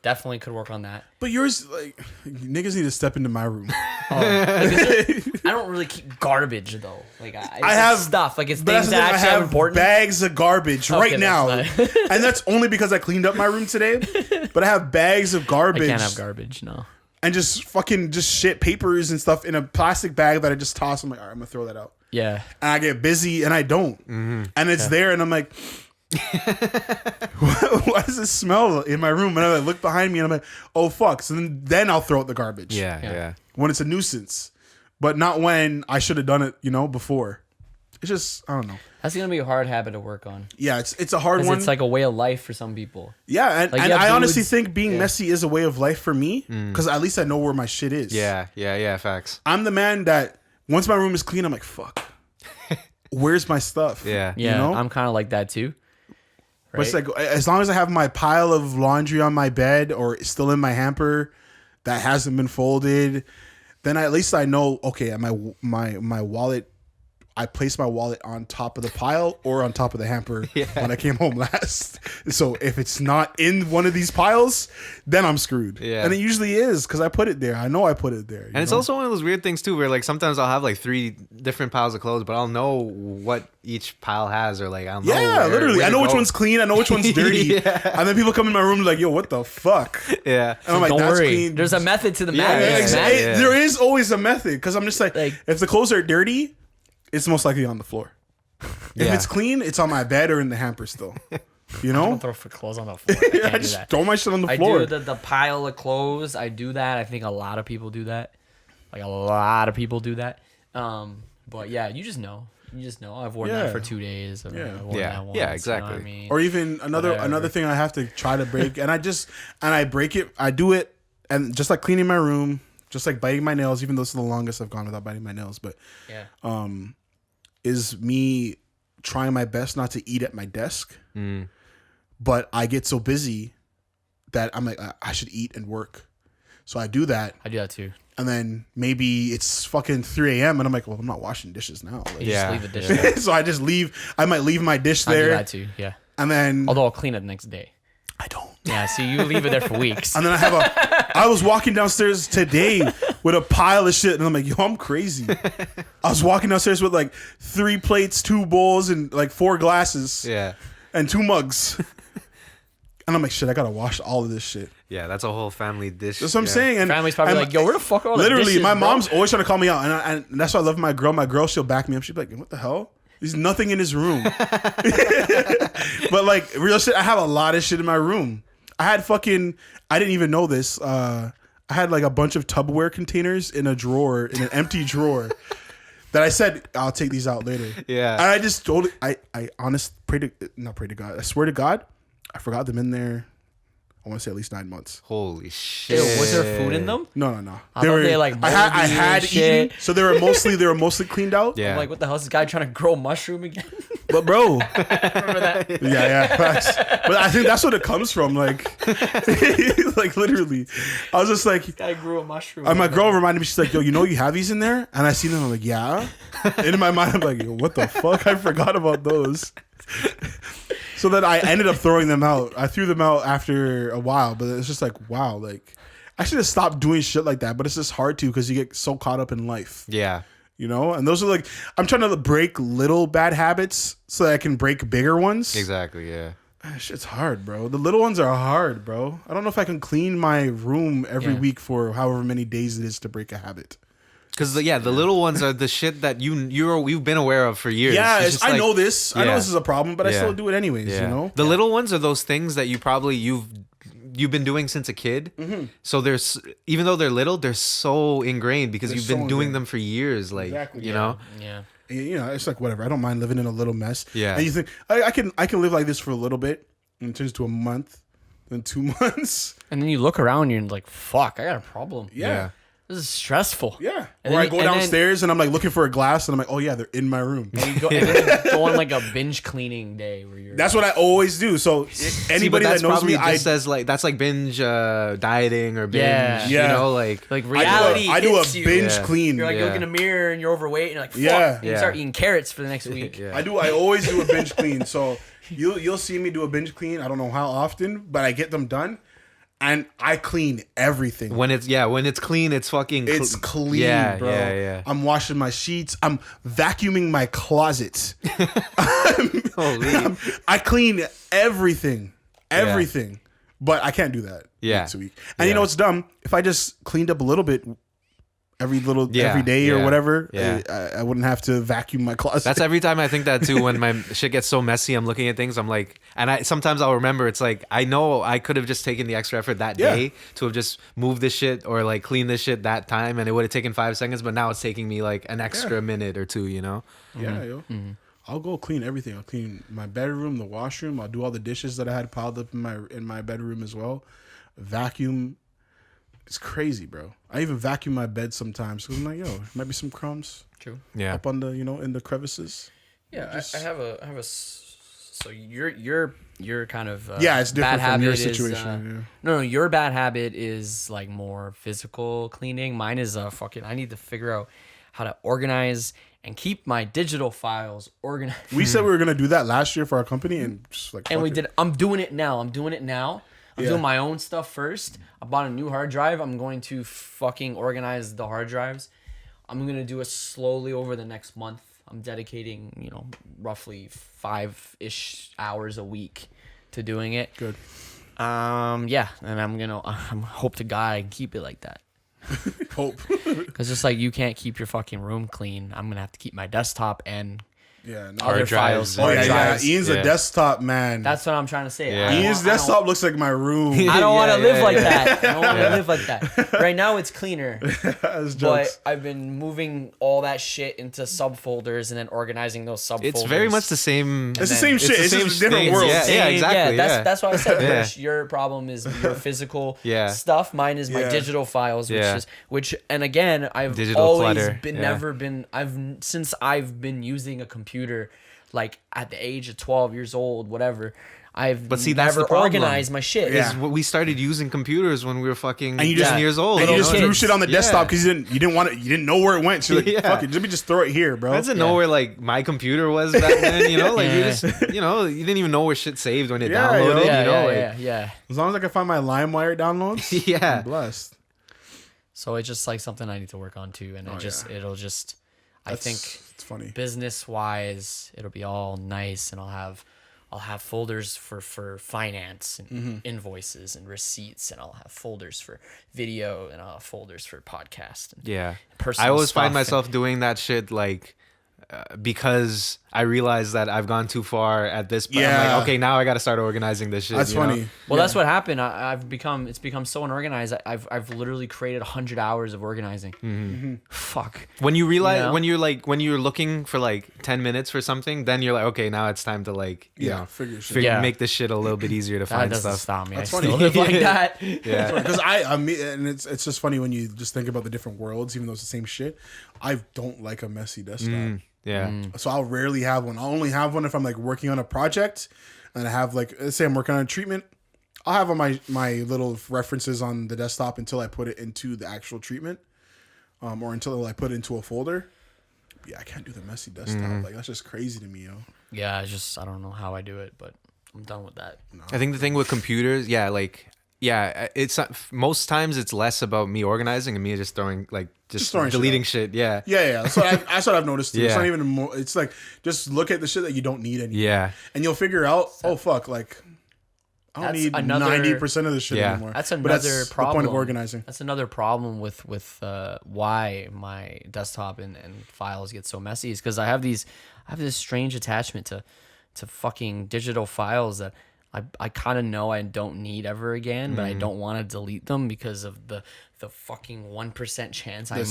Speaker 3: definitely could work on that.
Speaker 1: But yours, like, niggas need to step into my room.
Speaker 3: I don't really keep garbage though. Like I
Speaker 1: have
Speaker 3: stuff. Like it's
Speaker 1: But that's
Speaker 3: things
Speaker 1: the thing,
Speaker 3: that
Speaker 1: I
Speaker 3: actually are
Speaker 1: have
Speaker 3: important.
Speaker 1: bags of garbage right
Speaker 3: that's
Speaker 1: now,
Speaker 3: fine.
Speaker 1: and that's only because I cleaned up my room today. But I have bags of
Speaker 3: I
Speaker 1: garbage.
Speaker 3: can't have garbage. No.
Speaker 1: And just fucking just shit, papers and stuff in a plastic bag that I just toss. I'm like, all right, I'm gonna throw that out.
Speaker 3: Yeah.
Speaker 1: And I get busy and I don't. And it's there, and I'm like, why does it smell in my room? And I look behind me and I'm like, oh fuck. So then I'll throw out the garbage.
Speaker 2: Yeah.
Speaker 1: When it's a nuisance. But not when I should have done it, before. It's just, I don't know.
Speaker 3: That's gonna be a hard habit to work on.
Speaker 1: Yeah, it's a hard one.
Speaker 3: It's like a way of life for some people.
Speaker 1: Yeah, and,
Speaker 3: Like,
Speaker 1: and
Speaker 3: you have
Speaker 1: I honestly
Speaker 3: dudes-
Speaker 1: think being messy is a way of life for me, because at least I know where my shit is.
Speaker 2: Yeah. Facts.
Speaker 1: I'm the man that once my room is clean, I'm like, fuck. Where's my stuff?
Speaker 2: Yeah.
Speaker 3: Yeah, I'm kind of like that too.
Speaker 1: But it's like, as long as I have my pile of laundry on my bed or still in my hamper that hasn't been folded, then at least I know, okay, my wallet, I placed my wallet on top of the pile or on top of the hamper when I came home last. So if it's not in one of these piles, then I'm screwed.
Speaker 2: Yeah.
Speaker 1: And it usually is, because I put it there. I know I put it there.
Speaker 2: And it's also one of those weird things too, where like sometimes I'll have like 3 different piles of clothes, but I'll know what each pile has, or like I'll know.
Speaker 1: Yeah, literally.
Speaker 2: where
Speaker 1: I
Speaker 2: to
Speaker 1: know which
Speaker 2: go.
Speaker 1: one's clean. I know which one's dirty.
Speaker 2: Yeah.
Speaker 1: And then people come in my room like, yo, what the fuck?
Speaker 2: Yeah.
Speaker 1: And I'm like,
Speaker 3: Don't
Speaker 1: that's
Speaker 3: worry.
Speaker 1: clean.
Speaker 3: There's a method to the
Speaker 2: Yeah,
Speaker 3: madness,
Speaker 2: yeah,
Speaker 3: man.
Speaker 2: yeah.
Speaker 1: There is always a method, because I'm just like,
Speaker 3: Like-
Speaker 1: if the clothes are dirty, it's most likely on the floor. If
Speaker 2: Yeah.
Speaker 1: it's clean, it's on my bed or in the hamper still. You
Speaker 3: Don't
Speaker 1: know?
Speaker 3: throw for clothes on the floor. I can't
Speaker 1: I
Speaker 3: do
Speaker 1: just
Speaker 3: that.
Speaker 1: throw my shit on the
Speaker 3: I
Speaker 1: floor.
Speaker 3: do the pile of clothes. I do that. I think a lot of people do that. Like a lot of people do that. But yeah, you just know. I've worn that
Speaker 1: Yeah.
Speaker 3: for 2 days. Or
Speaker 1: Yeah.
Speaker 3: I've worn
Speaker 2: Yeah.
Speaker 3: that once,
Speaker 2: Yeah,
Speaker 3: you know what
Speaker 2: exactly.
Speaker 3: I mean?
Speaker 1: Or even
Speaker 3: Whatever.
Speaker 1: another thing I have to try to break, and I break it. I do it, and just like cleaning my room, just like biting my nails, even though it's the longest I've gone without biting my nails, but
Speaker 3: Yeah.
Speaker 1: is me trying my best not to eat at my desk. But I get so busy that I'm like, I should eat and work. So I do that.
Speaker 3: I do that too.
Speaker 1: And then maybe it's fucking 3 a.m. and I'm like, well, I'm not washing dishes now. Like,
Speaker 2: Yeah.
Speaker 3: Just leave the dish there.
Speaker 1: so I just leave. I might leave my dish
Speaker 3: I do
Speaker 1: there.
Speaker 3: that too. Yeah.
Speaker 1: And then
Speaker 3: Although I'll clean it the next day.
Speaker 1: I don't.
Speaker 3: Yeah. So you leave it there for weeks.
Speaker 1: And then I was walking downstairs today with a pile of shit, and I'm like, yo, I'm crazy. I was walking downstairs with like 3 plates, 2 bowls, and like 4 glasses,
Speaker 2: Yeah.
Speaker 1: and 2 mugs. And I'm like, shit, I gotta wash all of this shit.
Speaker 2: Yeah. That's a whole family dish.
Speaker 1: That's what I'm saying. And
Speaker 3: Family's probably
Speaker 1: and
Speaker 3: like, yo, where the fuck are all the
Speaker 1: literally,
Speaker 3: dishes,
Speaker 1: my
Speaker 3: bro?
Speaker 1: mom's always trying to call me out, and that's why I love my girl. My girl, she'll back me up. She'll be like, what the hell? There's nothing in his room. But like real shit, I have a lot of shit in my room. I didn't even know this. I had like a bunch of Tupperware containers in a drawer, in an empty drawer, that I said, I'll take these out later.
Speaker 2: Yeah.
Speaker 1: And I just told it, I pray to God. I swear to God, I forgot them in there. I want to say at least 9 months.
Speaker 2: Holy shit.
Speaker 3: Ew, was there food in them?
Speaker 1: No.
Speaker 3: I thought they, like,
Speaker 1: I
Speaker 3: moldy
Speaker 1: had
Speaker 3: and shit.
Speaker 1: eaten, so they were mostly cleaned out.
Speaker 2: Yeah.
Speaker 3: I'm like, what the hell is this guy trying to grow mushroom again?
Speaker 1: But bro,
Speaker 3: Remember that?
Speaker 1: yeah, facts. But I think that's what it comes from. Like, like literally, I was just like,
Speaker 3: Guy grew a mushroom.
Speaker 1: my girl reminded me. She's like, yo, you have these in there? And I seen them. I'm like, yeah. And in my mind, I'm like, yo, what the fuck? I forgot about those. So then I ended up throwing them out. I threw them out after a while, but it's just like, wow, like I should have stopped doing shit like that. But it's just hard to, because you get so caught up in life.
Speaker 2: Yeah.
Speaker 1: You know, and those are like, I'm trying to break little bad habits so that I can break bigger ones.
Speaker 2: Exactly. Yeah.
Speaker 1: Shit's hard, bro. The little ones are hard, bro. I don't know if I can clean my room every
Speaker 3: Yeah.
Speaker 1: week for however many days it is to break a habit.
Speaker 2: Because the little ones are the shit that you've been aware of for years.
Speaker 1: Yeah,
Speaker 2: It's just
Speaker 1: I
Speaker 2: like-
Speaker 1: know this. I know
Speaker 2: Yeah.
Speaker 1: this is a problem, but I
Speaker 2: Yeah.
Speaker 1: still do it anyways.
Speaker 2: Yeah.
Speaker 1: You know,
Speaker 2: The little ones are those things that you've been doing since a kid. Mm-hmm. So there's, even though they're little, they're so ingrained because
Speaker 1: They're
Speaker 2: you've been
Speaker 1: so
Speaker 2: doing
Speaker 1: ingrained.
Speaker 2: them for years. Like,
Speaker 1: Exactly.
Speaker 2: you know?
Speaker 3: Yeah.
Speaker 1: you know, it's like whatever. I don't mind living in a little mess.
Speaker 2: Yeah.
Speaker 1: and you think I can live like this for a little bit, and it turns to a month, then 2 months.
Speaker 3: And then you look around and you're like, fuck, I got a problem.
Speaker 1: Yeah.
Speaker 3: This is stressful.
Speaker 1: Yeah.
Speaker 3: And
Speaker 1: Or
Speaker 3: then
Speaker 1: I go
Speaker 3: and then-
Speaker 1: downstairs and I'm like looking for a glass, and I'm like, oh yeah, they're in my room.
Speaker 3: You go, and then you go on like a binge cleaning day where you're.
Speaker 1: That's what I always do. So
Speaker 2: See, but
Speaker 1: anybody
Speaker 2: that's
Speaker 1: that knows
Speaker 2: probably
Speaker 1: me, I
Speaker 2: just as like, that's like binge dieting or binge,
Speaker 3: Yeah.
Speaker 1: Yeah.
Speaker 2: you know, like
Speaker 3: like reality.
Speaker 1: I do a
Speaker 3: hits you.
Speaker 1: binge
Speaker 2: Yeah.
Speaker 1: clean.
Speaker 3: You're like, you
Speaker 2: Yeah.
Speaker 3: look in the mirror and you're overweight and you're like, fuck.
Speaker 1: Yeah.
Speaker 3: And you
Speaker 2: Yeah.
Speaker 3: start eating carrots for the next week.
Speaker 2: yeah.
Speaker 1: I always do a binge clean. So you'll see me do a binge clean. I don't know how often, but I get them done. and I clean everything.
Speaker 2: When it's clean, it's fucking.
Speaker 1: It's clean, bro.
Speaker 2: Yeah.
Speaker 1: I'm washing my sheets. I'm vacuuming my closet.
Speaker 2: Holy.
Speaker 1: I clean everything. But I can't do that week to week. And you know what's dumb? If I just cleaned up a little bit every day or whatever, I wouldn't have to vacuum my closet.
Speaker 2: That's every time I think that too. When my shit gets so messy, I'm looking at things. I'm like, and sometimes I'll remember. It's like I know I could have just taken the extra effort that day to have just moved this shit or like clean this shit that time, and it would have taken 5 seconds. But now it's taking me like an extra minute or two. You know?
Speaker 1: Yeah, yo. Mm-hmm. I'll go clean everything. I'll clean my bedroom, the washroom. I'll do all the dishes that I had piled up in my bedroom as well. Vacuum. It's crazy, bro. I even vacuum my bed sometimes because I'm like, yo, might be some crumbs.
Speaker 3: True.
Speaker 2: Yeah.
Speaker 1: Up on the, in the crevices.
Speaker 3: Yeah, I have a. So your kind of
Speaker 1: it's different
Speaker 3: bad
Speaker 1: from your
Speaker 3: habit
Speaker 1: situation.
Speaker 3: No, your bad habit is like more physical cleaning. Mine is fucking. I need to figure out how to organize and keep my digital files organized.
Speaker 1: We said we were gonna do that last year for our company, and just like,
Speaker 3: and we did. I'm doing it now. I'm
Speaker 1: Yeah.
Speaker 3: doing my own stuff first. I bought a new hard drive. I'm going to fucking organize the hard drives. I'm going to do it slowly over the next month. I'm dedicating, roughly 5-ish hours a week to doing it.
Speaker 1: Good.
Speaker 3: Yeah, and I'm hope to God I can keep it like that.
Speaker 1: Hope.
Speaker 3: Because just like you can't keep your fucking room clean, I'm going to have to keep my desktop and
Speaker 2: drives.
Speaker 3: other files.
Speaker 1: Oh, yeah.
Speaker 3: Drives.
Speaker 1: Ian's a desktop man.
Speaker 3: That's what I'm trying to say.
Speaker 2: Yeah.
Speaker 1: Ian's desktop looks like my room.
Speaker 3: I don't want to live like that. I don't want to live like that. Right now it's cleaner. But I've been moving all that shit into subfolders and then organizing those subfolders.
Speaker 2: It's very much the same.
Speaker 1: It's the same shit. It's just a different world.
Speaker 2: Yeah, exactly.
Speaker 3: Yeah, that's why I said Rich, your problem is your physical stuff. Mine is my digital files, which and again, I've
Speaker 2: digital
Speaker 3: always
Speaker 2: clutter.
Speaker 3: since I've been using a computer, like at the age of 12 years old, whatever. That's
Speaker 2: never
Speaker 3: organized my shit.
Speaker 2: Is we started using computers when we were fucking
Speaker 1: and you just,
Speaker 2: 10 years old.
Speaker 1: And you just threw shit on the desktop because you didn't want it. You didn't know where it went. So you're like, fuck it, let me just throw it here, bro.
Speaker 2: I didn't know where like my computer was back then. You just you didn't even know where shit saved when it downloaded.
Speaker 3: Yeah.
Speaker 1: As long as I can find my LimeWire downloads, I'm blessed.
Speaker 3: So it's just like something I need to work on too, and I think
Speaker 1: it's funny.
Speaker 3: Business wise, it'll be all nice, and I'll have folders for finance and invoices and receipts, and I'll have folders for video, and I'll have folders for podcast. And
Speaker 2: I always find myself doing that shit like because I realize that I've gone too far at this point. I'm like, okay, now I got to start organizing this shit.
Speaker 1: That's funny.
Speaker 3: Well, that's what happened. It's become so unorganized. I've literally created 100 hours of organizing. Fuck.
Speaker 2: When you realize when you're looking for like 10 minutes for something, then you're like, okay, now it's time to like make this shit a little bit easier to find
Speaker 3: that doesn't
Speaker 2: stuff.
Speaker 3: Stop me.
Speaker 1: That's
Speaker 3: I
Speaker 1: funny.
Speaker 3: still live like that.
Speaker 1: Yeah. Because I mean, and it's just funny when you just think about the different worlds, even though it's the same shit. I don't like a messy desktop. So I'll rarely have one. I'll only have one if I'm like working on a project and I have like, let's say I'm working on a treatment. I'll have on my little references on the desktop until I put it into the actual treatment, or until I put it into a folder. Yeah, I can't do the messy desktop. Like that's just crazy to me, yo.
Speaker 3: Yeah, I don't know how I do it, but I'm done with that.
Speaker 2: No. I think the thing with computers, it's not, most times it's less about me organizing and me just throwing like just deleting shit. Yeah.
Speaker 1: That's what I've noticed too. It's not even more. It's like just look at the shit that you don't need anymore. Yeah. And you'll figure out, oh fuck, like I don't need 90% of this shit anymore.
Speaker 3: That's another problem.
Speaker 1: The point of organizing.
Speaker 3: That's another problem with why my desktop and files get so messy is because I have this strange attachment to fucking digital files that I kind of know I don't need ever again, but I don't want to delete them because of the fucking 1% chance I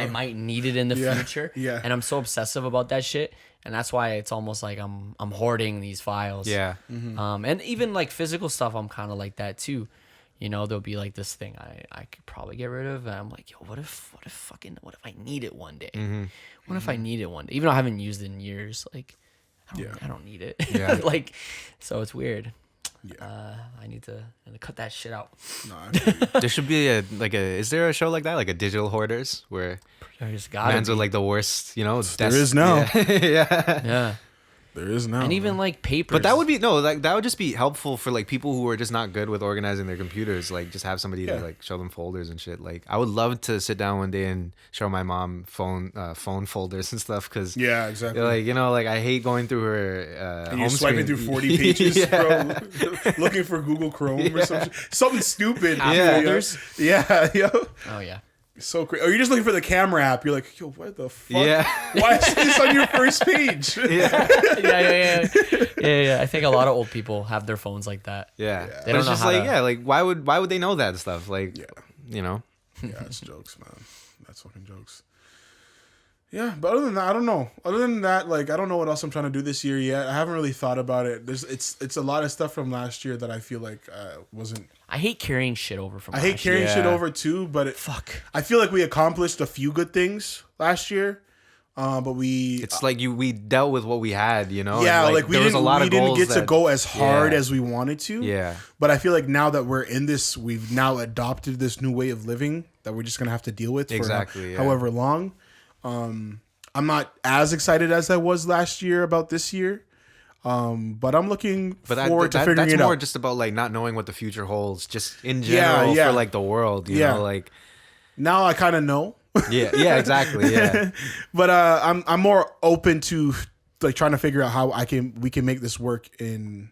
Speaker 3: might need it in the future. Yeah. And I'm so obsessive about that shit. And that's why it's almost like I'm hoarding these files. Yeah. And even like physical stuff, I'm kind of like that too. There'll be like this thing I could probably get rid of, and I'm like, yo, what if I need it one day? What if I need it one day? Even though I haven't used it in years, like I don't need it. Yeah. Like, so it's weird. Yeah. I need to cut that shit out.
Speaker 2: There should be is there a show like that, like a Digital Hoarders, where mans are like the worst,
Speaker 1: There is now.
Speaker 2: Yeah.
Speaker 1: There is now.
Speaker 3: And even
Speaker 1: man.
Speaker 3: like papers.
Speaker 2: But that would be that would just be helpful for like people who are just not good with organizing their computers. Like just have somebody to like show them folders and shit. Like I would love to sit down one day and show my mom phone folders and stuff because
Speaker 1: yeah, exactly.
Speaker 2: like like I hate going through her.
Speaker 1: And you're swiping through 40 pages, bro, looking for Google Chrome or something stupid. Yeah, yo.
Speaker 3: Oh yeah.
Speaker 1: So crazy. Or you're just looking for the camera app. You're like, yo, what the fuck?
Speaker 2: Yeah.
Speaker 1: Why is this on your first page?
Speaker 3: Yeah. I think a lot of old people have their phones like that.
Speaker 2: Yeah.
Speaker 3: They
Speaker 2: But
Speaker 3: don't
Speaker 2: it's
Speaker 3: know
Speaker 2: just
Speaker 3: how
Speaker 2: like
Speaker 3: to-
Speaker 2: like why would they know that stuff? Like you know.
Speaker 1: Yeah, it's jokes, man. That's fucking jokes. Yeah, but other than that, I don't know. Other than that, like I don't know what else I'm trying to do this year yet. I haven't really thought about it. It's a lot of stuff from last year that I feel like wasn't.
Speaker 3: I hate carrying shit over from.
Speaker 1: I hate carrying
Speaker 2: year.
Speaker 1: shit over too, but
Speaker 3: Fuck.
Speaker 1: I feel like we accomplished a few good things last year, but we.
Speaker 2: It's like we dealt with what we had, you know.
Speaker 1: Yeah,
Speaker 2: and
Speaker 1: like we
Speaker 2: there was
Speaker 1: didn't.
Speaker 2: a lot
Speaker 1: We
Speaker 2: of
Speaker 1: didn't
Speaker 2: goals
Speaker 1: get to
Speaker 2: that-
Speaker 1: go as hard
Speaker 2: Yeah.
Speaker 1: as we wanted to.
Speaker 2: Yeah.
Speaker 1: But I feel like now that we're in this, we've now adopted this new way of living that we're just gonna have to deal with
Speaker 2: Exactly,
Speaker 1: for
Speaker 2: yeah.
Speaker 1: however long. I'm not as excited as I was last year about this year, but I'm looking forward to figuring
Speaker 2: that's
Speaker 1: it
Speaker 2: more
Speaker 1: out.
Speaker 2: just about like not knowing what the future holds, just in general
Speaker 1: yeah.
Speaker 2: for like the world, you
Speaker 1: Yeah.
Speaker 2: know, like
Speaker 1: Now I kind of know,
Speaker 2: yeah, exactly, yeah,
Speaker 1: but I'm more open to like trying to figure out how we can make this work in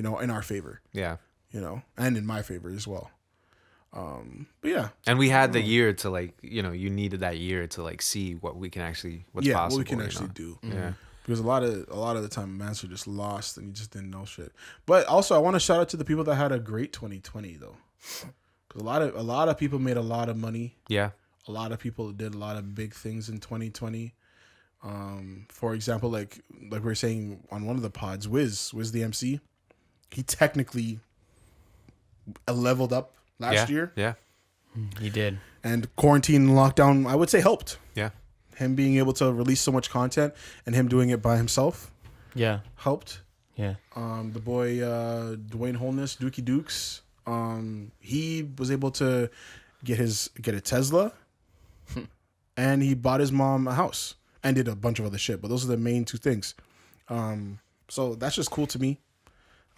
Speaker 1: our favor,
Speaker 2: yeah.
Speaker 1: and in my favor as well. But yeah.
Speaker 2: And we had the year to like, you needed that year to like see what we can what's possible.
Speaker 1: What we can
Speaker 2: you
Speaker 1: actually
Speaker 2: know?
Speaker 1: do.
Speaker 2: Yeah.
Speaker 1: Because a lot of the time, mans are just lost and you just didn't know shit. But also, I want to shout out to the people that had a great 2020 though, because a lot of people made a lot of money.
Speaker 2: Yeah.
Speaker 1: A lot of people did a lot of big things in 2020. For example, like we were saying on one of the pods, Wiz the MC, he technically leveled up last year.
Speaker 2: Yeah.
Speaker 3: He did.
Speaker 1: And quarantine and lockdown, I would say, helped.
Speaker 2: Yeah.
Speaker 1: Him being able to release so much content and him doing it by himself
Speaker 3: Yeah.
Speaker 1: helped.
Speaker 3: Yeah.
Speaker 1: The boy Dwayne Holness, Dookie Dukes, he was able to get a Tesla, and he bought his mom a house and did a bunch of other shit. But those are the main two things. So that's just cool to me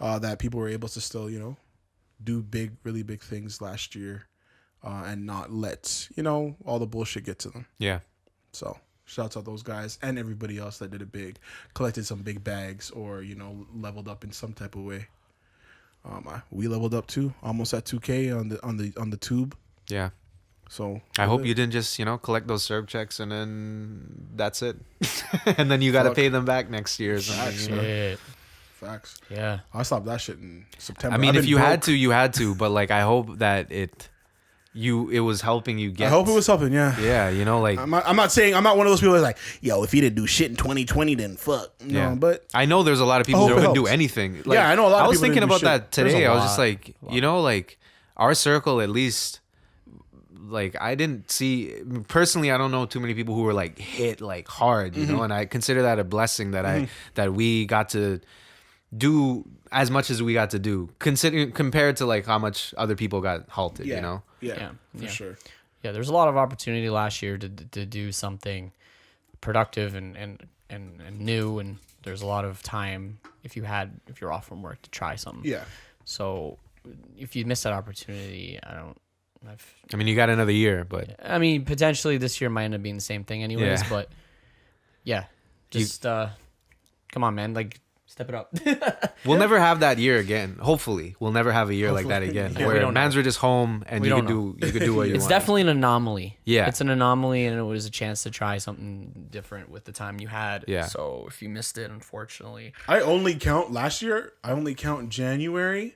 Speaker 1: that people were able to still do really big things last year and not let all the bullshit get to them.
Speaker 2: Yeah.
Speaker 1: So shouts out those guys and everybody else that did it big, collected some big bags, or leveled up in some type of way. We leveled up too, almost at 2K on the tube.
Speaker 2: Yeah.
Speaker 1: So
Speaker 2: I hope you didn't just collect those serve checks and then that's it, and then you got to pay them back next year or something. You know?
Speaker 3: Shit.
Speaker 1: Facts.
Speaker 3: Yeah.
Speaker 1: I stopped that shit in September.
Speaker 2: I mean,
Speaker 1: I've
Speaker 2: if
Speaker 1: been
Speaker 2: you had
Speaker 1: broke.
Speaker 2: to, you had to. But like, I hope that it was helping you get.
Speaker 1: I hope it was helping. Yeah.
Speaker 2: Yeah, like
Speaker 1: I'm not saying I'm not one of those people that's like, yo, if he didn't do shit in 2020, then fuck. No, but
Speaker 2: I know there's a lot of people
Speaker 1: hope
Speaker 2: who
Speaker 1: it
Speaker 2: couldn't do
Speaker 1: helps.
Speaker 2: anything. Like,
Speaker 1: Yeah, I know a lot of
Speaker 2: I was
Speaker 1: people
Speaker 2: thinking
Speaker 1: didn't do
Speaker 2: about that
Speaker 1: shit. There's
Speaker 2: today.
Speaker 1: a
Speaker 2: I was just
Speaker 3: lot.
Speaker 2: like, like our circle at least. Like I didn't see personally. I don't know too many people who were like hit like hard, you know. And I consider that a blessing that that we got to do as much as we got to do, considering compared to like how much other people got halted,
Speaker 1: yeah,
Speaker 2: you know.
Speaker 1: yeah, for sure.
Speaker 3: Yeah, there's a lot of opportunity last year to do something productive and new, and there's a lot of time if you're off from work to try something.
Speaker 1: Yeah,
Speaker 3: So if you miss that opportunity,
Speaker 2: I mean, you got another year, but
Speaker 3: I mean, potentially this year might end up being the same thing anyways,
Speaker 2: Yeah.
Speaker 3: but yeah, just come on, man, like step it up.
Speaker 2: we'll never have that year again. Hopefully, we'll never have a year like that again,
Speaker 3: Yeah, we
Speaker 2: where
Speaker 3: don't
Speaker 2: mans were just home and
Speaker 3: We
Speaker 2: you
Speaker 3: don't
Speaker 2: could do what you
Speaker 3: It's
Speaker 2: want.
Speaker 3: definitely an anomaly.
Speaker 2: Yeah.
Speaker 3: It's an anomaly, and it was a chance to try something different with the time you had.
Speaker 2: Yeah.
Speaker 3: So if you missed it, unfortunately.
Speaker 1: I only count last year. I only count January,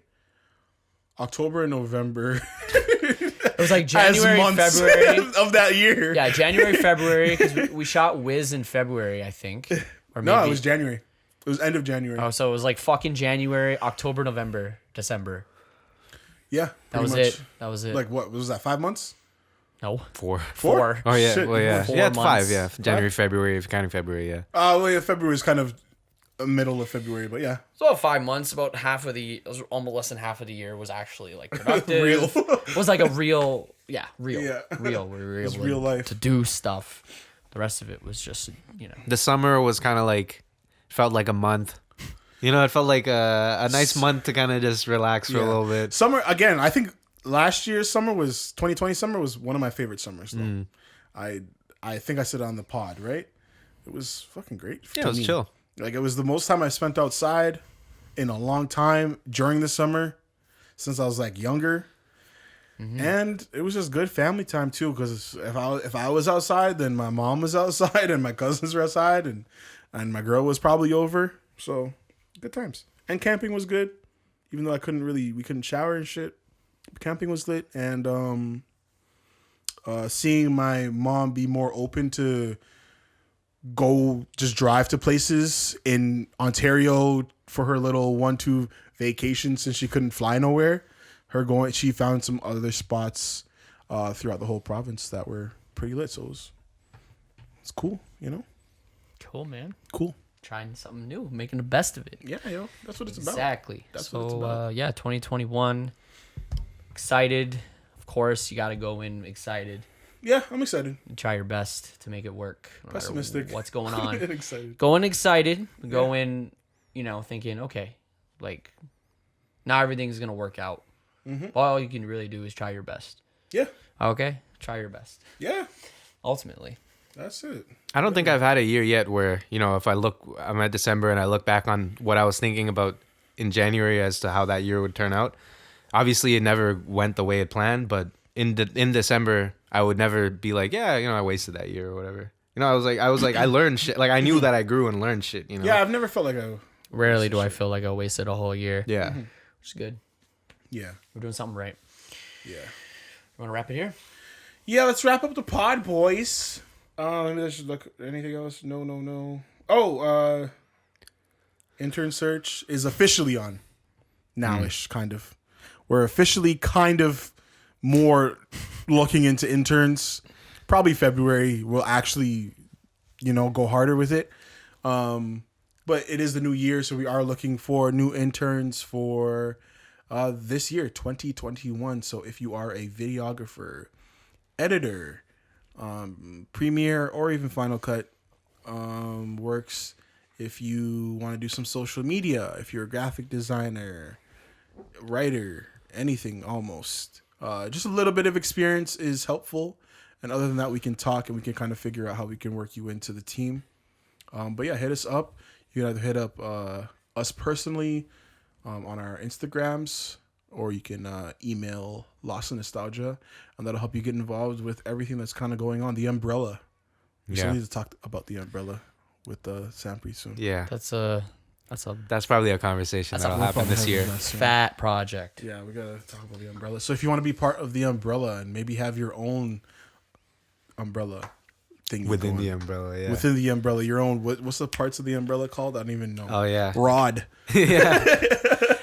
Speaker 1: October, and November
Speaker 3: It was like January,
Speaker 1: as months
Speaker 3: February.
Speaker 1: of that year.
Speaker 3: Yeah, January, February, because we shot Wiz in February, I think. Or maybe.
Speaker 1: No, it was January. It was end of January.
Speaker 3: Oh, so it was like fucking January, October, November, December.
Speaker 1: Yeah,
Speaker 3: That
Speaker 1: pretty
Speaker 3: was
Speaker 1: much.
Speaker 3: it. That was it.
Speaker 1: Like what was that? 5 months?
Speaker 3: No.
Speaker 2: Four.
Speaker 3: Four.
Speaker 2: Oh yeah,
Speaker 1: Shit,
Speaker 2: well yeah,
Speaker 3: 4
Speaker 2: yeah. It's
Speaker 3: months.
Speaker 2: 5. Yeah, January, February. If you're counting February, yeah.
Speaker 1: Well, yeah, February is kind of the middle of February, but yeah.
Speaker 3: So about 5 months, about half of the, almost less than half of the year was actually like productive.
Speaker 1: Real.
Speaker 3: Was like a real, real.
Speaker 1: Yeah.
Speaker 3: Real. We were
Speaker 1: It's
Speaker 3: able
Speaker 1: real life.
Speaker 3: to do stuff. The rest of it was just,
Speaker 2: The summer was kind of like felt like a month. You know, it felt like a nice month to kind of just relax for a little bit.
Speaker 1: Summer, again, I think last year's summer 2020 summer was one of my favorite summers, though. I think I said it on the pod, right? It was fucking great.
Speaker 2: Yeah, it was chill.
Speaker 1: Like, it was the most time I spent outside in a long time during the summer since I was like younger. And it was just good family time too, because if I was outside, then my mom was outside and my cousins were outside and my girl was probably over. So good times. And camping was good, even though we couldn't shower and shit. Camping was lit, and seeing my mom be more open to go just drive to places in Ontario for her little 1-2 vacation since she couldn't fly nowhere. She found some other spots throughout the whole province that were pretty lit. So it's cool, you know?
Speaker 3: Cool, man.
Speaker 1: Cool.
Speaker 3: Trying something new, making the best of it.
Speaker 1: Yeah, yo, that's what it's about.
Speaker 3: Exactly.
Speaker 1: That's what it's about.
Speaker 3: 2021. Excited. Of course, you got to go in excited.
Speaker 1: Yeah, I'm excited.
Speaker 3: And try your best to make it work. No
Speaker 1: Pessimistic.
Speaker 3: What's going on?
Speaker 1: Excited.
Speaker 3: Go in excited. Go in, thinking, okay, like, not everything's going to work out. All you can really do is try your best.
Speaker 1: Yeah.
Speaker 3: Okay? Try your best.
Speaker 1: Yeah.
Speaker 3: Ultimately.
Speaker 1: That's it.
Speaker 2: I don't think I've had a year yet where, if I'm at December and I look back on what I was thinking about in January as to how that year would turn out. Obviously, it never went the way it planned, but in December, I would never be like, yeah, I wasted that year or whatever. I was like, I learned shit. Like, I knew that I grew and learned shit,
Speaker 1: Yeah, I've never felt like I...
Speaker 3: Rarely do I feel like I wasted a whole year.
Speaker 2: Yeah.
Speaker 3: Which is good.
Speaker 1: Yeah.
Speaker 3: We're doing something right.
Speaker 1: Yeah.
Speaker 3: You want to wrap it here?
Speaker 1: Yeah, let's wrap up the pod, boys. Let me just look. Anything else? No. Oh, intern search is officially on nowish, kind of. We're officially kind of more looking into interns. Probably February we'll actually, go harder with it. But it is the new year, so we are looking for new interns for this year, 2021. So if you are a videographer, editor, Premiere, or even Final Cut works. If you want to do some social media, if you're a graphic designer, writer, anything almost. Just a little bit of experience is helpful. And other than that, we can talk and we can kind of figure out how we can work you into the team. But yeah, hit us up. You can either hit up us personally on our Instagrams, or you can email Lost in Nostalgia, and that'll help you get involved with everything that's kind of going on. The umbrella. We still need to talk about the umbrella with Sam pretty soon.
Speaker 2: Yeah.
Speaker 3: That's
Speaker 2: probably a conversation that'll happen this year.
Speaker 3: fat project.
Speaker 1: Yeah, we gotta talk about the umbrella. So if you want to be part of the umbrella and maybe have your own umbrella thing
Speaker 2: Within the umbrella, yeah.
Speaker 1: Within the umbrella, your own. What's the parts of the umbrella called? I don't even know.
Speaker 2: Oh yeah.
Speaker 1: Rod.
Speaker 2: Yeah.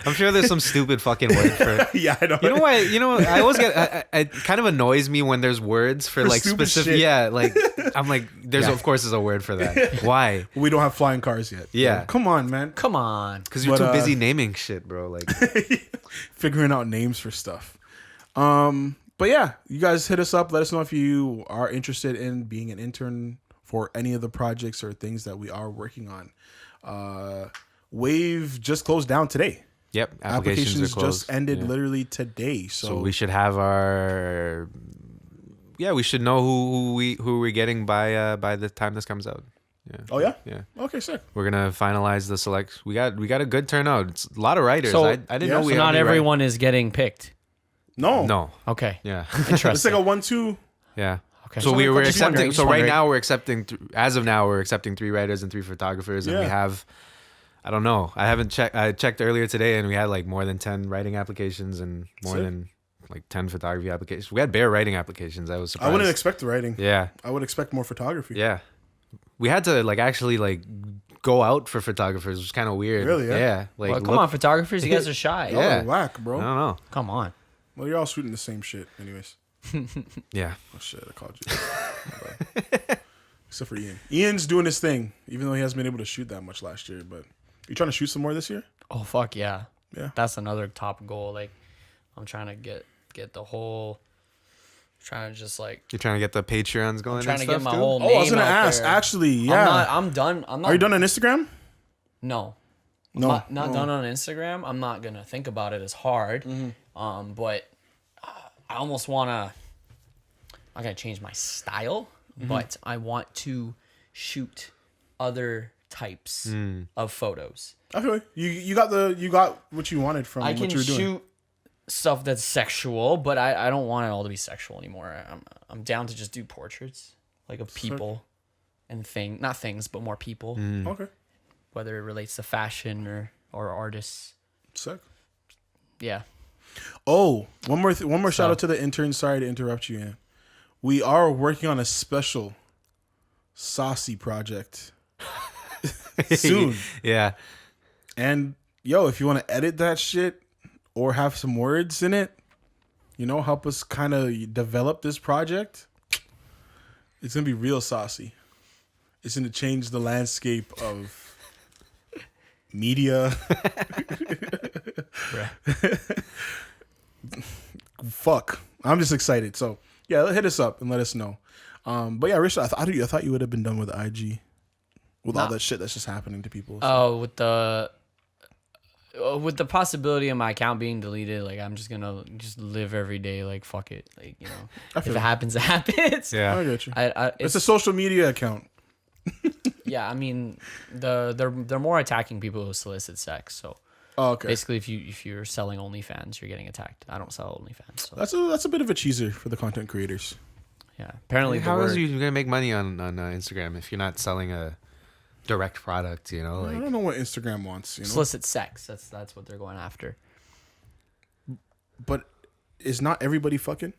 Speaker 2: I'm sure there's some stupid fucking word for it.
Speaker 1: Yeah, I know.
Speaker 2: You know why? I always get. It kind of annoys me when there's words for like specific.
Speaker 1: Shit.
Speaker 2: Yeah, like I'm like, of course there's a word for that. Why?
Speaker 1: We don't have flying cars yet.
Speaker 2: Yeah.
Speaker 1: Come on, man.
Speaker 3: Come on.
Speaker 2: Because you're too busy naming shit, bro. Like
Speaker 1: figuring out names for stuff. But yeah, you guys hit us up. Let us know if you are interested in being an intern for any of the projects or things that we are working on. Wave just closed down today.
Speaker 2: Yep,
Speaker 1: Applications
Speaker 2: are closed.
Speaker 1: just ended literally today. So
Speaker 2: we should have our. Yeah, we should know who we're getting by the time this comes out. Yeah.
Speaker 1: Oh yeah.
Speaker 2: Yeah.
Speaker 1: Okay, sick.
Speaker 2: We're gonna finalize the select. We got a good turnout. It's a lot of writers.
Speaker 3: So,
Speaker 2: I didn't know we
Speaker 3: so
Speaker 2: had
Speaker 3: not
Speaker 2: any
Speaker 3: everyone is getting picked.
Speaker 1: No.
Speaker 3: Okay.
Speaker 2: Yeah.
Speaker 3: Interesting.
Speaker 1: It's like a 1-2.
Speaker 2: Yeah.
Speaker 3: Okay.
Speaker 2: So we were
Speaker 3: Just
Speaker 2: accepting.
Speaker 3: wondering,
Speaker 2: So
Speaker 3: just
Speaker 2: right
Speaker 3: wondering.
Speaker 2: now we're accepting. As of now, we're accepting 3 writers and 3 photographers, and we have. I don't know. I haven't checked. I checked earlier today, and we had like more than 10 writing applications and more than like 10 photography applications. We had bare writing applications. I was surprised.
Speaker 1: I wouldn't expect the writing.
Speaker 2: Yeah.
Speaker 1: I would expect more photography.
Speaker 2: Yeah. We had to like actually like go out for photographers, which is kind of weird.
Speaker 1: Really?
Speaker 2: Yeah. Like,
Speaker 3: Well, come on, photographers. You guys are shy.
Speaker 1: Y'all
Speaker 2: Yeah.
Speaker 1: are whack, bro.
Speaker 2: I don't know.
Speaker 3: Come on.
Speaker 1: Well, you're all shooting the same shit, anyways.
Speaker 2: Yeah.
Speaker 1: Oh shit, I called you. My bad. Except for Ian. Ian's doing his thing, even though he hasn't been able to shoot that much last year. But you trying to shoot some more this year?
Speaker 3: Oh fuck yeah.
Speaker 1: Yeah.
Speaker 3: That's another top goal. Like, I'm trying to get the whole. Trying to just like.
Speaker 2: You're trying to get the Patreons going.
Speaker 3: Trying
Speaker 2: and
Speaker 3: to
Speaker 2: stuff
Speaker 3: get my
Speaker 2: too?
Speaker 3: whole.
Speaker 1: Oh, I was
Speaker 3: name
Speaker 1: gonna
Speaker 3: out
Speaker 1: ask.
Speaker 3: there.
Speaker 1: Actually, yeah.
Speaker 3: I'm done. I'm not.
Speaker 1: Are you done on Instagram?
Speaker 3: No.
Speaker 1: No,
Speaker 3: Not done on Instagram. I'm not gonna think about it as hard. But I almost wanna. I'm gonna change my style, but I want to shoot other types of photos.
Speaker 1: I feel like you got what you wanted from
Speaker 3: I
Speaker 1: what
Speaker 3: can
Speaker 1: you were doing.
Speaker 3: shoot stuff that's sexual, but I don't want it all to be sexual anymore. I'm down to just do portraits, like of people and not things, but more people.
Speaker 1: Okay.
Speaker 3: Whether it relates to fashion or artists.
Speaker 1: Sick.
Speaker 3: Yeah.
Speaker 1: Oh, one more shout out to the intern. Sorry to interrupt you, Ann. We are working on a special saucy project soon.
Speaker 2: Yeah.
Speaker 1: And yo, if you want to edit that shit or have some words in it, help us kind of develop this project, it's gonna be real saucy. It's gonna change the landscape of media. Fuck, I'm just excited. So yeah, hit us up and let us know. But yeah, Rich, I thought you would have been done with IG, with all that shit that's just happening to people. So.
Speaker 3: Oh, with the possibility of my account being deleted, like I'm just gonna live every day like fuck it, like if it happens, it happens.
Speaker 2: Yeah,
Speaker 1: I get you.
Speaker 3: It's
Speaker 1: a social media account.
Speaker 3: Yeah, I mean they're more attacking people who solicit sex. So
Speaker 1: okay.
Speaker 3: Basically, if you're selling OnlyFans, you're getting attacked. I don't sell OnlyFans. So.
Speaker 1: That's a bit of a cheeser for the content creators.
Speaker 3: Yeah, apparently.
Speaker 2: How is you gonna make money on Instagram if you're not selling a direct product?
Speaker 1: I don't know what Instagram wants.
Speaker 3: Solicit sex. That's what they're going after.
Speaker 1: But is not everybody fucking?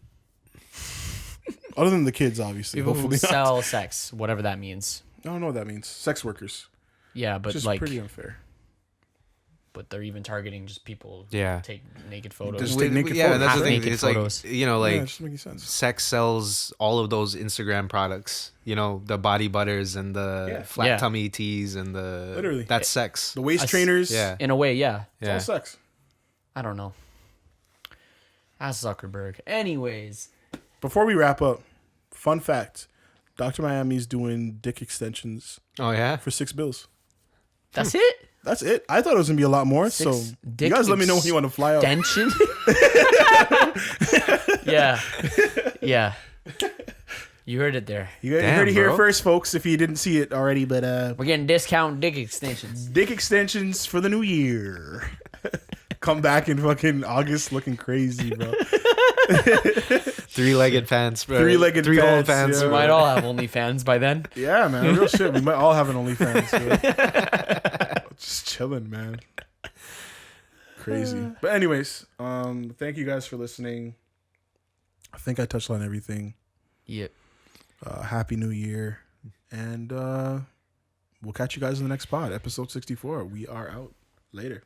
Speaker 1: Other than the kids, obviously.
Speaker 3: People
Speaker 1: Hopefully
Speaker 3: who
Speaker 1: not.
Speaker 3: sell sex, whatever that means.
Speaker 1: I don't know what that means. Sex workers.
Speaker 3: Yeah, but
Speaker 1: Which is pretty unfair.
Speaker 3: But they're even targeting just people who
Speaker 2: Yeah.
Speaker 3: take naked photos.
Speaker 1: Just take naked
Speaker 2: yeah,
Speaker 1: photos.
Speaker 2: that's the thing.
Speaker 3: Naked
Speaker 2: It's
Speaker 3: photos.
Speaker 2: like
Speaker 1: Yeah,
Speaker 2: like
Speaker 1: it just making sense.
Speaker 2: sex sells all of those Instagram products. The body butters and the flat
Speaker 3: Yeah.
Speaker 2: tummy teas and the
Speaker 1: Literally.
Speaker 2: that's sex.
Speaker 1: The waist trainers.
Speaker 2: Yeah.
Speaker 3: In a way, yeah.
Speaker 1: It's
Speaker 2: Yeah.
Speaker 1: all sex.
Speaker 3: I don't know. Ask Zuckerberg. Anyways.
Speaker 1: Before we wrap up, fun fact: Dr. Miami's doing dick extensions
Speaker 2: Oh yeah.
Speaker 1: for $6.
Speaker 3: That's it?
Speaker 1: That's it. I thought it was gonna be a lot more. So you
Speaker 3: dick
Speaker 1: guys, let me know when you want to fly out.
Speaker 3: Extension? Yeah. Yeah. You heard it there.
Speaker 1: You
Speaker 2: Damn,
Speaker 1: heard it here
Speaker 2: bro.
Speaker 1: first, folks. If you didn't see it already, but
Speaker 3: We're getting discount dick extensions.
Speaker 1: dick extensions for the new year. Come back in fucking August looking crazy, bro.
Speaker 2: Three-legged pants, bro.
Speaker 1: Three-legged
Speaker 2: Three-hole
Speaker 1: pants,
Speaker 2: pants.
Speaker 1: yeah.
Speaker 3: We might all have OnlyFans by then.
Speaker 1: Yeah, man. Real shit. We might all have an OnlyFans. Just chilling, man. Crazy. But anyways, thank you guys for listening. I think I touched on everything.
Speaker 3: Yep.
Speaker 1: Happy New Year. And we'll catch you guys in the next pod, episode 64. We are out. Later.